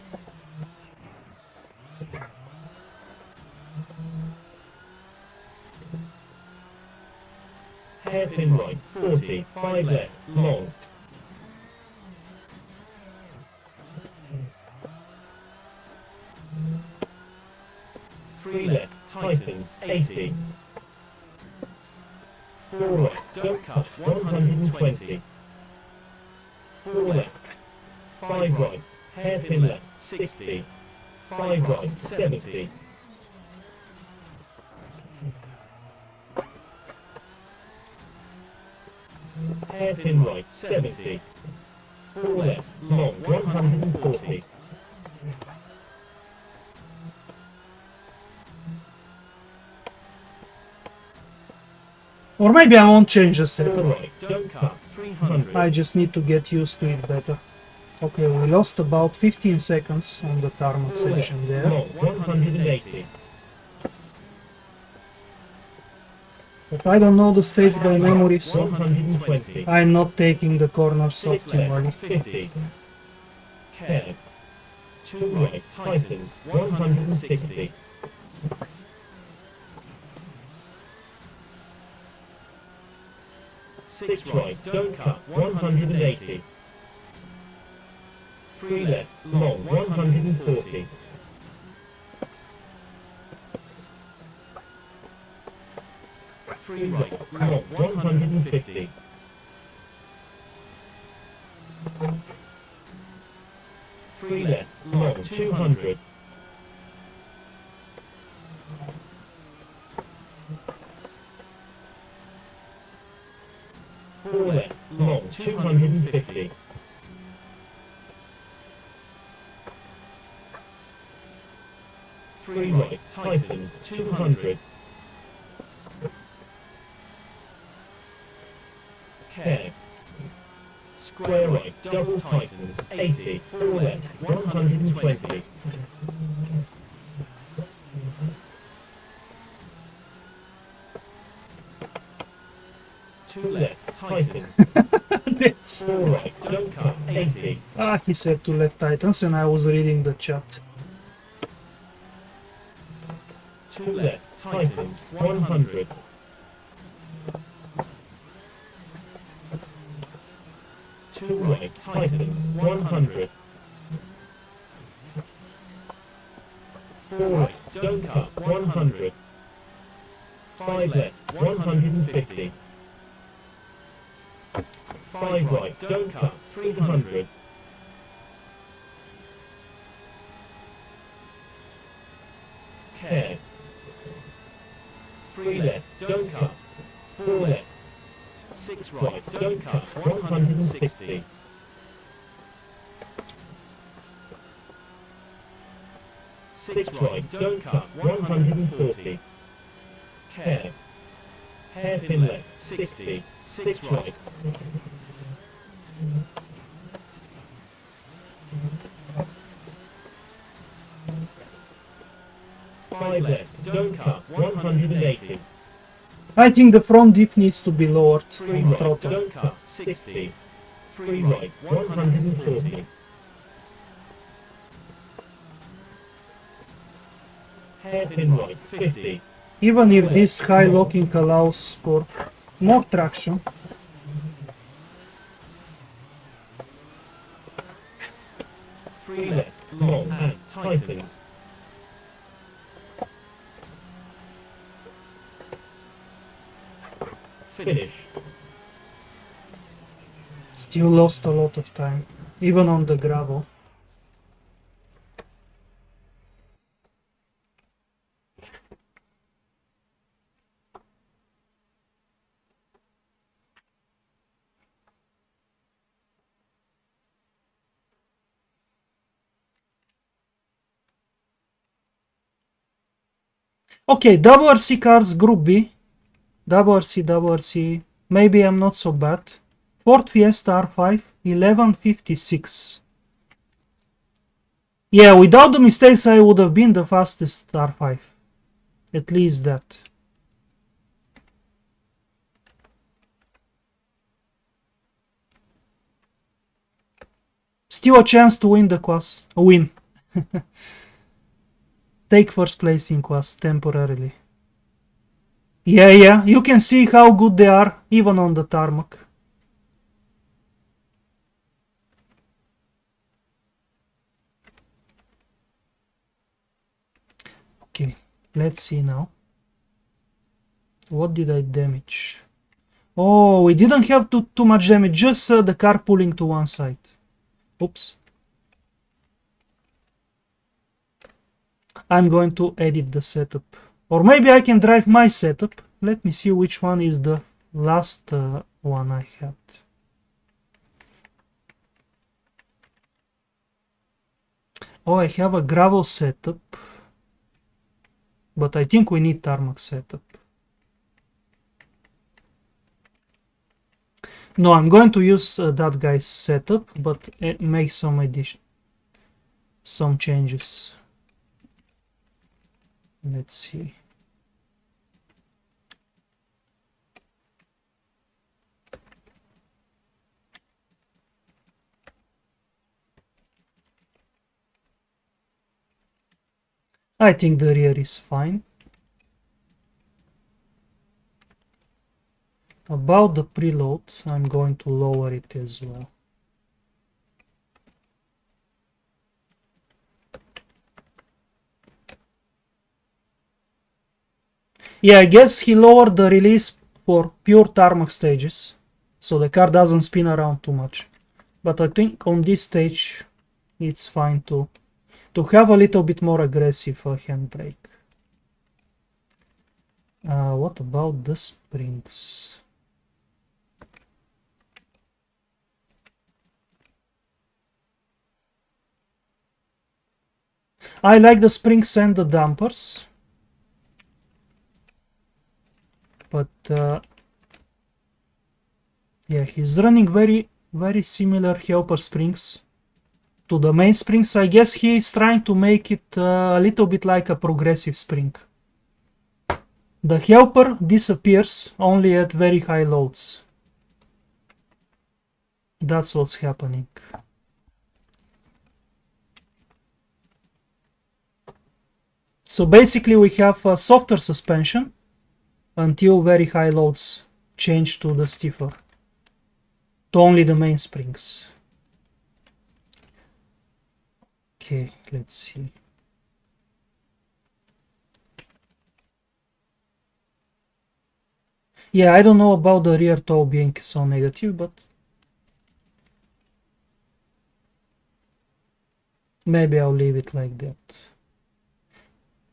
Hairpin right, 40. 5 left, long. 3 left, tightens, 80. 4 right, don't cut, 120. 4 left, 5 right, hairpin left, 60. 5 right, 70. Hairpin right, 70. 4 4 left, long, 140. Or maybe I won't change the 4 setup. right, don't cut, 300. I just need to get used to it better. Okay, we lost about 15 seconds on the tarmac 4 left, section there. long, 180. But I don't know the stage by memory, so 120. I'm not taking the corners 6 optimally. left, 50. Cab. 2 right, tightens, 160. 6 right, don't cut, 180. 3 left, long, 140. 3 right, long, 150. 3 left, long, 200. 4 left, long, 250. 3 right, tightens, 200. Cab. Square right, double tightens, 80. 4 left, 120. 2 left, tightens. That's... 4 right, don't cut, 80. He said to left tightens and I was reading the chat. 2 left, tightens, 100. 2 right, tightens, 100. 4 right, don't cut, 100. 5 left, 150. 5 right, don't cut, 300. Cab. 3 left, don't cut, 4 left. 6 right, don't cut, 160. 6 right, don't cut, 140. Cab. Hairpin left, 60. 6 right. 5 left, don't cut, 180. I think the front diff needs to be lowered 3 on right, throttle. don't cut, 60. 3 right, 140. Hairpin right, 50. Even if this high locking allows for more traction, 3 left, long, and tightens. Finish. still lost a lot of time, even on the gravel. Okay, WRC cars Group B. WRC, maybe I'm not so bad. Ford Fiesta R5, 11:56. Yeah, without the mistakes I would have been the fastest R5. At least that. Still a chance to win the class. Win. Take first place in class temporarily. Yeah, you can see how good they are, even on the tarmac. Okay, let's see now. What did I damage? Oh, we didn't have too much damage, just the car pulling to one side. Oops. I'm going to edit the setup. Or maybe I can drive my setup. Let me see which one is the last one I had. Oh, I have a gravel setup. But I think we need tarmac setup. No, I'm going to use that guy's setup, but make some changes. Let's see. I think the rear is fine. About the preload, I'm going to lower it as well. Yeah, I guess he lowered the release for pure tarmac stages, so the car doesn't spin around too much. But I think on this stage, it's fine to have a little bit more aggressive handbrake. What about the springs? I like the springs and the dampers, but yeah, he's running very similar helper springs to the main springs. I guess he's trying to make it a little bit like a progressive spring. The helper disappears only at very high loads. That's what's happening. So basically we have a softer suspension until very high loads change to the stiffer, to only the main springs. Okay, let's see. Yeah, I don't know about the rear toe being so negative, but maybe I'll leave it like that.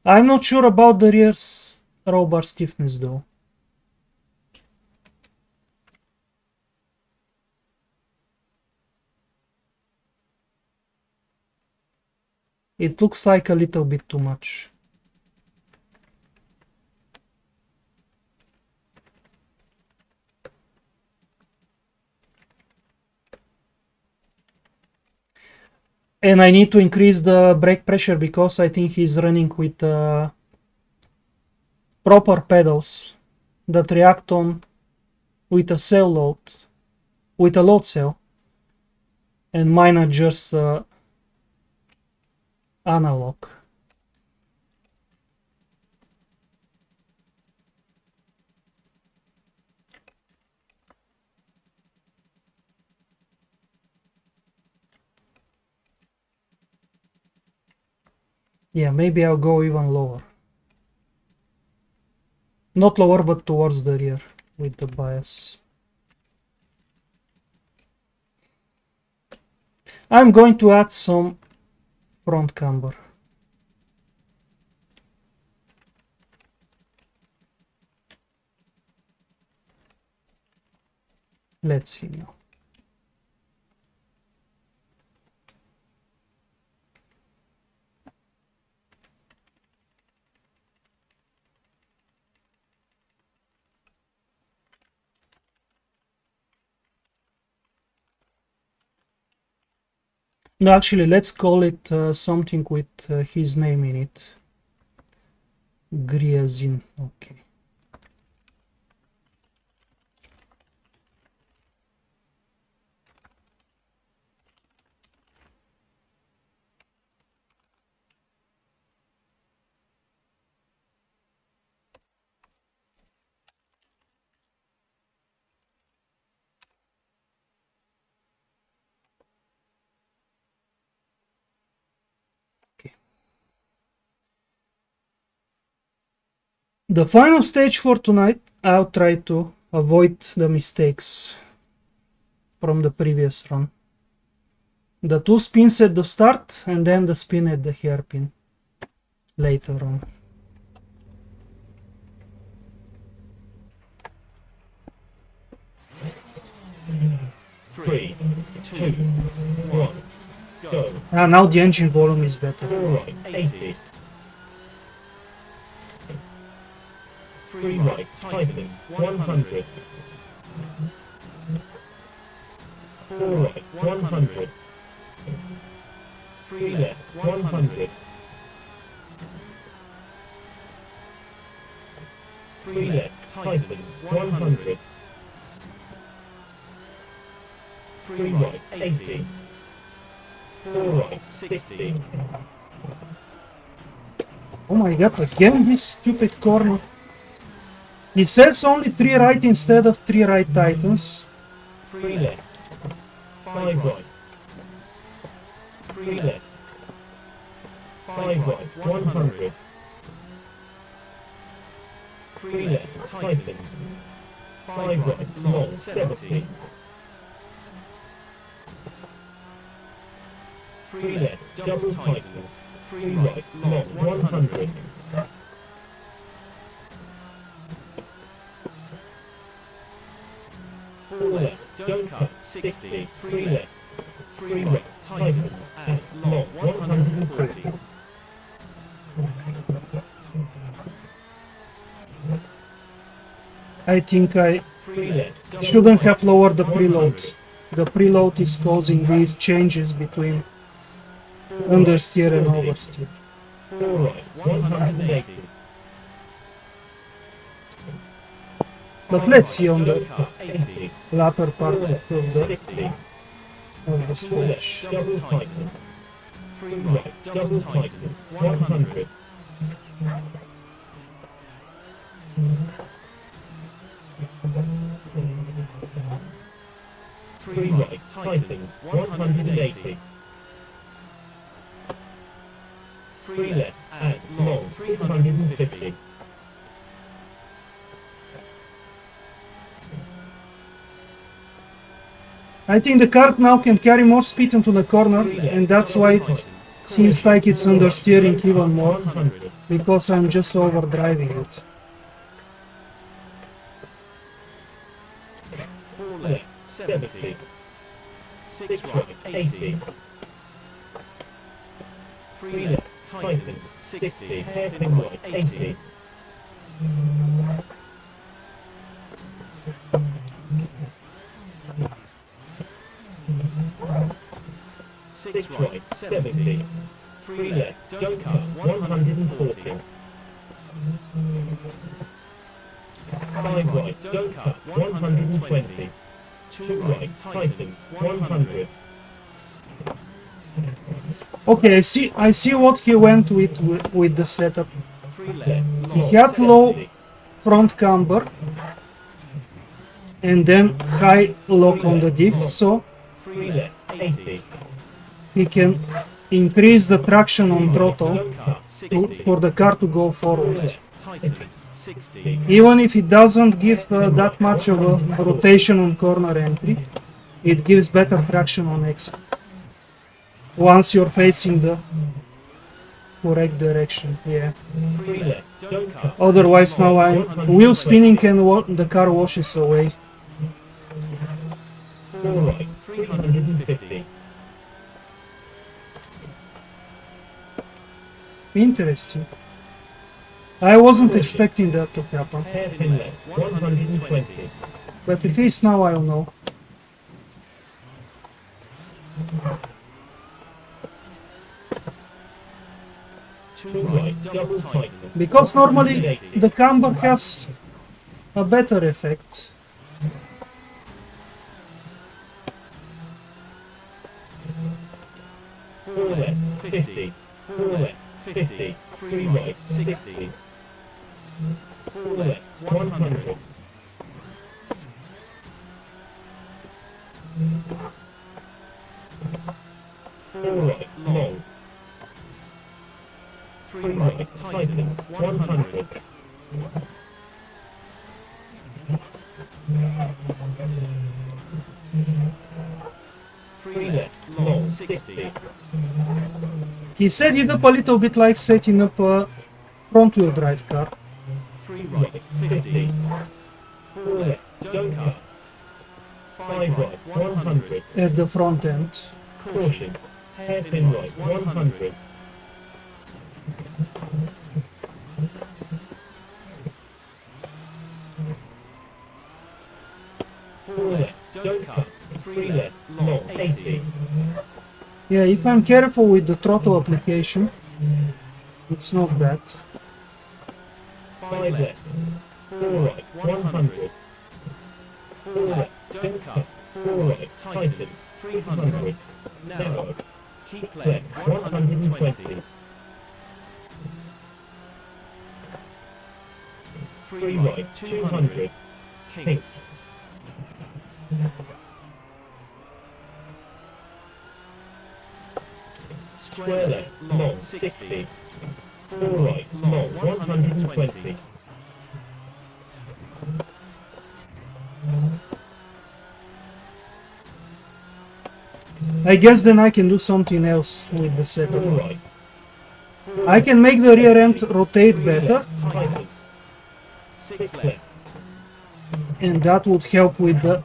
I'm not sure about the rear roll bar stiffness though. It looks like a little bit too much. And I need to increase the brake pressure because I think he's running with proper pedals that react on with a cell load, with a load cell, and mine are just analog. Yeah, maybe I'll go even lower. Not lower, but towards the rear with the bias. I'm going to add some front camber. Let's see now. No, actually, let's call it something with his name in it. Griazin, okay. The final stage for tonight, I'll try to avoid the mistakes from the previous run. The 2 spins at the start and then the spin at the hairpin later on. Three, two, one. go. Now the engine volume is better. 4 right, 80. 3 right, tightens, 100. 4 right, 100. 3 left, 100. 3 left, tightens, 100. 3 right, 80. 4 right, 60. Oh my god, again this stupid corner. It says only 3 right instead of 3 right tightens. 3 left, 5 right. 3 left, 5 right, 100. 3 left, tightens. 5 right, long, 70. 3 left, double tightens. 3 right, long, 100. 4 left, don't cut, 60. 3 left, 3 right, tightens, and long, 140. I think I 3 left, shouldn't have lowered the preload. The preload is causing these changes between understeer and oversteer. 4 right, 180. But let's see on the 80. latter part 4 of left, the 60. stage. Double tightens. 3 right, double tightens, 100. 3 right, tightens, 180. 3 left, and long, 350. I think the car now can carry more speed into the corner, and that's why it seems like it's understeering even more, 100. because I'm just overdriving it. 4 left, 70. 6 right, 80. 3 left, tightens, 60. Hairpin right, 80. 6 right, 70. 3 left, don't cut, 140. 5 right, don't cut, 120. 2 right, tightens, 100. Okay, I see what he went with the setup. 3 left, He long, had low 70. front camber and then high lock on the diff, so 3 left, 80. he can increase the traction on throttle Don't cut, 60. for the car to go forward. Tightens, 60. Even if it doesn't give that much of a rotation on corner entry, it gives better traction on exit once you're facing the correct direction. Yeah. 3 left, don't cut. Otherwise now I'm wheel spinning and the car washes away. 4 right, 350. Interesting. I wasn't expecting that to happen, Hairpin left, 120. but at least now I'll know. Two right, double tightens. Because normally the camber has a better effect. Four left, 50. 4 left, 50. 3 right, 60. 4 left, 100. 4 right, long. 3 right, tightens, 100. 3 left, long, 60. He set it up a little bit like setting up a front-wheel drive car. 3 right, 50. 4 left, don't cut. 5 right, 100. At the front end. Caution, Hairpin right 100. Four left, don't cut. 3 left, long 80. Yeah, if I'm careful with the throttle application, it's not bad. 5 left, 4 right 100. 4 left, don't cut. 4 right, tightens 300. Narrow, keep left 120. 3 right 200. Kinks. Square left, long 60. 4 right, long 120. I guess then I can do something else with the setup. 4 right. I can make the rear end rotate better, Tightens. 6 left. and that would help with the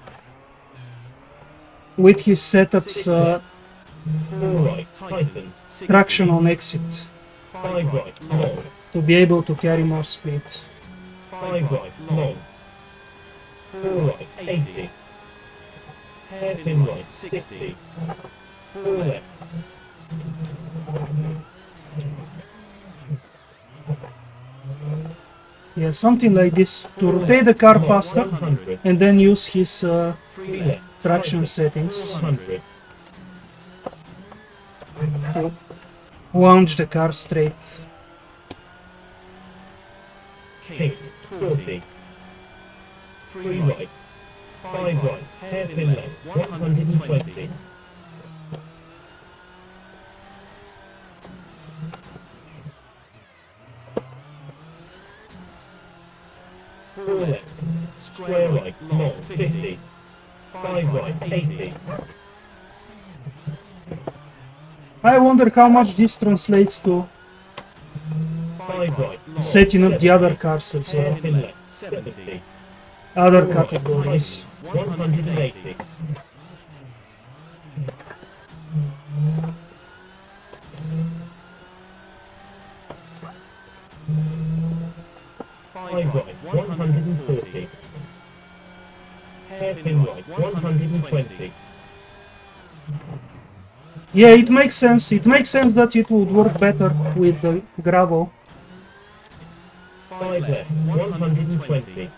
his setup's 4 right, tightens. 60. traction on exit 5 right, long. to be able to carry more speed. 5 right, long. 4 right, 80. Hairpin right, 60. 4 left. Yeah, something like this to rotate the car faster 100. and then use his 3 left. traction settings 100. to launch the car straight. Kinks, 40. 3 right. 5 right. Hairpin left, 120. 4 left. Square right, long 50. 5 right, 80. I wonder how much this translates to 5 right, long setting up the 70. other cars as well, Hairpin left, 70. other 4 right, categories. tightens, 180. 5 right, 140. Hairpin right, 120. Yeah, it makes sense. It makes sense that it would work better with the gravel. 5 left, 120.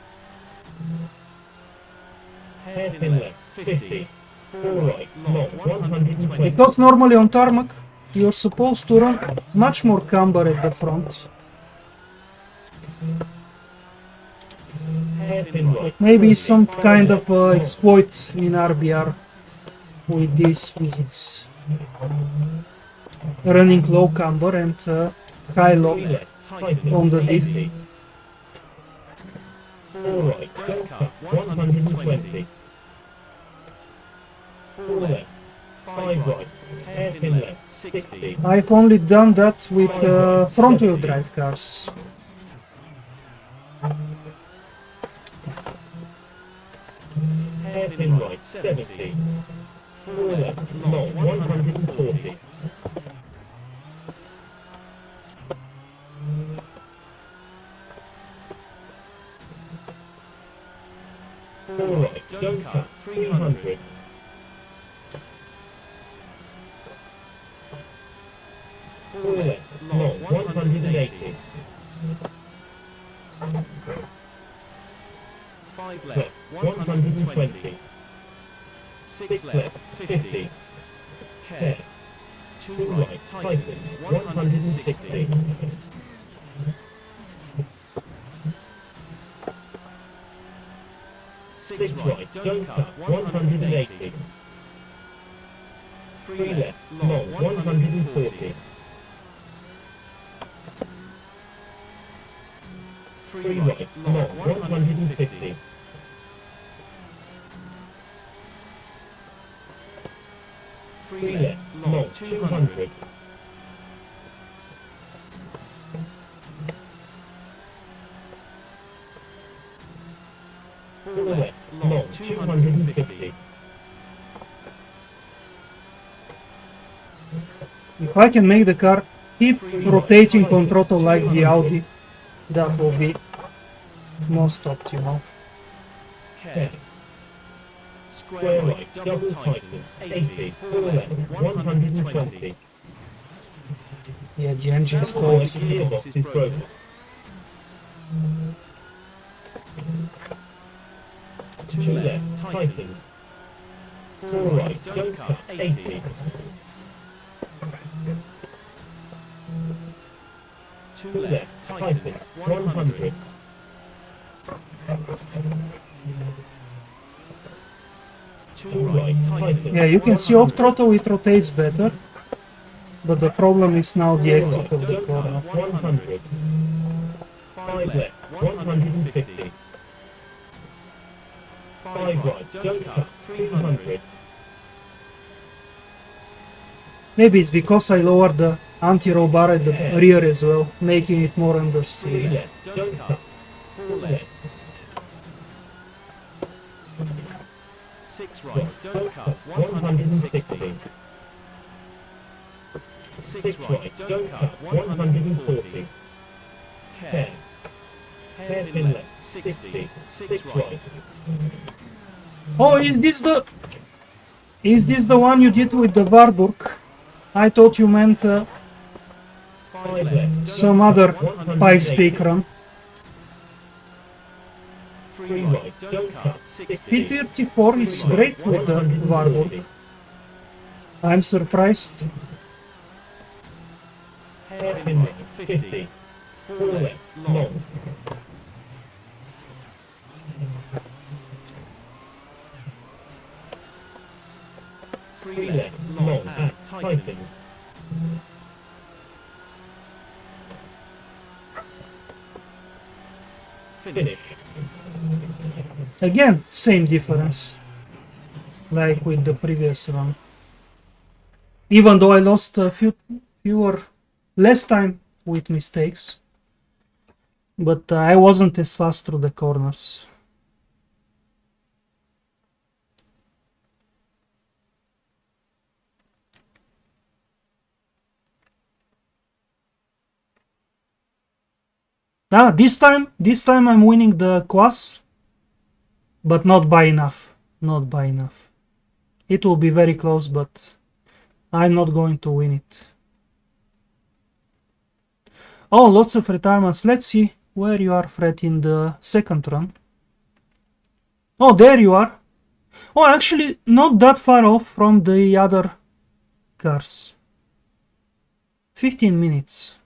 Hairpin left, 50. 4 right, long, 120. Because normally on tarmac, you're supposed to run much more camber at the front. Hairpin right, Maybe 40. some 5 kind left, of long. exploit in RBR with these physics. Running low camber and high 3 lock left, tightens, on the diff. 80. 4 right, don't cut, 120. 4 left, 5 right, hairpin left, 60. I've only done that with front wheel drive cars. Hairpin right, 70. 4 left, long, 140. 4 right, don't cut, 300. 4 left, long, 180. 5 left, 120. 6 left, 50. Care. 2 right, tightens, 160. 6 right, don't cut, 180. 3 left, long, 140. 3 right, long, 150. 3 left, long, 200. 4 left, long, 250. If I can make the car keep rotating on throttle like the Audi, that will be most optimal. Care. Square right, double tightens, 80, 4 left, 120. Yeah, the engine Turbo stalled. right, gearbox is broken. 2 left, tightens. 4 right, don't cut, 80. 2 left, tightens, 100. 2 right, tightens. Yeah, you can see off throttle it rotates better, but the problem is now the exit of the corner. 100. 5 left, 150. 5 right, don't cut, 300. Maybe it's because I lowered the anti-roll bar at the rear as well, making it more 3 understeer. left, don't cut, 4 left. 6 right, don't cut, 160. 6 right, don't cut, 140. Care. Hairpin left, 60. 6 right. Oh, is this the one you did with the Warburg? I thought you meant 5 left, some other pipe speaker. 3 right, don't cut, 60. P34 is great with the Warburg. I'm surprised. Hairpin right, 50. 4 left, long. 3 left, long, and tightens. Finish. Again, same difference, like with the previous run. Even though I lost a less time with mistakes, but I wasn't as fast through the corners. This time I'm winning the quas, but not by enough. Not by enough. It will be very close, but I'm not going to win it. Oh, lots of retirements. Let's see where you are, Fred, in the second run. Oh, there you are. Oh, actually, not that far off from the other cars. 15 minutes.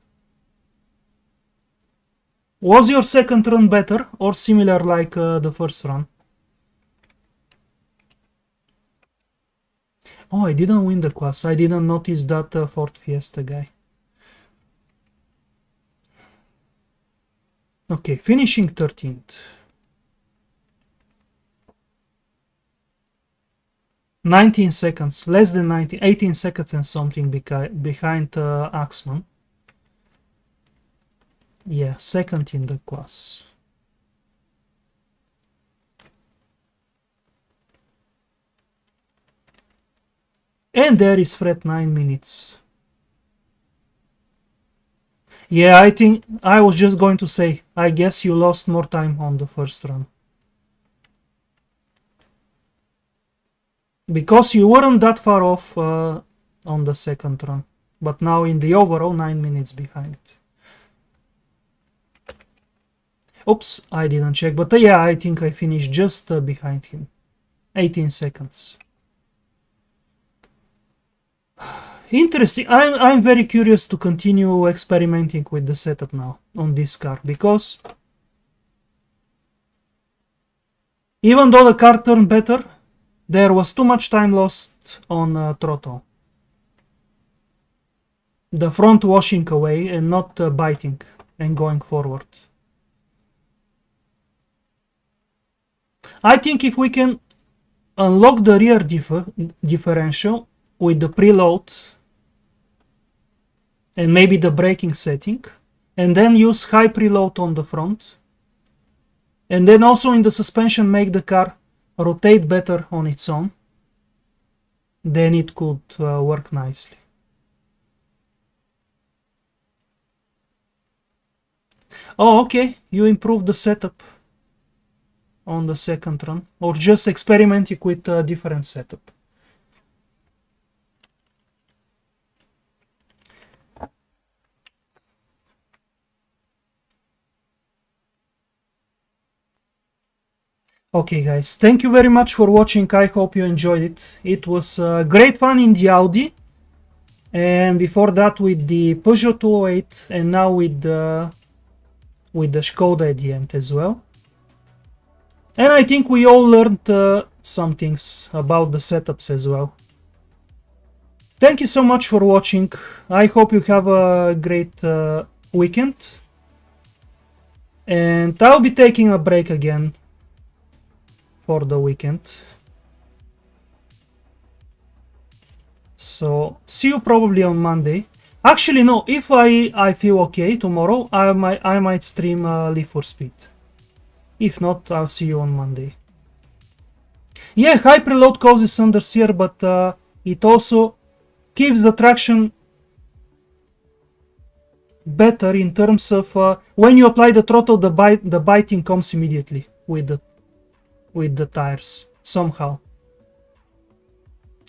Was your second run better or similar like the first run? Oh, I didn't win the quas. I didn't notice that Ford Fiesta guy. Okay, finishing 13th. 19 seconds, less than 19, 18 seconds and something behind Axman. Yeah, second in the quas. And there is Fred, 9 minutes. Yeah, I think I was just going to say, I guess you lost more time on the first run. Because you weren't that far off on the second run. But now in the overall, 9 minutes behind. Oops, I didn't check, but yeah, I think I finished just behind him. 18 seconds. Interesting. I'm very curious to continue experimenting with the setup now on this car, because even though the car turned better, there was too much time lost on throttle. The front washing away and not biting and going forward. I think if we can unlock the rear differential with the preload and maybe the braking setting, and then use high preload on the front, and then also in the suspension make the car rotate better on its own, then it could work nicely. Oh, okay, you improved the setup on the second run, or just experimenting with a different setup. Okay guys, thank you very much for watching. I hope you enjoyed it. It was great fun in the Audi, and before that with the Peugeot 208, and now with the Skoda at the end as well. And I think we all learned some things about the setups as well. Thank you so much for watching. I hope you have a great weekend. And I'll be taking a break again for the weekend. So see you probably on Monday. Actually no, if I feel okay tomorrow, I might stream Leaf for Speed. If not, I'll see you on Monday. Yeah, high preload causes understeer, but it also keeps the traction better in terms of when you apply the throttle, the biting comes immediately with the tires somehow.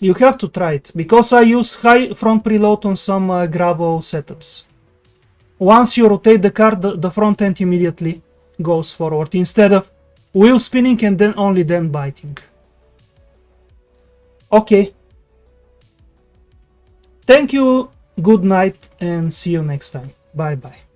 You have to try it, because I use high front preload on some gravel setups. Once you rotate the car, the front end immediately goes forward instead of wheel spinning and then biting. Okay. Thank you, good night, and see you next time. Bye bye.